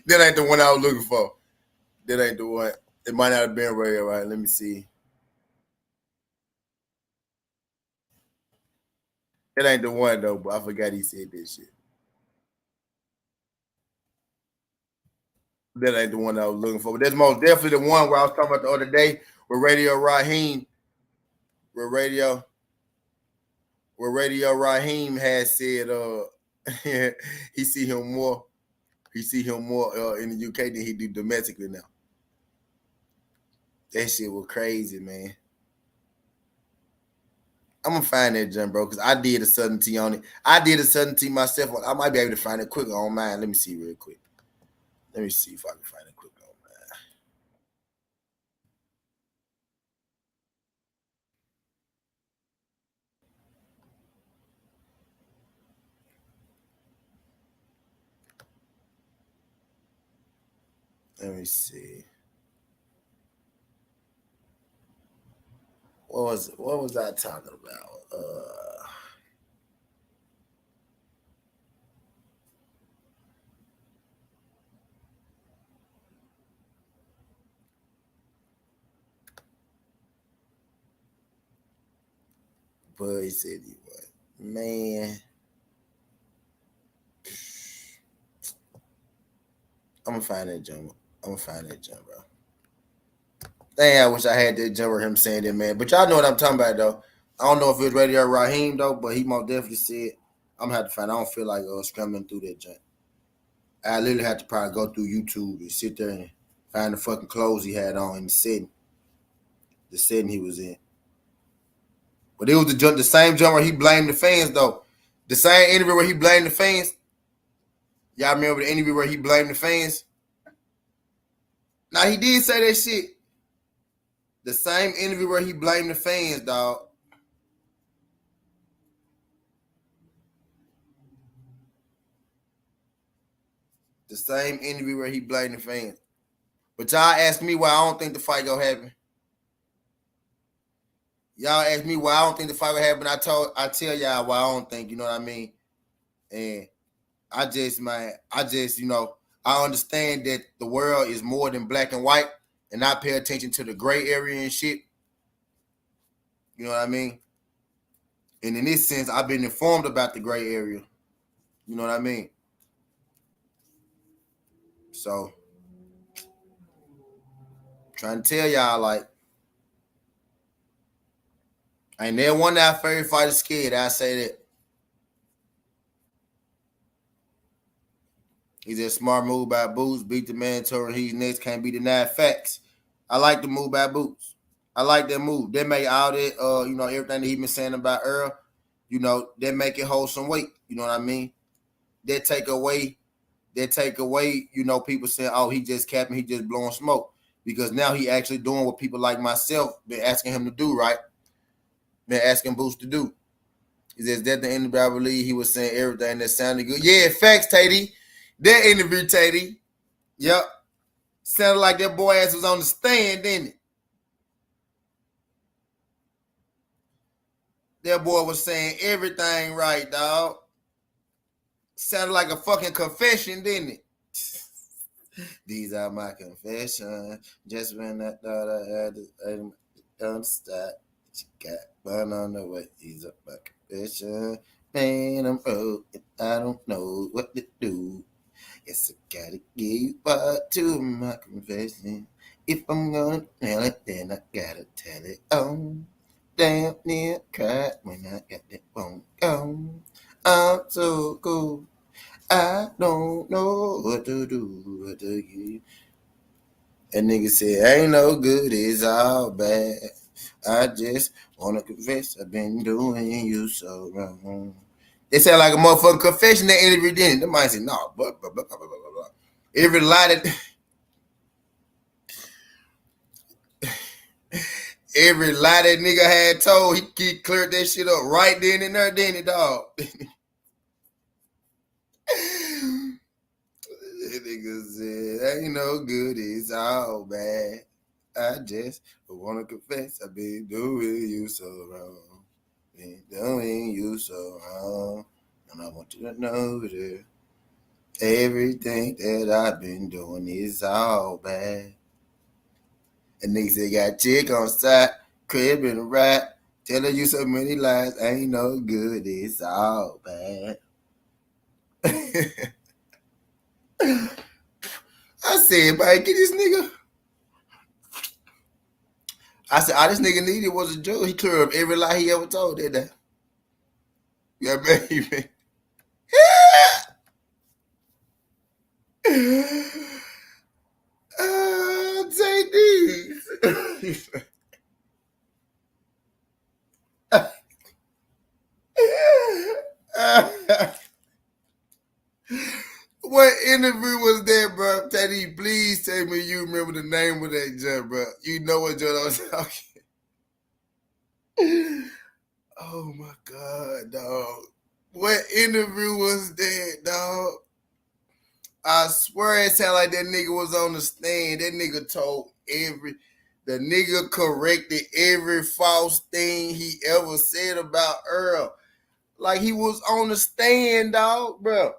ain't the one I was looking for. That ain't the one. It might not have been right. Let me see. It ain't the one though, but I forgot he said this shit. That ain't the one I was looking for. But that's most definitely the one where I was talking about the other day with Radio Raheem. Where Radio Raheem had said he see him more in the UK than he do domestically now. That shit was crazy, man. I'm gonna find that jump, bro, because I did a Southerntea on it. I did a Southerntea myself. I might be able to find it quicker on mine. Let me see real quick. Let me see if I can find it quicker on mine. Let me see. What was I talking about? But he said he was. Man. I'm gonna find that jump, bro. Dang, I wish I had that jump with him saying that, man. But y'all know what I'm talking about, though. I don't know if it was Radio Raheem, though, but he most definitely said, I'm gonna have to find. I don't feel like scrambling through that jump. I literally had to probably go through YouTube and sit there and find the fucking clothes he had on in the setting he was in. But it was the same jump where he blamed the fans, though. The same interview where he blamed the fans. Y'all remember the interview where he blamed the fans? Now, he did say that shit. The same interview where he blamed the fans, dog. The same interview where he blamed the fans. But y'all ask me why I don't think the fight gonna happen. Y'all ask me why I don't think the fight will happen. I tell y'all why I don't think, you know what I mean? And I just, you know, I understand that the world is more than black and white, and I pay attention to the gray area and shit. You know what I mean? And in this sense, I've been informed about the gray area. You know what I mean? So, trying to tell y'all, like, I ain't never won that favorite fighter scared. I say that. He's a smart move by Boots. Beat the mandatory. He's next. Can't be denied. Facts. I like the move by Boots. I like that move. They make all that, you know, everything that he been saying about Errol, you know, they make it hold some weight. You know what I mean? They take away, you know, people saying, oh, he just capping, he just blowing smoke. Because now he actually doing what people like myself been asking him to do, right? Been asking Boots to do. He says that the interview, I believe he was saying everything that sounded good. Yeah, facts, Tatey. That interview, Tatey. Yep. Sounded like that boy ass was on the stand, didn't it? That boy was saying everything right, dog. Sounded like a fucking confession, didn't it? These are my confessions. Just when I thought I had to don't stop. She got one on the way. These are my confessions. Man, I'm broke and I don't know what to do. Yes, I gotta give you part to my confession. If I'm gonna tell it, then I gotta tell it on. Damn near cried when I got that phone gone. I'm so cool. I don't know what to do. What to give. That nigga said, ain't no good, it's all bad. I just wanna confess I've been doing you so wrong. It sound like a motherfucking confession that interview didn't. They might say, no, blah, blah, blah, blah, blah, blah. Every lie that every lie that nigga had told, he cleared that shit up right then and there, didn't it, dog? That nigga said, ain't no good, it's all bad. I just wanna confess I've been doing you so wrong. Been doing you so wrong. And I want you to know that everything that I've been doing is all bad. And niggas said, got chick on side, crib in the rap, telling you so many lies, ain't no good, it's all bad. I said, man, get this nigga. I said, all this nigga needed was a joke. He cleared up every lie he ever told that day. Yeah, baby. Take these. What interview was that, bro? Teddy, please tell me you remember the name of that jump, bro. You know what jump I was talking. Oh my God, dog. What interview was that, dog? I swear it sounded like that nigga was on the stand. That nigga told The nigga corrected every false thing he ever said about Errol. Like he was on the stand, dog, bro.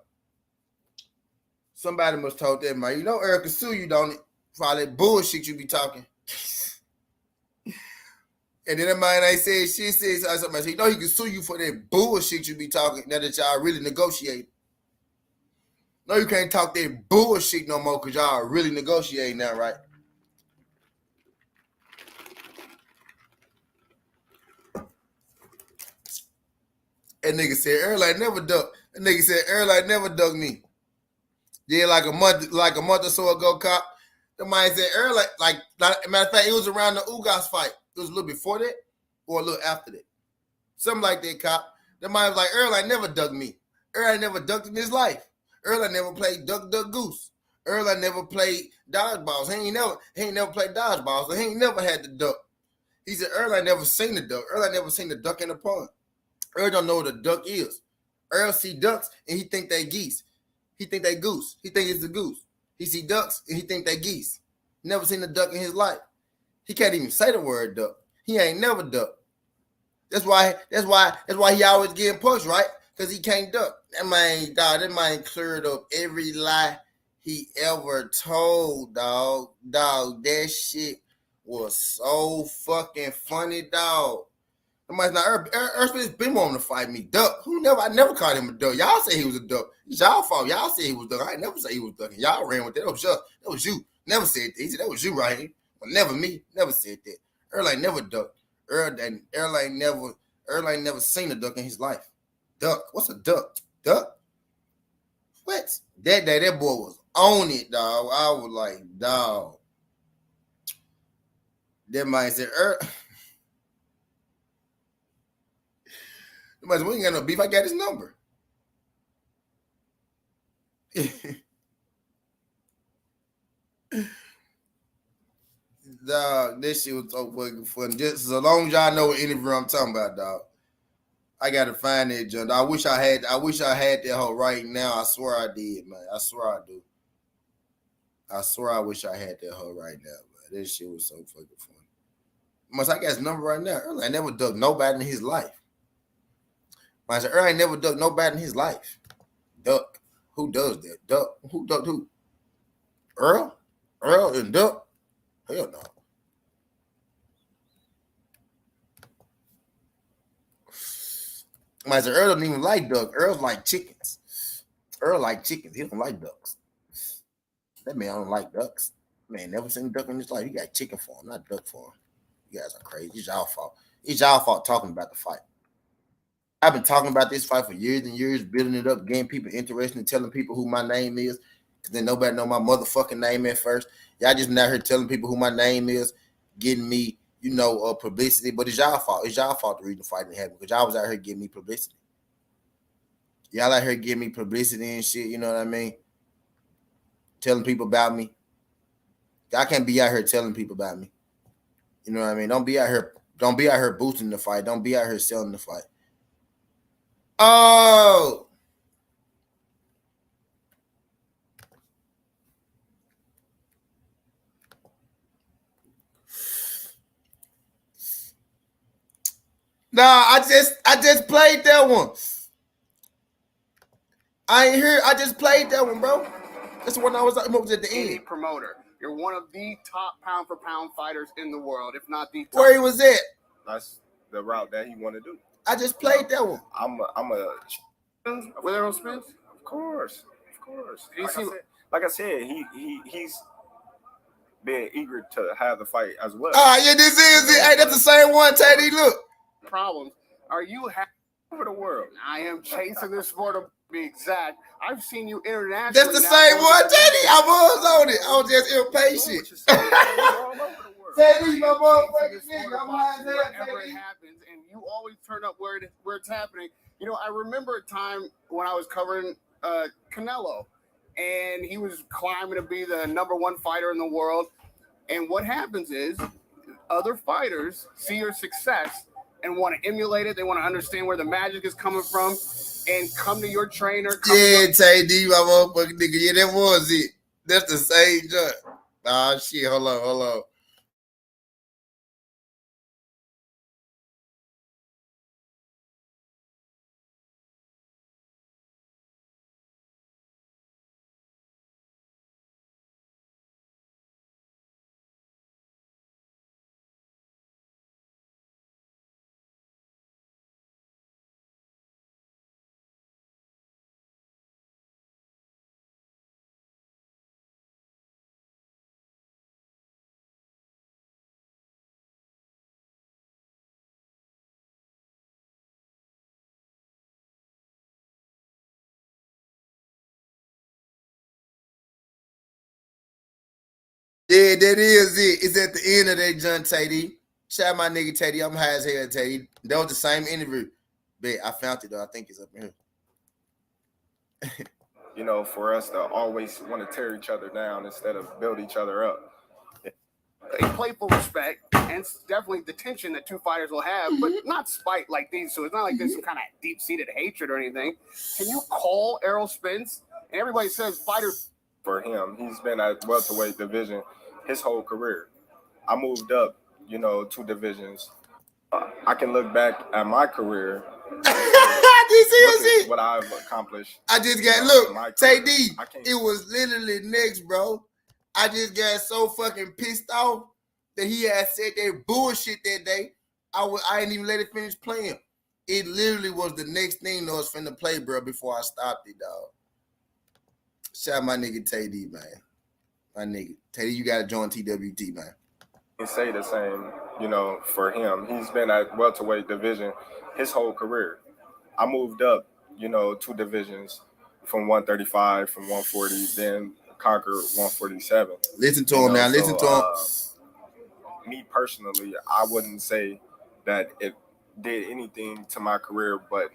Somebody must told that man. You know Errol can sue you, don't it? For all that bullshit you be talking. And then that man ain't said shit, said something. You know he can sue you for that bullshit you be talking now that y'all really negotiate. No, you can't talk that bullshit no more because y'all really negotiating now, right? That nigga said Errol ain't never ducked. That nigga said Errol ain't never ducked me. Yeah, like a month or so ago, cop. The man said Errol like matter of fact, it was around the Ugas fight. It was a little before that or a little after that. Something like that, cop. The man was like, Errol ain't never ducked me. Errol ain't never ducked in his life. Errol ain't never played duck goose. Errol ain't never played dodgeballs. He ain't never played dodgeballs, so he ain't never had to duck. He said Errol ain't never seen the duck. Errol ain't never seen the duck in the pond. Errol don't know what a duck is. Errol see ducks and he think they geese. He think they goose. He think it's a goose. He see ducks and he think they geese. Never seen a duck in his life. He can't even say the word duck. He ain't never ducked. That's why he always getting pushed, right? Because he can't duck. That man cleared up every lie he ever told, dog. Dog, that shit was so fucking funny, dog. Somebody's not Errol's been wanting to fight me. Duck. I never called him a duck. Y'all say he was a duck. It's y'all fault. Y'all say he was a duck. I never say he was ducking. Y'all ran with that. That was you. Never said that. He said that was you right here. Well, never me. Never said that. Errol ain't never ducked. Errol ain't never seen a duck in his life. Duck. What's a duck? Duck? What? That day, that boy was on it, dog. I was like, dog. That man said, Errol. We ain't got no beef. I got his number. Dog, this shit was so fucking funny. Just as long as y'all know what interview I'm talking about, dog. I gotta find that junk. I wish I had that hoe right now. I swear I did, man. I swear I do. I swear I wish I had that hoe right now, man. This shit was so fucking funny. I got his number right now. Errol ain't never ducked nobody in his life. I said, Errol ain't never ducked nobody in his life. Duck. Who does that? Duck. Who ducked who? Errol? Errol and duck? Hell no. I said, Errol don't even like duck. Errol's like chickens. Errol like chickens. He don't like ducks. That man don't like ducks. Man, never seen a duck in his life. He got chicken for him, not duck for him. You guys are crazy. It's y'all fault. It's y'all fault talking about the fight. I've been talking about this fight for years and years, building it up, getting people interested and telling people who my name is. Because then nobody know my motherfucking name at first. Y'all just out here telling people who my name is, getting me, publicity. But it's y'all fault. It's y'all fault the reason the fight didn't happen. Because y'all was out here getting me publicity. Y'all out here getting me publicity and shit, you know what I mean? Telling people about me. I can't be out here telling people about me. You know what I mean? Don't be out here boosting the fight. Don't be out here selling the fight. Oh, nah, I just played that one. I ain't here. I just played that one, bro. That's the one I was at the end. Promoter, you're one of the top pound for pound fighters in the world, if not the top. Where he was at? That's the route that he want to do. I just played that one. I'm a with Errol Spence? Of course. Like I said, he's been eager to have the fight as well. Yeah, this is it. Hey, that's the same one, Teddy. Look. Problems. Are you happy Over the world? I am chasing this sport to be exact. I've seen you internationally. That's the same one, Teddy. I was on it. I was just impatient. Teddy, my motherfucking nigga. I'm lying there, wherever it happens, and you always turn up where it's happening. You know, I remember a time when I was covering Canelo, and he was climbing to be the number one fighter in the world. And what happens is other fighters see your success and want to emulate it. They want to understand where the magic is coming from and come to your trainer. Yeah, Teddy, my motherfucking nigga. Yeah, that was it. That's the same joint. Shit. Hold on. Yeah, that is it. It's at the end of that, John Teddy. Shout out my nigga Teddy. I'm high as hell, Teddy. That was the same interview. But I found it though. I think it's up here. You know, for us to always want to tear each other down instead of build each other up. A playful respect, and it's definitely the tension that two fighters will have, but not spite like these. So it's not like there's some kind of deep-seated hatred or anything. Can you call Errol Spence? And everybody says fighters. For him, he's been at welterweight division his whole career. I moved up, you know, 2 divisions. I can look back at my career. This is it. What I've accomplished. I just got look, Tay D. It was literally next, bro. I just got so fucking pissed off that he had said that bullshit that day. I didn't even let it finish playing. It literally was the next thing that was finna play, bro, before I stopped it, dog. Shout out my nigga Tay D, man. My nigga. Tay D, you gotta join TWT, man. He say the same, you know, for him. He's been at welterweight division his whole career. I moved up, you know, 2 divisions from 135, from 140, then conquered 147. Listen to him now. Listen to him. Me personally, I wouldn't say that it did anything to my career, but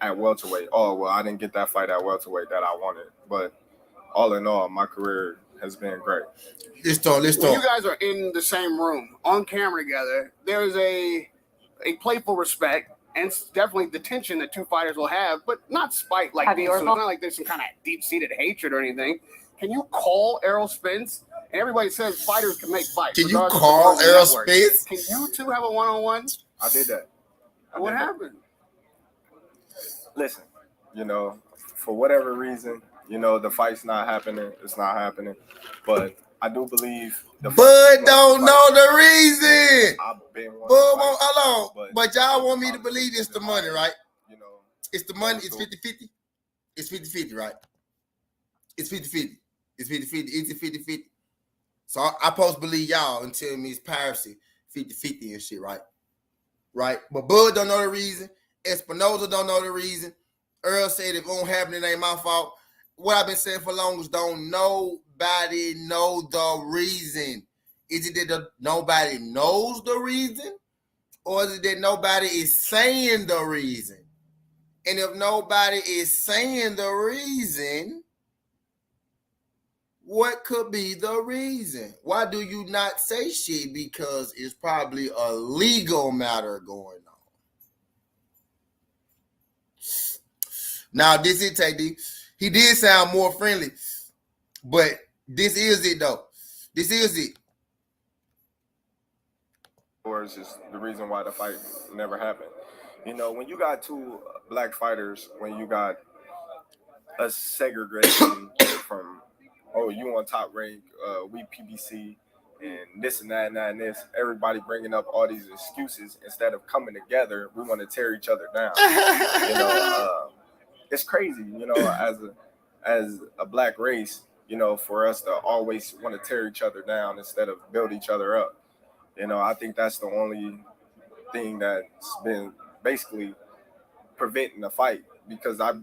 at welterweight. Oh, well, I didn't get that fight at welterweight that I wanted. But all in all, my career has been great. Let's talk. When you guys are in the same room, on camera together, there's a playful respect, and it's definitely the tension that two fighters will have, but not spite like these. So it's not like there's some kind of deep-seated hatred or anything. Can you call Errol Spence? And everybody says fighters can make fights. Can you call Errol Spence? Can you two have a one-on-one? I did that. What happened? Listen, you know, for whatever reason, you know, the fight's not happening. It's not happening. But I do believe the Bud don't know the reason. I've been Bud won't, hold on. But y'all want me to believe it's the money, right? You know, it's the money. It's 50-50. It's 50-50, right? It's 50-50. It's 50-50. It's 50-50. So I supposed to believe y'all and tell me it's piracy, 50-50 and shit, right? Right? But Bud don't know the reason. Espinoza don't know the reason. Earl said if it won't happen, it ain't my fault. What I've been saying for long is don't nobody know the reason. Is it that nobody knows the reason? Or is it that nobody is saying the reason? And if nobody is saying the reason, what could be the reason? Why do you not say shit? Because it's probably a legal matter going on. Now, this is Tay D. He did sound more friendly, but this is it, though. This is it. Or it's just the reason why the fight never happened. You know, when you got 2 black fighters, when you got a segregation from, oh, you on top rank, we PBC, and this and that and that and this, everybody bringing up all these excuses instead of coming together, we want to tear each other down. You know, it's crazy, you know, as a black race, you know, for us to always want to tear each other down instead of build each other up. You know, I think that's the only thing that's been basically preventing the fight, because I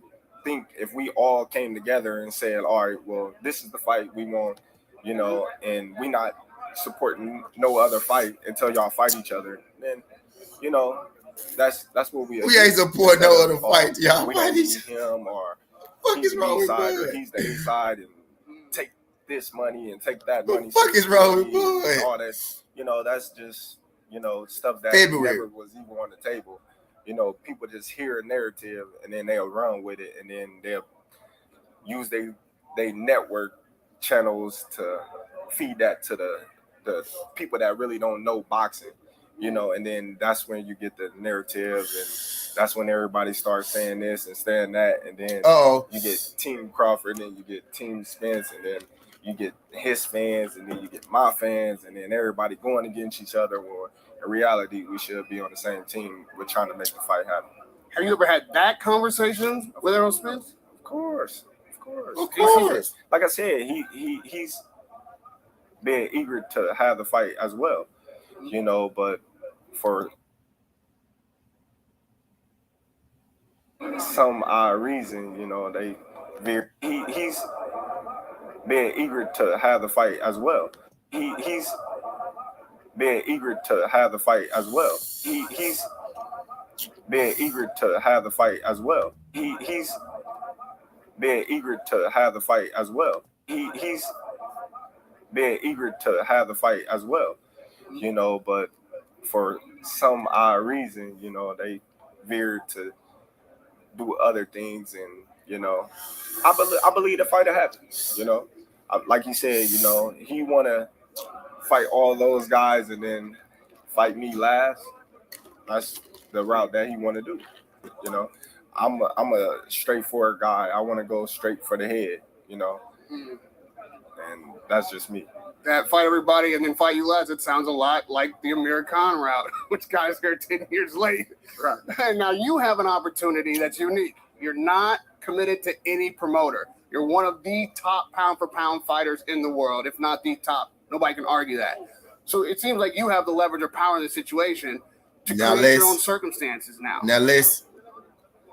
think if we all came together and said, all right, well, this is the fight we want, you know, and we not supporting no other fight until y'all fight each other, then, you know, that's what we ain't support no other fight. Y'all we fight don't each need him, or fuck he's is wrong with side, Bud? or he's the A side, and take this money and take that money. What the fuck is wrong with Bud? All that, you know, that's just, you know, stuff that February. never was even on the table. You know, people just hear a narrative and then they'll run with it, and then they'll use they network channels to feed that to the people that really don't know boxing. You know, and then that's when you get the narrative, and that's when everybody starts saying this and saying that, and then you get Team Crawford, and then you get Team Spence, and then you get his fans, and then you get my fans, and then everybody going against each other. Or in reality, we should be on the same team. We're trying to make the fight happen. Have you ever had that conversation with Errol Spence? Of course. Like I said, he's been eager to have the fight as well. You know, but for some odd reason, you know, he's been eager to have the fight as well. he's being eager to have the fight as well. He's being eager to have the fight as well. He's being eager to have the fight as well. He's being eager to have the fight as well. You know, but for some odd reason, you know, they veered to do other things, and you know, I believe the fight will happen. You know, like you said, you know, he want to fight all those guys and then fight me last. That's the route that he want to do. You know, I'm a straightforward guy. I want to go straight for the head. You know, and that's just me. That fight everybody and then fight you last, it sounds a lot like the Amir Khan route, which got us here 10 years late. Right. And now you have an opportunity that's unique. You're not committed to any promoter. You're one of the top pound-for-pound fighters in the world, if not the top. Nobody can argue that. So it seems like you have the leverage or power in the situation to create your own circumstances now. Now,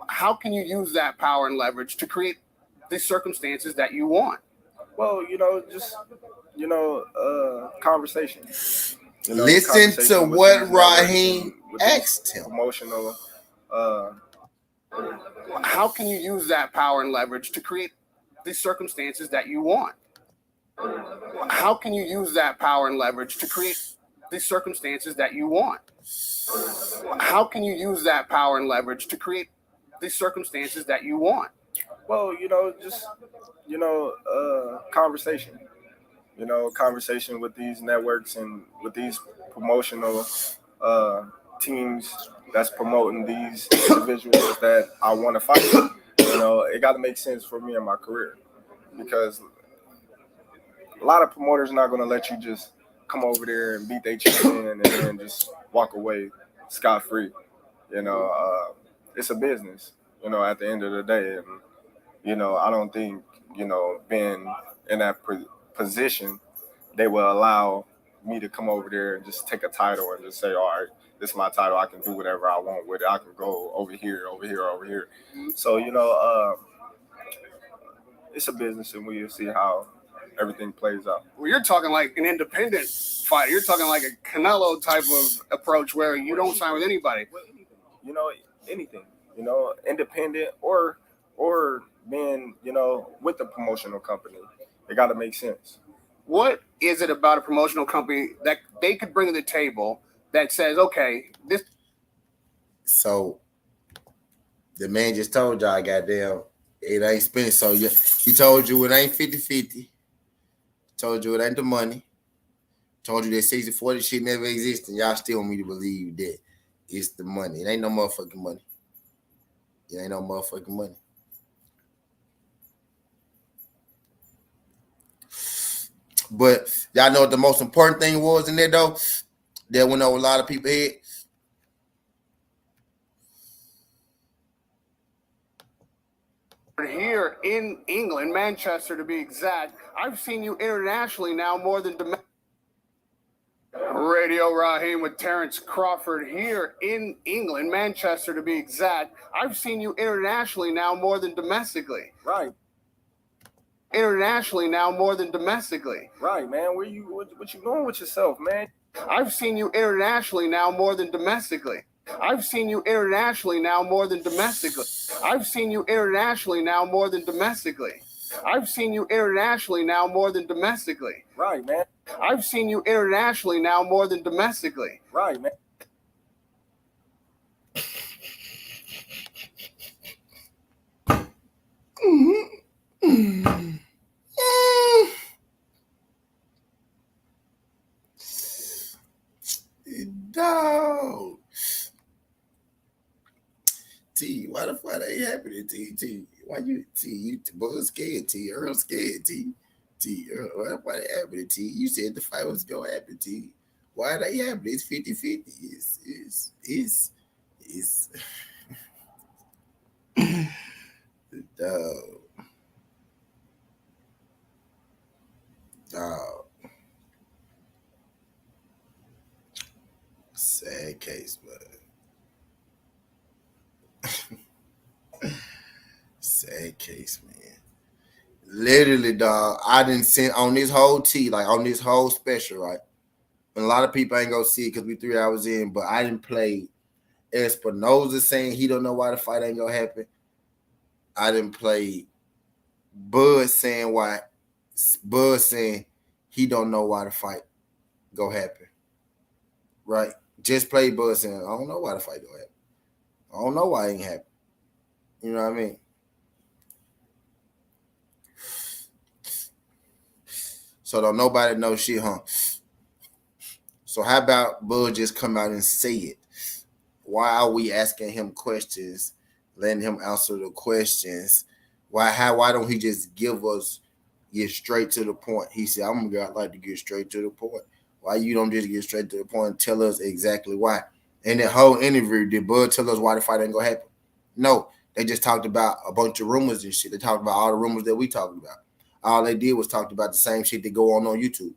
how can you use that power and leverage to create the circumstances that you want? Well, you know, just, you know, conversation. You know, listen conversation to with what these Raheem with these asked him. Emotional. How can you use that power and leverage to create the circumstances that you want? How can you use that power and leverage to create the circumstances that you want? How can you use that power and leverage to create the circumstances that you want? Well, you know, just, you know, conversation. You know, conversation with these networks and with these promotional teams that's promoting these individuals that I want to fight. You know, it got to make sense for me in my career, because a lot of promoters are not going to let you just come over there and beat their champion and then just walk away scot-free. You know, it's a business, you know, at the end of the day. And, you know, I don't think, you know, being in that position, they will allow me to come over there and just take a title and just say, all right, this is my title. I can do whatever I want with it. I can go over here, over here, over here. So, you know, it's a business, and we'll see how everything plays out. Well, you're talking like an independent fighter. You're talking like a Canelo type of approach where you don't sign with anybody. You know, anything. You know, independent or being, you know, with the promotional company. It got to make sense. What is it about a promotional company that they could bring to the table that says, okay, this? So the man just told y'all, goddamn, it ain't spent. So yeah, he told you it ain't 50-50. Told you it ain't the money. Told you that 60-40 shit never existed. Y'all still want me to believe that it's the money. It ain't no motherfucking money. It ain't no motherfucking money. But y'all know what the most important thing was in there, though? That went over a lot of people's head. Here in England, Manchester to be exact, I've seen you internationally now more than domestic. Radio Raheem with Terrence Crawford here in England, Manchester to be exact. I've seen you internationally now more than domestically. Right. Internationally now more than domestically. Right, man. What you doing with yourself, man? I've seen you internationally now more than domestically. I've seen you internationally now more than domestically. I've seen you internationally now more than domestically. I've seen you internationally now more than domestically. Right, man. I've seen you internationally now more than domestically. Right, man. No. T, why the fuck ain't happening, T? Why you, T? You Buzz scared, T. Errol scared, T. Errol, why the fuck ain't happening, T? You said the fight was gonna happen, T. Why they happening? It's 50-50. It's dog. Sad case, man. Sad case, man. Literally, dog. I didn't send on this whole like on this whole special, right? And a lot of people ain't gonna see it because we 3 hours in, but I didn't play Espinoza saying he don't know why the fight ain't gonna happen. I didn't play Bud saying he don't know why the fight go happen. Right? Just play Bud saying, I don't know why the fight go happen. I don't know why it ain't happen. You know what I mean? So don't nobody know shit, huh? So how about Bud just come out and say it? Why are we asking him questions, letting him answer the questions? Why don't he just get straight to the point? He said, I'm gonna like to get straight to the point. Why you don't just get straight to the point and tell us exactly why? In that whole interview, did Bud tell us why the fight ain't gonna happen? No, they just talked about a bunch of rumors and shit. They talked about all the rumors that we talked about. All they did was talked about the same shit that go on YouTube.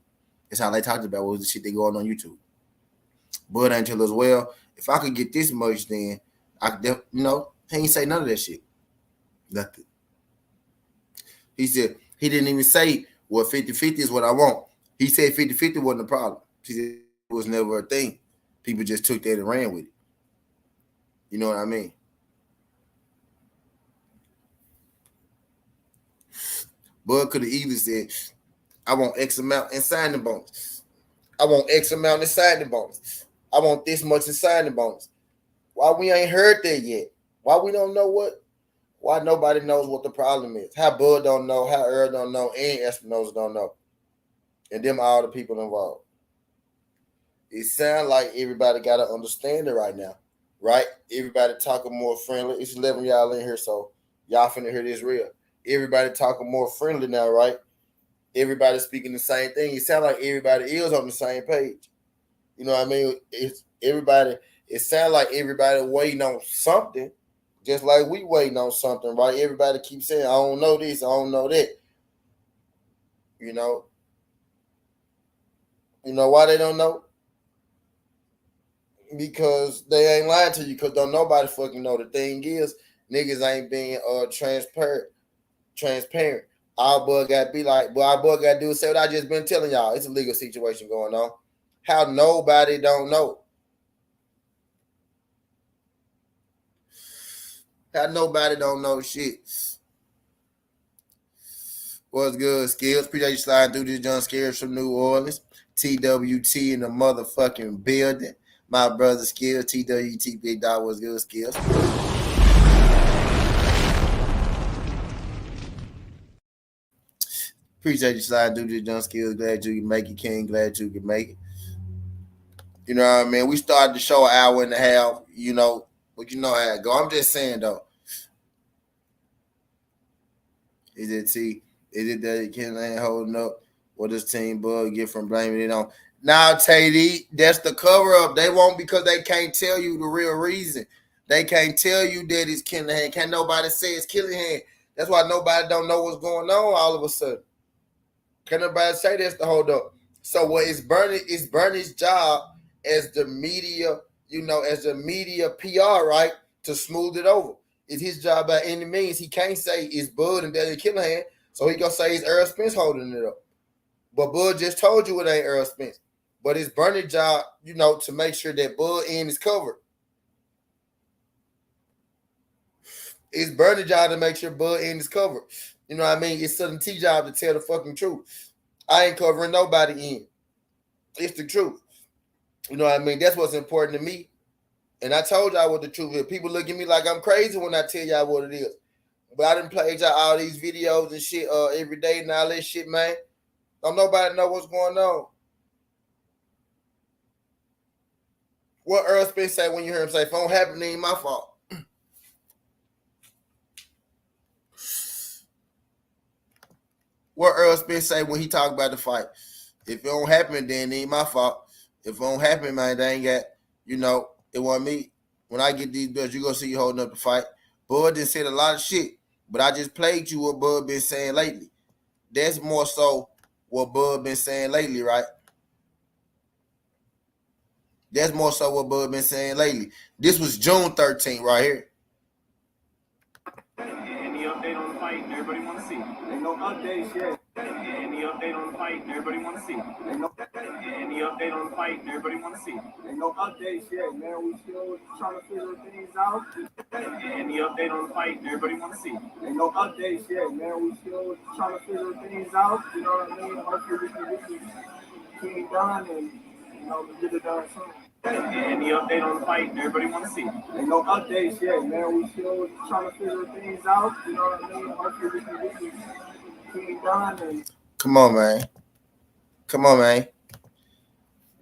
That's how they talked about was the shit that go on YouTube. Bud ain't tell us, well, if I could get this much, then I could, he ain't say none of that shit. Nothing. He said, he didn't even say, well, 50-50 is what I want. He said 50-50 wasn't a problem. He said it was never a thing. People just took that and ran with it. You know what I mean? Bud could have easily said, I want X amount in signing bonus. I want X amount in signing bonus. I want this much in signing bonus. Why we ain't heard that yet? Why we don't know what? Why nobody knows what the problem is? How Bud don't know, how Errol don't know, and Espinoza don't know. And them all the people involved. It sounds like everybody got to understand it right now, right? Everybody talking more friendly. It's 11 y'all in here, so y'all finna hear this real. Everybody talking more friendly now, right? Everybody speaking the same thing. It sounds like everybody is on the same page. You know what I mean? It sounds like everybody waiting on something, just like we waiting on something, right? Everybody keeps saying, I don't know this, I don't know that. You know why they don't know? Because they ain't lying to you, because don't nobody fucking know. The thing is, niggas ain't being transparent. Our Bud got to be like, but our Bud got to do is say what I just been telling y'all. It's a legal situation going on. How nobody don't know. How nobody don't know shit. What's good, Skills? Appreciate you sliding through this, John Skills from New Orleans. TWT in the motherfucking building. My brother Skills, TWT, Big Dog. What's good, Skills? Appreciate you sliding through this, John Skills. Glad you can make it, King. Glad you can make it. You know what I mean? We started the show an hour and a half, but you know how it go. I'm just saying, though. Is it that Ken ain't holding up? What does Team Bud get from blaming it on? Now, Tady, that's the cover-up. They won't, because they can't tell you the real reason. They can't tell you that it's Killingham. Can't nobody say it's Killingham. That's why nobody don't know what's going on all of a sudden. Can nobody say that's the hold up? So what is Bernie's job as the media, as the media PR, right, to smooth it over. It's his job by any means. He can't say it's Bud and Daddy Killingham, so he gonna say it's Errol Spence holding it up. But Bud just told you it ain't Errol Spence. But it's Bernie's job, to make sure that Bud end is covered. It's Bernie's job to make sure Bud end is covered. You know what I mean? It's Southerntea job to tell the fucking truth. I ain't covering nobody in. It's the truth. You know what I mean? That's what's important to me. And I told y'all what the truth is. People look at me like I'm crazy when I tell y'all what it is. But I done played y'all all these videos and shit every day and all that shit, man. Don't nobody know what's going on. What Errol Spence say when you hear him say, if it don't happen, it ain't my fault. What Errol Spence say when he talk about the fight? If it don't happen, then it ain't my fault. If it don't happen, man, they ain't got, it wasn't me. When I get these bills, you gonna see you holding up the fight. Bud done said a lot of shit, but I just played you what Bud been saying lately. That's more so what Bud been saying lately, right? That's more so what Bud been saying lately. This was June 13th right here. Any update on the fight? Everybody want to see. no updates yet. Any update on the fight? Everybody want to see. Any update on the fight? Everybody want to see. Ain't no updates yet, man. We still trying to figure things out. Any update on the fight? Everybody want to see. Ain't no updates yet, man. We still trying to figure things out. You know what I mean? Hopefully we can get this team done and get it done soon. Any update on the fight? Everybody want to see. Ain't no updates yet, man. We still trying to figure things out. You know what I mean? Hopefully we can get this team done. And come on, man. Come on, man.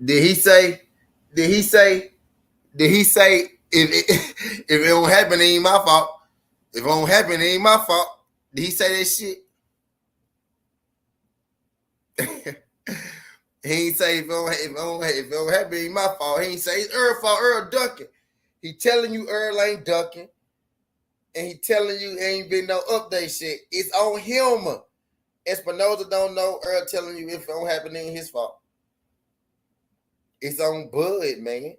Did he say if it don't happen, it ain't my fault? If it don't happen, it ain't my fault. Did he say that shit? He ain't say if it don't happen, it ain't my fault. He ain't say it's Errol's fault. Errol ducking. He telling you Errol ain't ducking. And he telling you ain't been no update shit. It's on him. Espinosa don't know. Errol telling you if it don't happen, it ain't his fault. It's on Bud, man.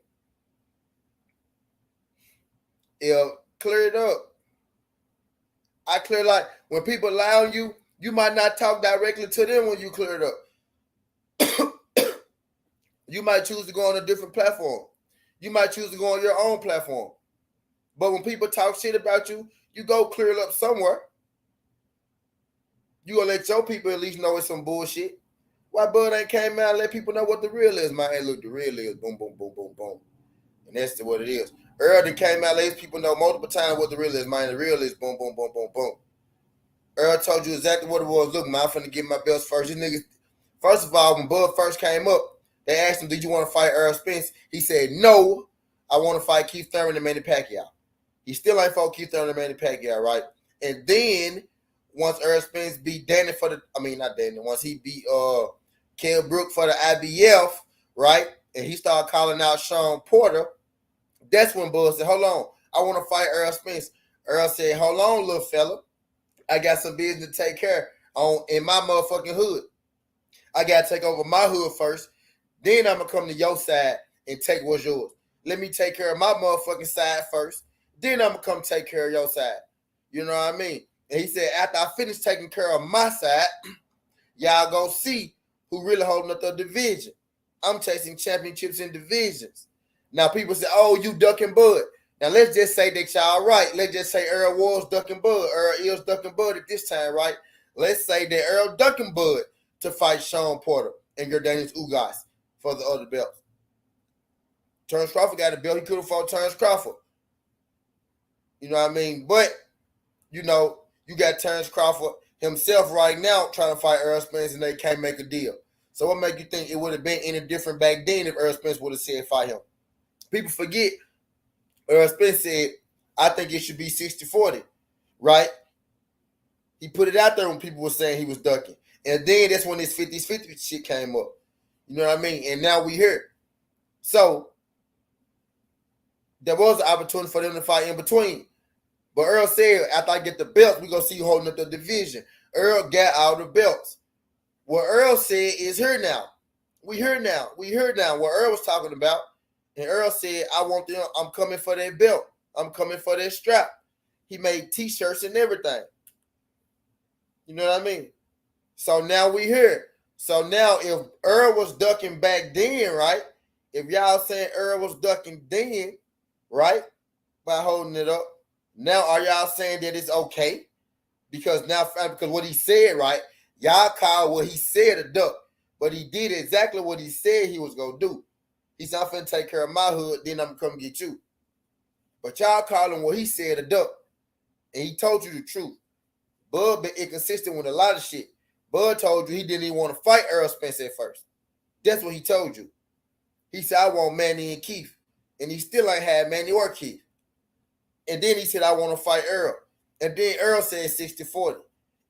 Clear it up. I clear like when people lie on you, you might not talk directly to them when you clear it up. You might choose to go on a different platform. You might choose to go on your own platform. But when people talk shit about you, you go clear it up somewhere. You gonna let your people at least know it's some bullshit. Why Bud ain't came out and let people know what the real is, man? Hey, look, the real is boom, boom, boom, boom, boom. And that's what it is. Errol that came out, let people know multiple times what the real is, man. The real is boom, boom, boom, boom, boom. Errol told you exactly what it was. Look, man, I'm finna get my belts first. These niggas, first of all, when Bud first came up, they asked him, did you want to fight Errol Spence? He said, no, I want to fight Keith Thurman and Manny Pacquiao. He still ain't fought Keith Thurman and Manny Pacquiao, right? And then, once Errol Spence beat Danny once he beat Kell Brook for the IBF, right? And he started calling out Sean Porter, that's when Bud said, hold on, I want to fight Errol Spence. Errol said, hold on, little fella. I got some business to take care of in my motherfucking hood. I got to take over my hood first. Then I'm going to come to your side and take what's yours. Let me take care of my motherfucking side first. Then I'm going to come take care of your side. You know what I mean? And he said, after I finish taking care of my side, y'all going to see who really holding up the division. I'm chasing championships in divisions. Now people say, oh, you ducking Bud. Now let's just say that y'all right. Let's just say Errol was ducking Bud. Errol is ducking Bud at this time, right? Let's say that Errol ducking Bud to fight Sean Porter and Gordanius Ugas for the other belts. Terrence Crawford got a belt. He could have fought Terrence Crawford. You know what I mean? But, you know, you got Terrence Crawford himself right now trying to fight Errol Spence and they can't make a deal. So what make you think it would have been any different back then if Errol Spence would have said fight him? People forget Errol Spence said, I think it should be 60-40, right? He put it out there when people were saying he was ducking. And then that's when this 50-50 shit came up. You know what I mean? And now we here. So there was an opportunity for them to fight in between. But Errol said, after I get the belts, we're going to see you holding up the division. Errol got all the belts. What Errol said is here now. We here now. We here now. What Errol was talking about. And Errol said, I'm coming for that belt. I'm coming for that strap. He made t-shirts and everything. You know what I mean? So now we here. So now if Errol was ducking back then, right? If y'all saying Errol was ducking then, right? By holding it up. Now are y'all saying that it's okay? Because what he said, right? Y'all call what he said a duck. But he did exactly what he said he was going to do. He said, I'm finna take care of my hood, then I'm going to come get you. But y'all calling what he said a duck. And he told you the truth. Bud been inconsistent with a lot of shit. Bud told you he didn't even want to fight Errol Spence at first. That's what he told you. He said, I want Manny and Keith. And he still ain't had Manny or Keith. And then he said, I want to fight Errol. And then Errol said 60-40.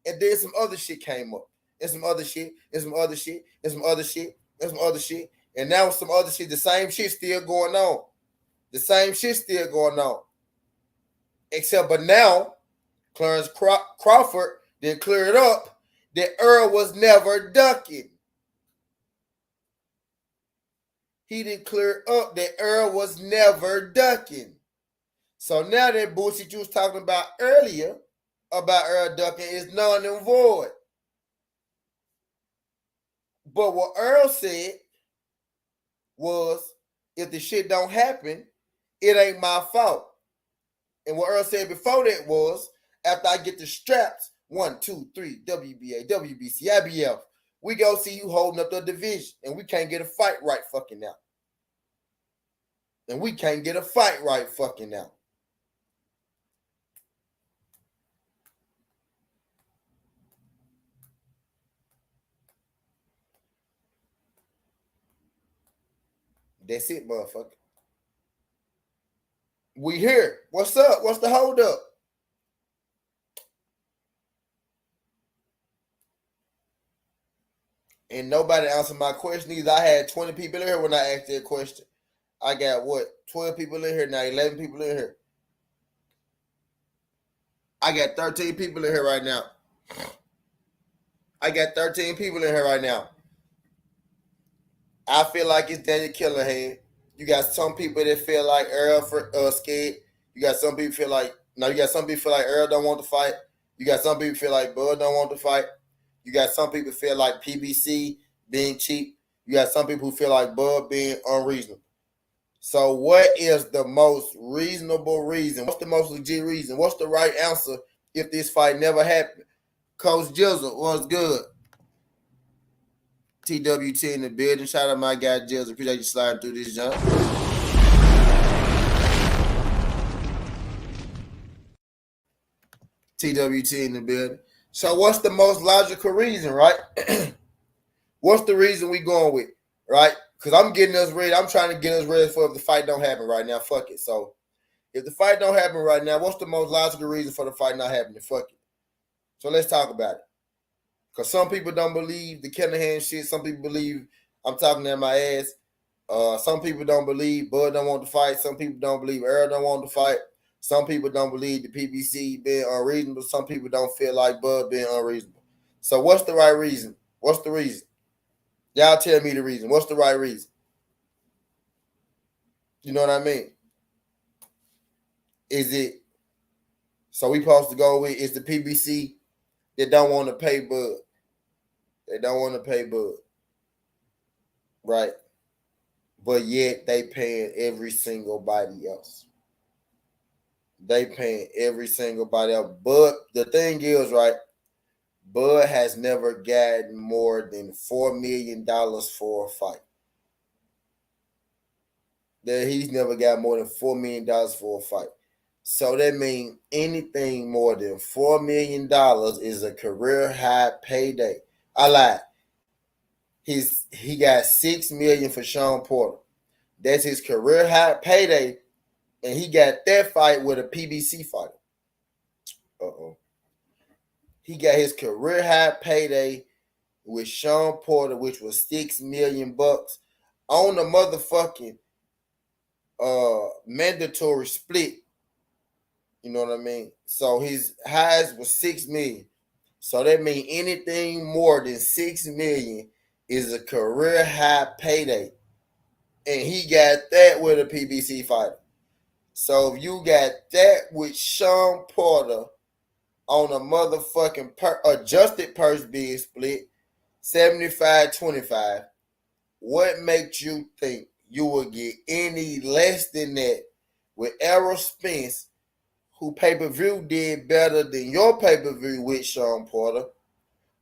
And then some other shit came up. And some other shit, and some other shit, and some other shit, and some other shit. And now some other shit, the same shit still going on. The same shit still going on. Except, but now, Clarence Crawford then cleared up that Errol was never ducking. He didn't clear up that Errol was never ducking. So now that bullshit you was talking about earlier about Errol ducking is null and void. But what Earl said was, if the shit don't happen, it ain't my fault. And what Earl said before that was, after I get the straps, 1, 2, 3, WBA, WBC, IBF, we go see you holding up the division, and we can't get a fight right fucking now. And we can't get a fight right fucking now. That's it, motherfucker. We here. What's up? What's the hold up? And nobody answered my question either. I had 20 people in here when I asked that question. I got what? 12 people in here now, 11 people in here. I got 13 people in here right now. I got 13 people in here right now. I feel like it's Daniel Killerhead. You got some people that feel like Errol scared. You got some people feel like you got some people feel like Errol don't want to fight. You got some people feel like Bud don't want to fight. You got some people feel like PBC being cheap. You got some people who feel like Bud being unreasonable. So what is the most reasonable reason? What's the most legit reason? What's the right answer if this fight never happened? Coach Jizzle, what's good? TWT in the building. Shout out my guy Jizzle. Appreciate you sliding through this jump. TWT in the building. So what's the most logical reason, right? What's the reason we going with, right? Because I'm getting us ready. I'm trying to get us ready for if the fight don't happen right now. Fuck it. So if the fight don't happen right now, what's the most logical reason for the fight not happening? Fuck it. So let's talk about it. Because some people don't believe the Kennahan shit. Some people believe I'm talking at my ass. Some people don't believe Bud don't want to fight. Some people don't believe Errol don't want to fight. Some people don't believe the PBC being unreasonable. Some people don't feel like Bud being unreasonable. So what's the right reason? What's the reason? Y'all tell me the reason. What's the right reason? You know what I mean? Is it, so we supposed to go with, is the PBC that don't want to pay Bud? They don't want to pay Bud. Right? But yet they paying every single body else. They paying every single body else. But the thing is, right, Bud has never gotten more than $4 million for a fight. That he's never got more than $4 million for a fight. So that means anything more than $4 million is a career high payday. I lied. He got $6 million for Sean Porter. That's his career high payday, and he got that fight with a PBC fighter. He got his career high payday with Sean Porter, which was $6 million on the motherfucking mandatory split. You know what I mean? So his highs was $6 million. So that means anything more than $6 million is a career high payday. And he got that with a PBC fighter. So if you got that with Sean Porter on a motherfucking adjusted purse bid split, 75-25, what makes you think you will get any less than that with Errol Spence, who pay-per-view did better than your pay-per-view with Sean Porter,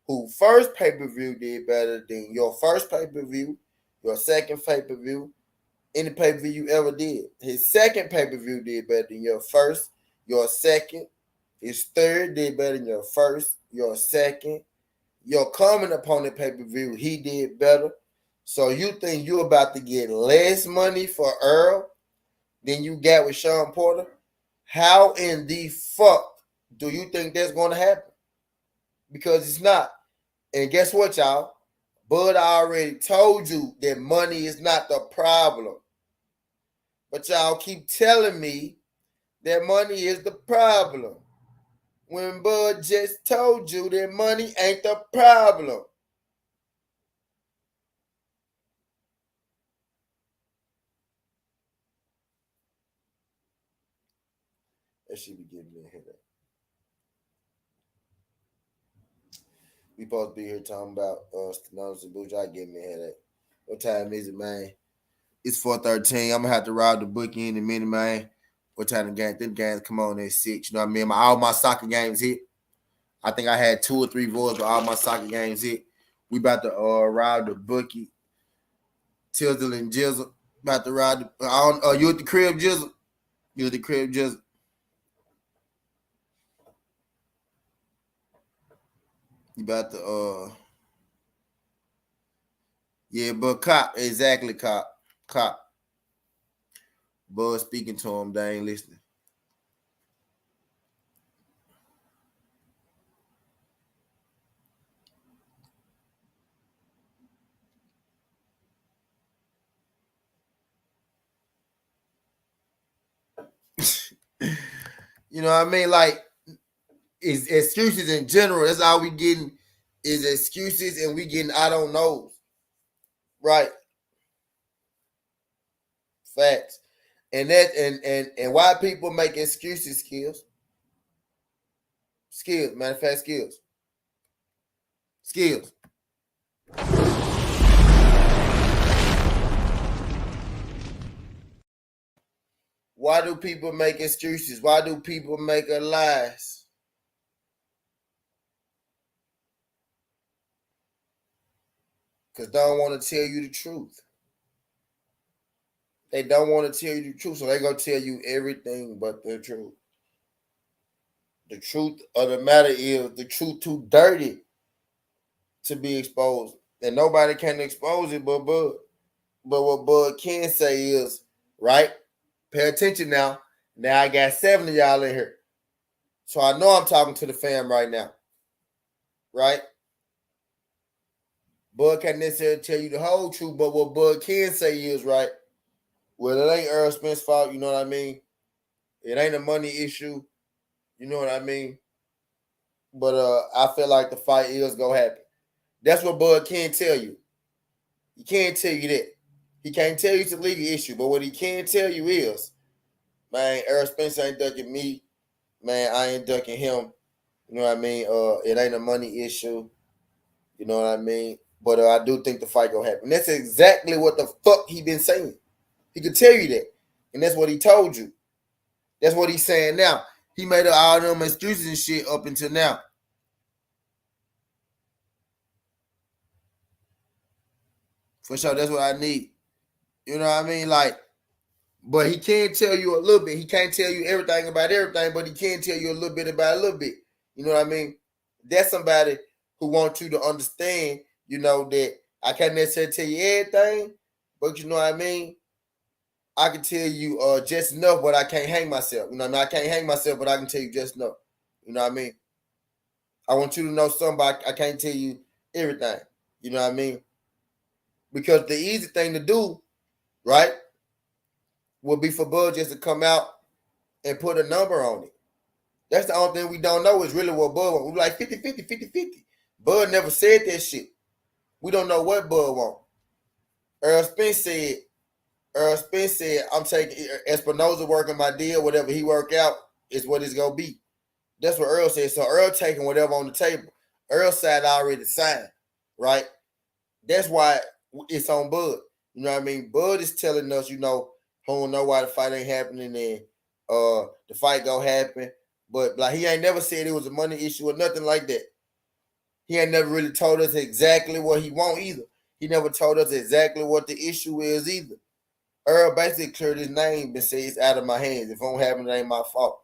who first pay-per-view did better than your first pay-per-view, your second pay-per-view, any pay-per-view you ever did. His second pay-per-view did better than your first, your second. His third did better than your first, your second. Your common opponent pay-per-view, he did better. So you think you're about to get less money for Errol than you got with Sean Porter? How in the fuck do you think that's going to happen? Because it's not. And guess what, y'all? Bud already told you that money is not the problem. But y'all keep telling me that money is the problem, when Bud just told you that money ain't the problem. That should be giving me a headache. We supposed to be here talking about Stanionis and Booch. I give me a headache. What time is it, man? It's 4:13. I'm gonna have to ride the bookie in a minute, man. What time the game? Them games come on at 6. You know what I mean? All my soccer games hit. I think I had 2 or 3 voids, but all my soccer games hit. We about to ride the bookie. Tizzle and Jizzle. About to ride the you at the crib, Jizzle? You at the crib, Jizzle? You about to yeah, but cop, exactly, cop. Bud speaking to him, they ain't listening. You know what I mean? Like, is excuses in general. That's all we getting is excuses, and we getting I don't know. Right. Facts. And that and why people make excuses, skills. Matter of fact, skills. Why do people make excuses? Why do people make lies? Because they don't want to tell you the truth. They don't want to tell you the truth, so they're going to tell you everything but the truth. The truth of the matter is the truth too dirty to be exposed. And nobody can expose it but Bud. But what Bud can say is, right? Pay attention now. Now I got 7 of y'all in here. So I know I'm talking to the fam right now. Right? Bud can't necessarily tell you the whole truth, but what Bud can say is, right? Well, it ain't Errol Spence's fault, you know what I mean? It ain't a money issue, you know what I mean? But I feel like the fight is gonna happen. That's what Bud can't tell you. He can't tell you that. He can't tell you it's a legal issue, but what he can tell you is, man, Errol Spence ain't ducking me. Man, I ain't ducking him. You know what I mean? It ain't a money issue. You know what I mean? But I do think the fight gonna happen. That's exactly what the fuck he been saying. He could tell you that. And that's what he told you. That's what he's saying now. He made all them excuses and shit up until now. For sure, that's what I need. You know what I mean? Like, but he can't tell you a little bit. He can't tell you everything about everything, but he can tell you a little bit about a little bit. You know what I mean? That's somebody who wants you to understand, you know, that I can't necessarily tell you everything, but you know what I mean? I can tell you just enough, but I can't hang myself. You know what I mean? I can't hang myself, but I can tell you just enough. You know what I mean? I want you to know something, but I can't tell you everything. You know what I mean? Because the easy thing to do, right, would be for Bud just to come out and put a number on it. That's the only thing we don't know is really what Bud wants. We're like 50-50, 50-50. Bud never said that shit. We don't know what Bud wants. Errol Spence said, I'm taking Espinoza working my deal, whatever he work out is what it's gonna be. That's what Errol said. So Errol taking whatever on the table. Errol's side already signed, right? That's why it's on Bud. You know what I mean? Bud is telling us, you know, he don't know why the fight ain't happening and the fight gonna happen. But like he ain't never said it was a money issue or nothing like that. He ain't never really told us exactly what he want either. He never told us exactly what the issue is either. Errol basically cleared his name and said it's out of my hands. If it don't happen, it ain't my fault.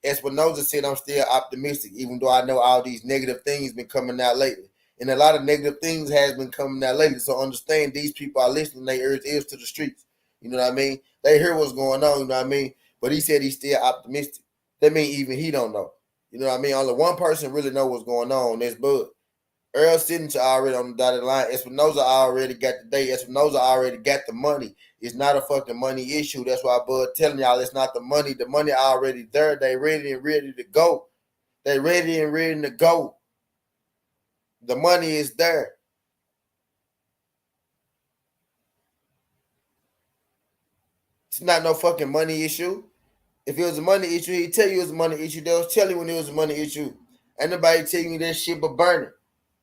Espinoza said I'm still optimistic, even though I know all these negative things been coming out lately. And a lot of negative things has been coming out lately. So understand these people are listening, they ears to the streets. You know what I mean? They hear what's going on, you know what I mean? But he said he's still optimistic. That means even he don't know. You know what I mean? Only one person really know what's going on, that's Bud. Errol's signature already on the dotted line. Espinoza already got the date. Espinoza already got the money. It's not a fucking money issue. That's why Bud telling y'all it's not the money. The money already there. They ready to go. They ready to go. The money is there. It's not no fucking money issue. If it was a money issue, he'd tell you it was a money issue. They was telling you when it was a money issue. Ain't nobody telling you that shit but burning.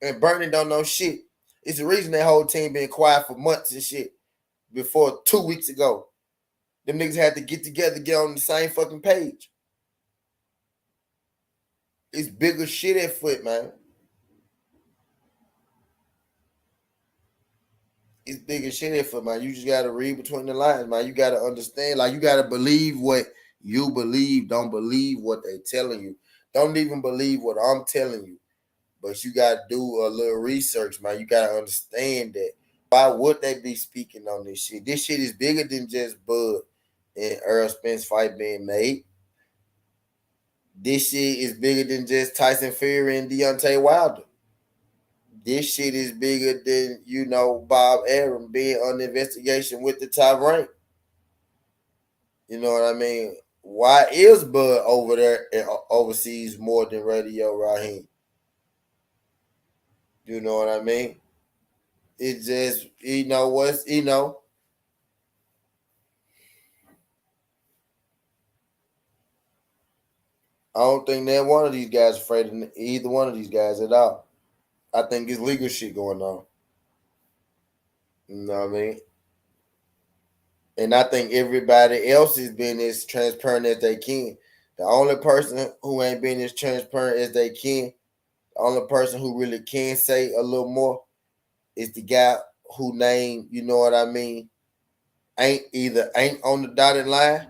And Bernie don't know shit. It's the reason that whole team been quiet for months and shit. Before 2 weeks ago, them niggas had to get together, get on the same fucking page. It's bigger shit at foot, man. It's bigger shit at foot, man. You just gotta read between the lines, man. You gotta understand, like you gotta believe what you believe. Don't believe what they telling you. Don't even believe what I'm telling you. But you gotta do a little research, man. You gotta understand that. Why would they be speaking on this shit? This shit is bigger than just Bud and Errol Spence fight being made. This shit is bigger than just Tyson Fury and Deontay Wilder. This shit is bigger than, Bob Arum being on investigation with the top rank. You know what I mean? Why is Bud over there and overseas more than Radio Raheem? You know what I mean? It's just, I don't think that one of these guys is afraid of either one of these guys at all. I think it's legal shit going on. You know what I mean? And I think everybody else has been as transparent as they can. The only person who ain't been as transparent as they can, the only person who really can say a little more is the guy who named, you know what I mean, ain't on the dotted line.